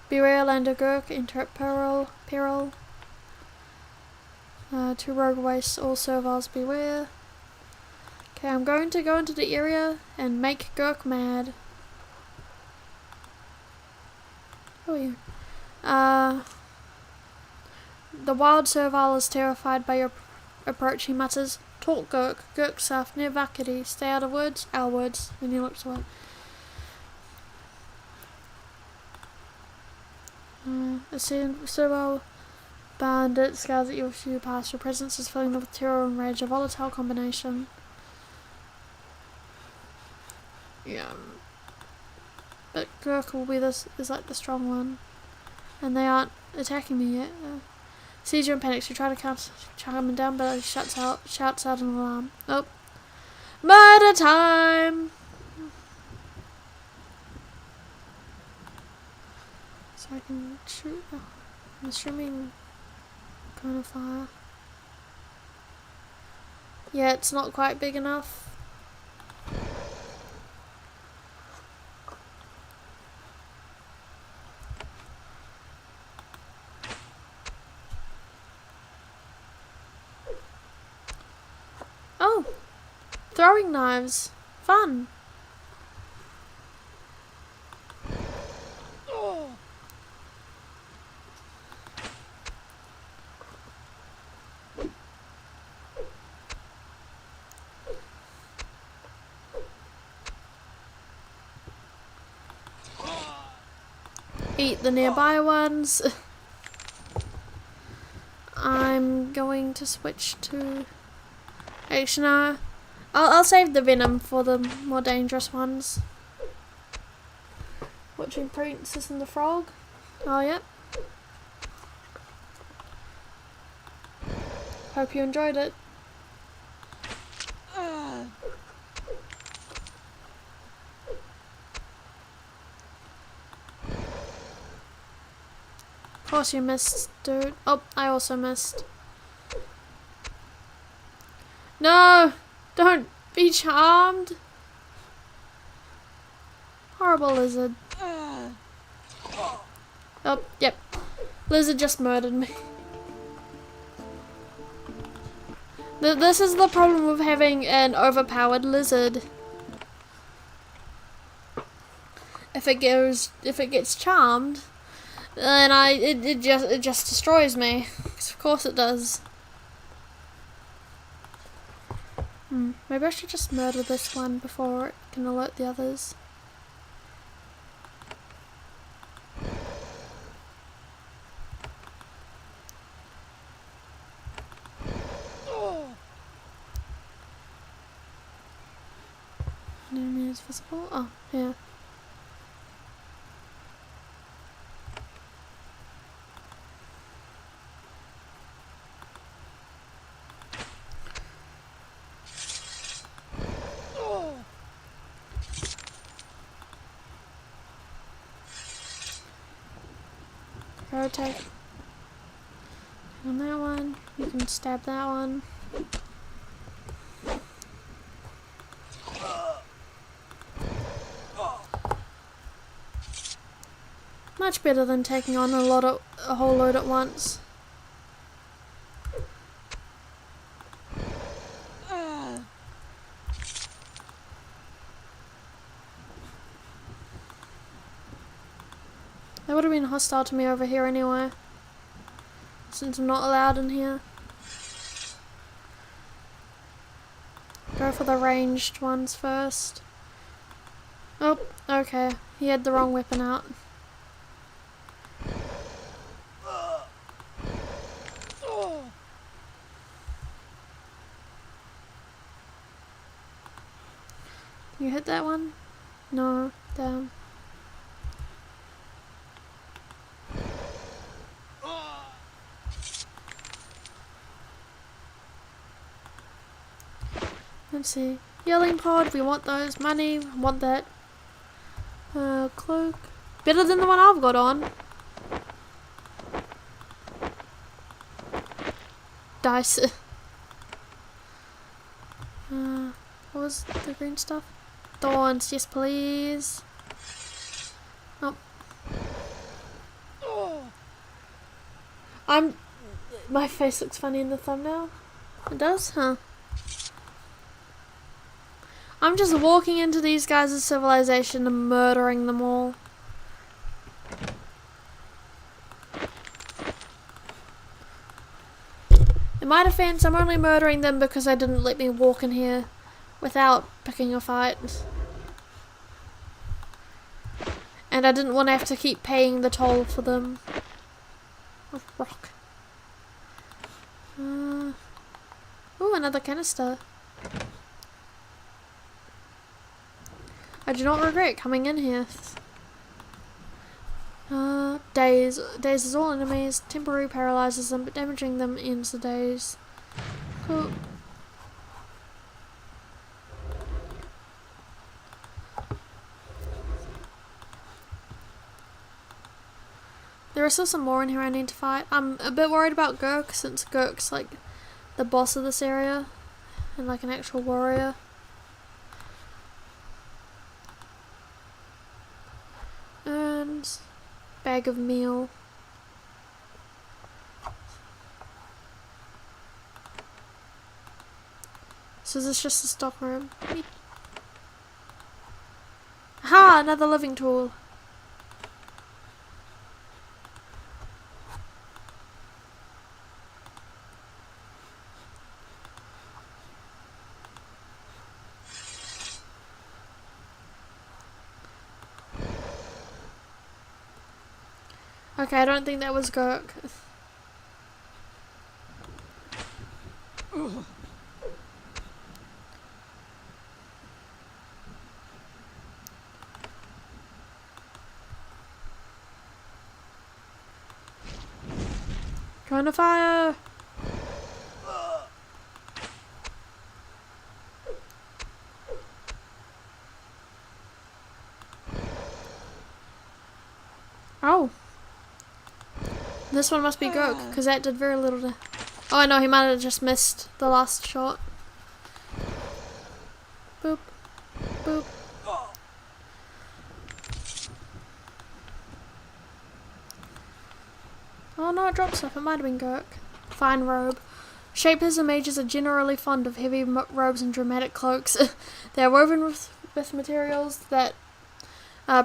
Speaker 1: Beware, Lander Gurk, enter at peril. Two rogue wastes, all serviles beware. Okay, I'm going to go into the area and make Gurk mad. Oh yeah. The wild servile is terrified by your approach. He mutters, "Talk, Gurk. Gurk south near Vakity. Stay out of woods. Our woods." When he looks away. A servile bandit scowls at you as you pass. Your presence is filling them with terror and rage. A volatile combination. Yeah. But Gurk will be is like the strong one. And they aren't attacking me yet. Seizure and panics. You try to calm him down, but he shouts out an alarm. Oh. Murder time! So I can shoot. I'm assuming kind of fire. Yeah, it's not quite big enough. Oh! Throwing knives. Fun! eat the nearby ones. I'm going to switch to... Actually, no. I'll save the venom for the more dangerous ones. Watching Princess and the Frog. Oh, yep. Hope you enjoyed it. Of course you missed, dude. Oh, I also missed. No! Don't be charmed! Horrible lizard. Oh, yep. Lizard just murdered me. This is the problem with having an overpowered lizard. If it gets charmed, then it just destroys me. 'Cause of course it does. Maybe I should just murder this one before it can alert the others. Enemy is visible. Oh, yeah. Go take on that one. You can stab that one. Much better than taking on a whole load at once. They would have been hostile to me over here anyway, since I'm not allowed in here. Go for the ranged ones first. Oh, okay. He had the wrong weapon out. You hit that one? No, damn. Let's see. Yelling pod, we want those. Money, we want that. Cloak. Better than the one I've got on. Dice. What was the green stuff? Thorns, yes please. Oh. My face looks funny in the thumbnail. It does? Huh. I'm just walking into these guys' civilization and murdering them all. In my defense, I'm only murdering them because they didn't let me walk in here without picking a fight. And I didn't want to have to keep paying the toll for them. Oh, rock. Ooh, another canister. I do not regret coming in here. Daze. Dazes all enemies. Temporarily paralyzes them, but damaging them ends the daze. Cool. There are still some more in here I need to fight. I'm a bit worried about Gurk, since Gurk's like the boss of this area and like an actual warrior. And bag of meal. So is this just a stock room? Ha! Another living tool. Okay, I don't think that was Gurk. Going to fire! Oh. This one must be Gurk, because that did very little to... Oh, I know, he might have just missed the last shot. Boop. Boop. Oh no, it dropped stuff. It might have been Gurk. Fine robe. Shapers and mages are generally fond of heavy robes and dramatic cloaks. They are woven with materials that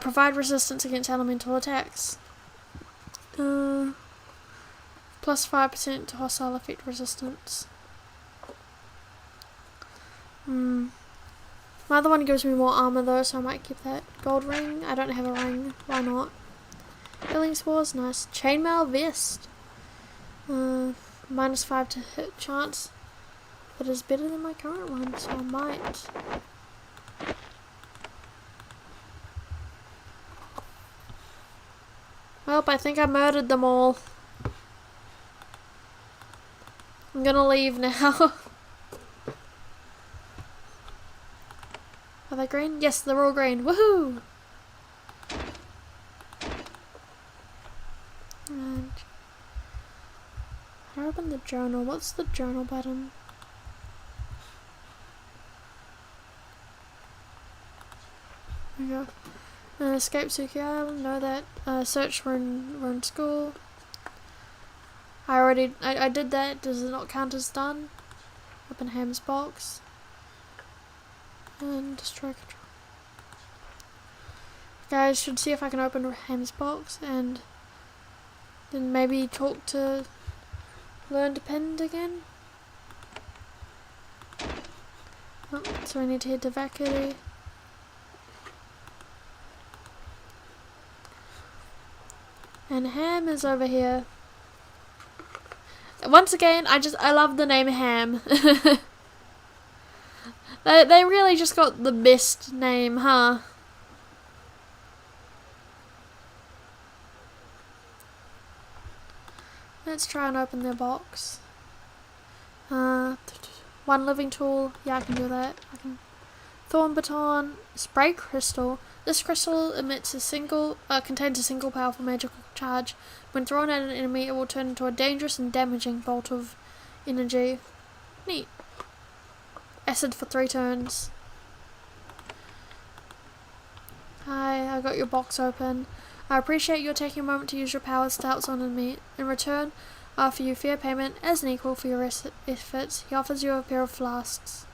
Speaker 1: provide resistance against elemental attacks. Plus 5% to hostile effect resistance. My other one gives me more armor though, so I might keep that. Gold ring. I don't have a ring. Why not? Healing spores. Nice. Chainmail vest. Minus 5 to hit chance. But it's better than my current one, so I might. Well, I think I murdered them all. I'm gonna leave now. Are they green? Yes, they're all green. Woohoo! And I open the journal. What's the journal button? There we go. Escape Suki Island. Know that. Search we're in school. I did that. Does it not count as done? Open Ham's box. And destroy control. Guys, should see if I can open Ham's box and then maybe talk to Learn Depend again. Oh, so we need to head to Vacuity. And Ham is over here. Once again, I love the name Ham. They really just got the best name, huh? Let's try and open their box. One living tool. Yeah, I can do that. Thorn baton. Spray crystal. This crystal emits contains a single powerful magical charge. When thrown at an enemy, it will turn into a dangerous and damaging bolt of energy. Neat. Acid for 3 turns. Hi, I got your box open. I appreciate you taking a moment to use your powers to help someone in me. In return, I offer you fair payment as an equal for your efforts. He offers you a pair of flasks.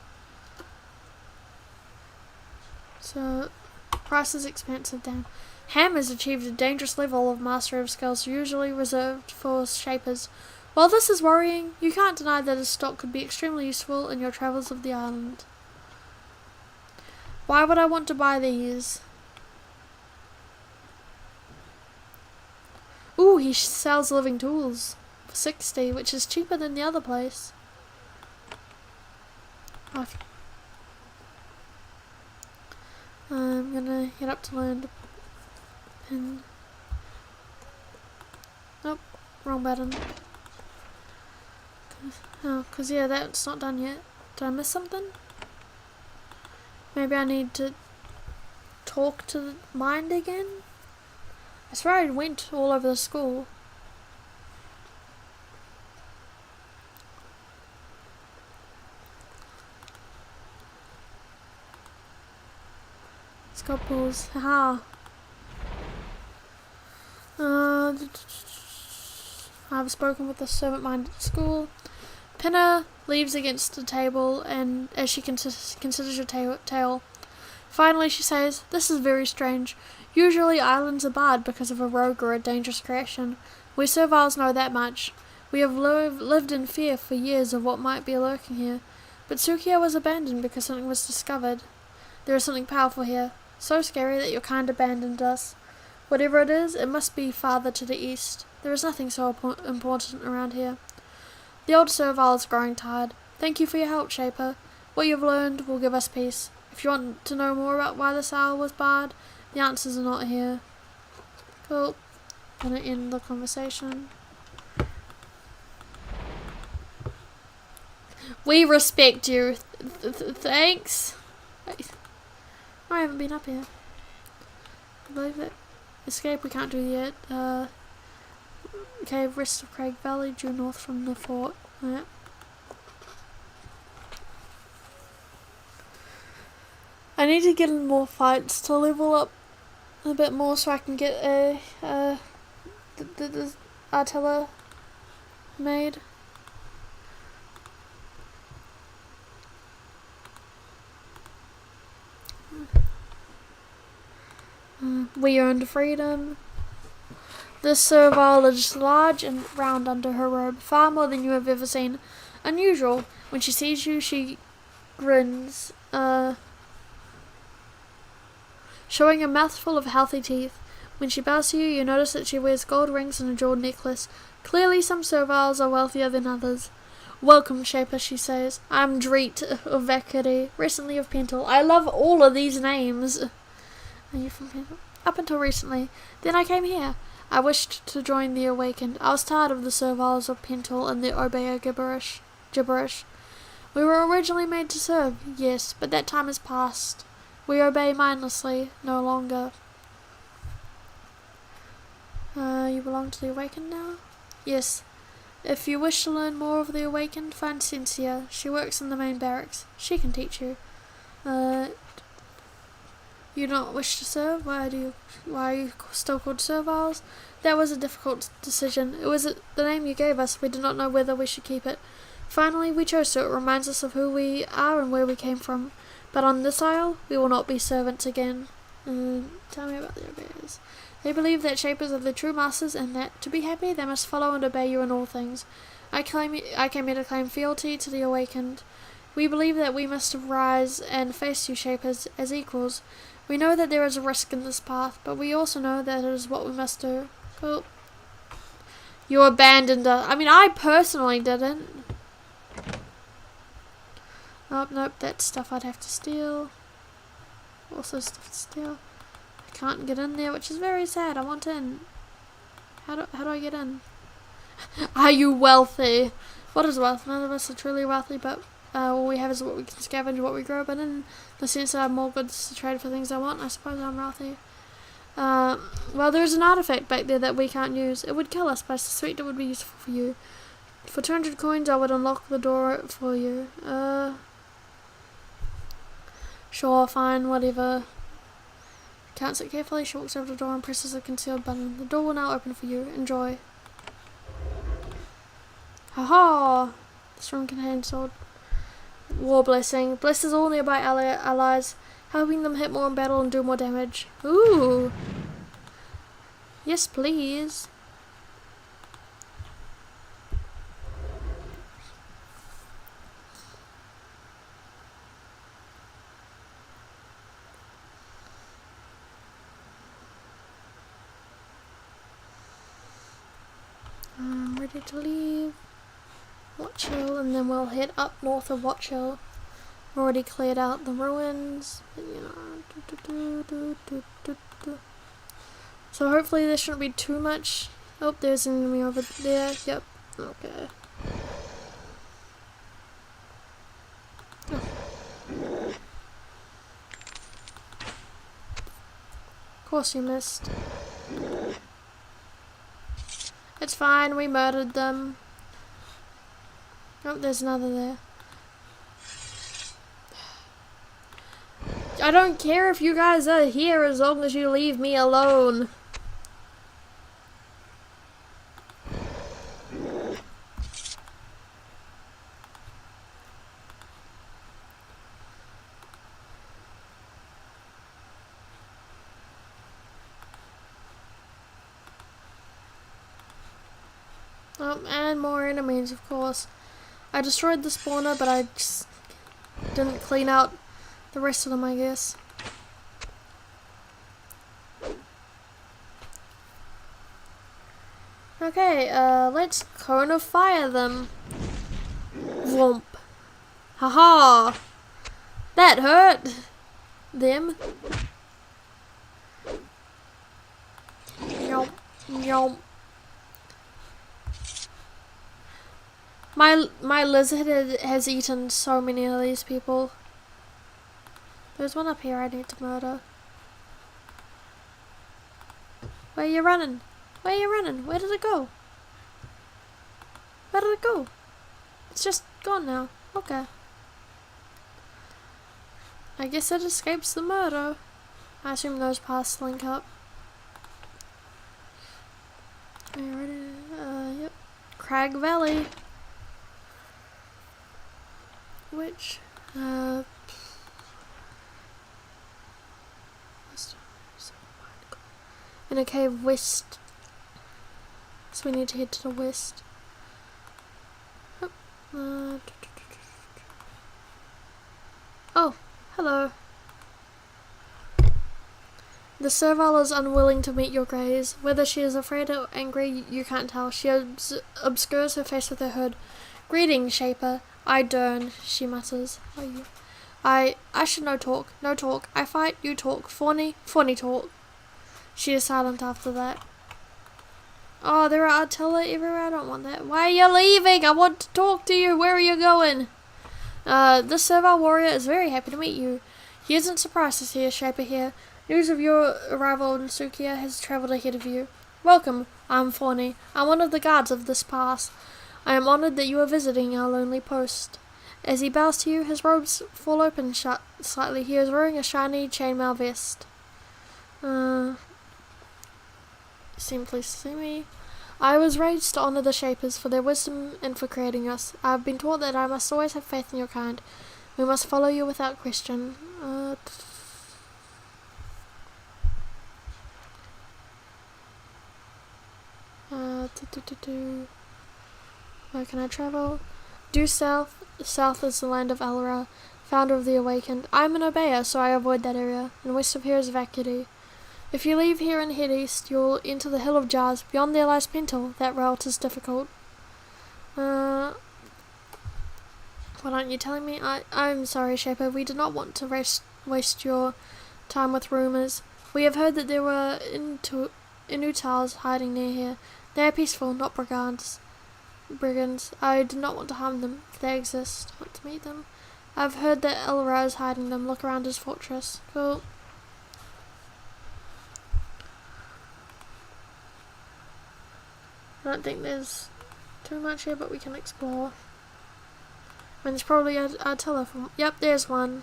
Speaker 1: So, price is expensive down. Ham has achieved a dangerous level of mastery of skills usually reserved for shapers. While this is worrying, you can't deny that his stock could be extremely useful in your travels of the island. Why would I want to buy these? Ooh, he sells living tools for 60, which is cheaper than the other place. I'm gonna head up to Learn Depend. Nope, wrong button. Oh, cause yeah, that's not done yet. Did I miss something? Maybe I need to talk to the mind again? I swear I went all over the school. Scopoles. Haha. I've spoken with the servant mind at school. Pinner leaves against the table and as she considers your tale. Finally she says, "This is very strange. Usually islands are barred because of a rogue or a dangerous creation. We Serviles know that much. We have lived in fear for years of what might be lurking here. But Sukia was abandoned because something was discovered. There is something powerful here. So scary that your kind abandoned us. Whatever it is, it must be farther to the east. There is nothing so important around here. The old servile is growing tired. Thank you for your help, Shaper. What you've learned will give us peace. If you want to know more about why this owl was barred, the answers are not here. Cool. Gonna end the conversation. We respect you. Thanks. Wait. I haven't been up here. I believe it. Escape we can't do yet. Okay, rest of Craig Valley, due north from the fort. Yeah. I need to get in more fights to level up a bit more so I can get the Artilla made. We earned freedom. This servile is large and round under her robe, far more than you have ever seen. Unusual. When she sees you, she grins, showing a mouthful of healthy teeth. When she bows to you, you notice that she wears gold rings and a jeweled necklace. Clearly some serviles are wealthier than others. Welcome, Shaper, she says. I'm Dreet of Vakiri, recently of Pental. I love all of these names. Are you from Pental? Up until recently. Then I came here. I wished to join the Awakened. I was tired of the serviles of Pental and the Obeah gibberish. We were originally made to serve, yes, but that time has passed. We obey mindlessly, no longer. You belong to the Awakened now? Yes. If you wish to learn more of the Awakened, find Cynthia. She works in the main barracks. She can teach you. You do not wish to serve? Why are you still called serviles? That was a difficult decision. It was the name you gave us. We did not know whether we should keep it. Finally, we chose to. It reminds us of who we are and where we came from. But on this isle, we will not be servants again. Tell me about the obeyers. They believe that Shapers are the true masters and that, to be happy, they must follow and obey you in all things. I came here to claim fealty to the Awakened. We believe that we must rise and face you, Shapers, as equals. We know that there is a risk in this path, but we also know that it is what we must do. Cool. You abandoned us. I mean, I personally didn't. Oh, nope, that's stuff I'd have to steal. Also stuff to steal. I can't get in there, which is very sad. I want in. How do I get in? Are you wealthy? What is wealth? None of us are truly wealthy, but all we have is what we can scavenge, what we grow. But in the sense that I have more goods to trade for things I want, I suppose I'm wealthy. Well, there's an artifact back there that we can't use. It would kill us, but I suspect it would be useful for you. For 200 coins, I would unlock the door for you. Sure, fine, whatever. Counts it carefully. She walks over to the door and presses a concealed button. The door will now open for you. Enjoy. Haha! This room contains sword. War blessing. Blesses all nearby allies, helping them hit more in battle and do more damage. Ooh! Yes, please. I'm ready to leave Watch Hill, and then we'll head up north of Watch Hill. I've already cleared out the ruins, but, you know. So hopefully there shouldn't be too much. Oh, there's an enemy over there. Yep. Okay. Oh. Of course you missed. It's fine, we murdered them. Oh, there's another there. I don't care if you guys are here as long as you leave me alone. Oh, and more enemies, of course. I destroyed the spawner, but I just didn't clean out the rest of them, I guess. Okay, let's cone of fire them. Whomp. Haha! That hurt them. Yomp. Yomp. My lizard has eaten so many of these people. There's one up here I need to murder. Where you running? Where you running? Where did it go? Where did it go? It's just gone now. Okay. I guess it escapes the murder. I assume those paths link up. Are you ready? Yep. Crag Valley. Which, in a cave west. So we need to head to the west. Oh, hello. The servile is unwilling to meet your gaze. Whether she is afraid or angry, you can't tell. She obscures her face with her hood. Greetings, Shaper. I dern, she mutters. Are you? I should no talk. No talk. I fight, you talk. Fawny talk. She is silent after that. Oh, there are artillery everywhere. I don't want that. Why are you leaving? I want to talk to you. Where are you going? This servile warrior is very happy to meet you. He isn't surprised to see a Shaper here. News of your arrival in Sukia has travelled ahead of you. Welcome. I'm Fawny. I'm one of the guards of this pass. I am honoured that you are visiting our lonely post. As he bows to you, his robes fall open slightly. He is wearing a shiny chainmail vest. Seem pleased to see me. I was raised to honour the Shapers for their wisdom and for creating us. I have been taught that I must always have faith in your kind. We must follow you without question. Where can I travel? Due south. South is the land of Alra, founder of the Awakened. I am an Obeya, so I avoid that area, and west of here is Vacuity. If you leave here and head east, you'll enter the Hill of Jars. Beyond there lies Pental. That route is difficult. What aren't you telling me? I'm sorry, Shaper. We did not want to waste your time with rumours. We have heard that there were Inutals hiding near here. They are peaceful, not brigands. I do not want to harm them. If they exist, I want to meet them. I've heard that Elra is hiding them. Look around his fortress. Cool. I don't think there's too much here, but we can explore. I mean, there's probably a telephone. Yep, there's one.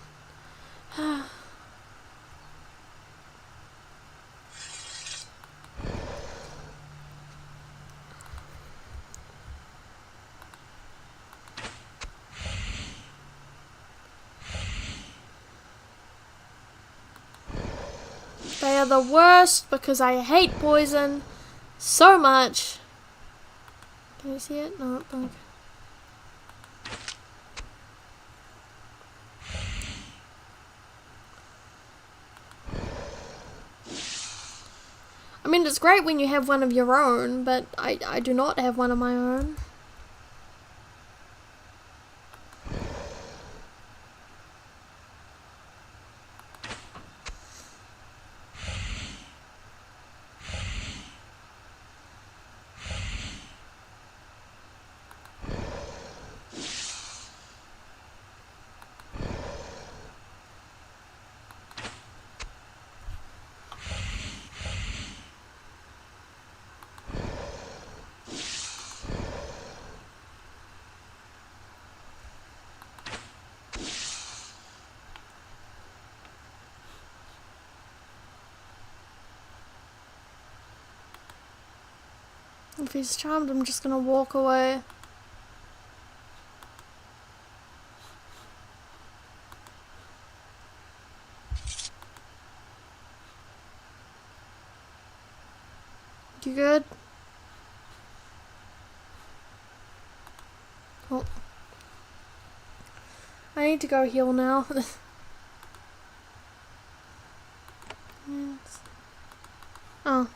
Speaker 1: They are the worst because I hate poison so much. Can you see it? No, okay. I mean, it's great when you have one of your own, but I do not have one of my own. If he's charmed, I'm just gonna walk away. You good? Oh. I need to go heal now. Yes. Oh.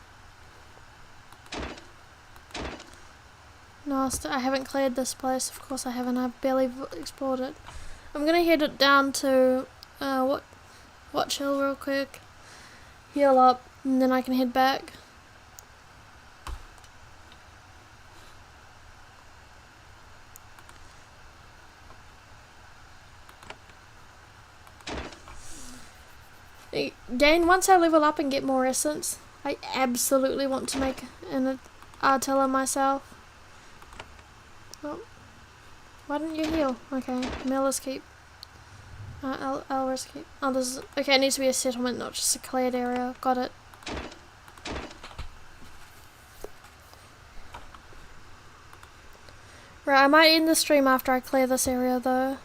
Speaker 1: No, I haven't cleared this place. Of course I haven't. I've barely explored it. I'm gonna head it down to Watch Hill real quick. Heal up, and then I can head back. Again, once I level up and get more essence, I absolutely want to make an Artilla myself. Oh, why didn't you heal? Okay, Miller's Keep. Elra's Keep. Oh, this is okay. It needs to be a settlement, not just a cleared area. Got it. Right, I might end the stream after I clear this area, though.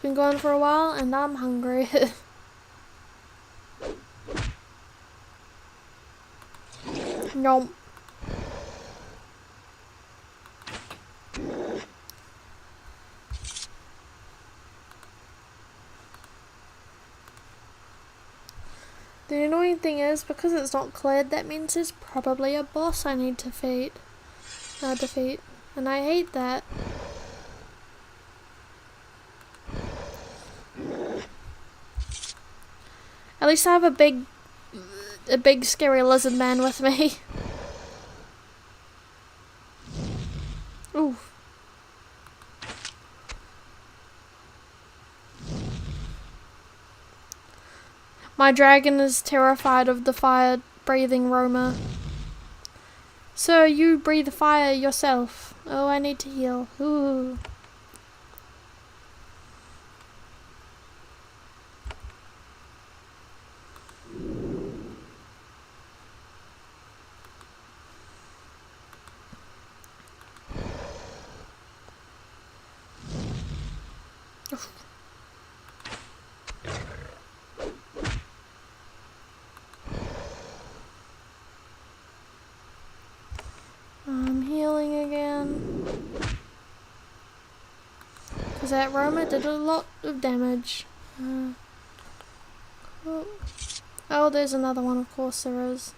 Speaker 1: Been going for a while and I'm hungry. Nom. The annoying thing is, because it's not cleared, that means there's probably a boss I need to defeat. And I hate that. At least I have a big scary lizard man with me. Ooh. My dragon is terrified of the fire-breathing Roma. Sir, you breathe fire yourself. Oh, I need to heal. Ooh. I'm healing again. Because that Roma did a lot of damage. Cool. Oh, there's another one, of course there is.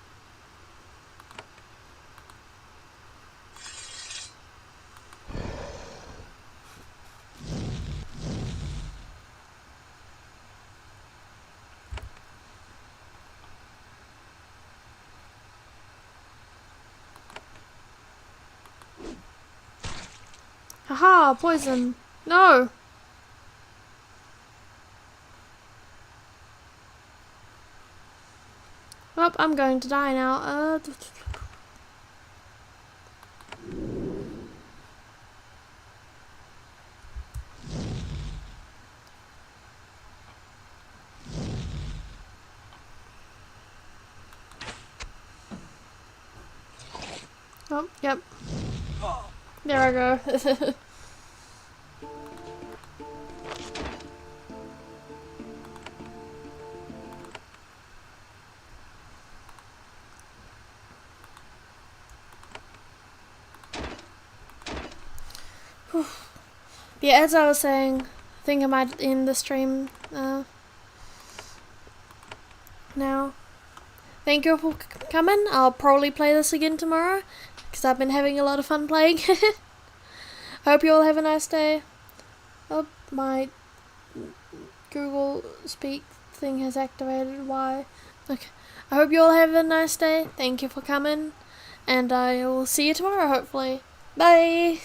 Speaker 1: Haha, poison. No! Well, I'm going to die now. Oh, yep. There I go. Yeah, as I was saying, I think I might end the stream now. Thank you for coming. I'll probably play this again tomorrow because I've been having a lot of fun playing. I hope you all have a nice day. Oh, my Google Speak thing has activated. Why? Okay. I hope you all have a nice day. Thank you for coming. And I will see you tomorrow, hopefully. Bye!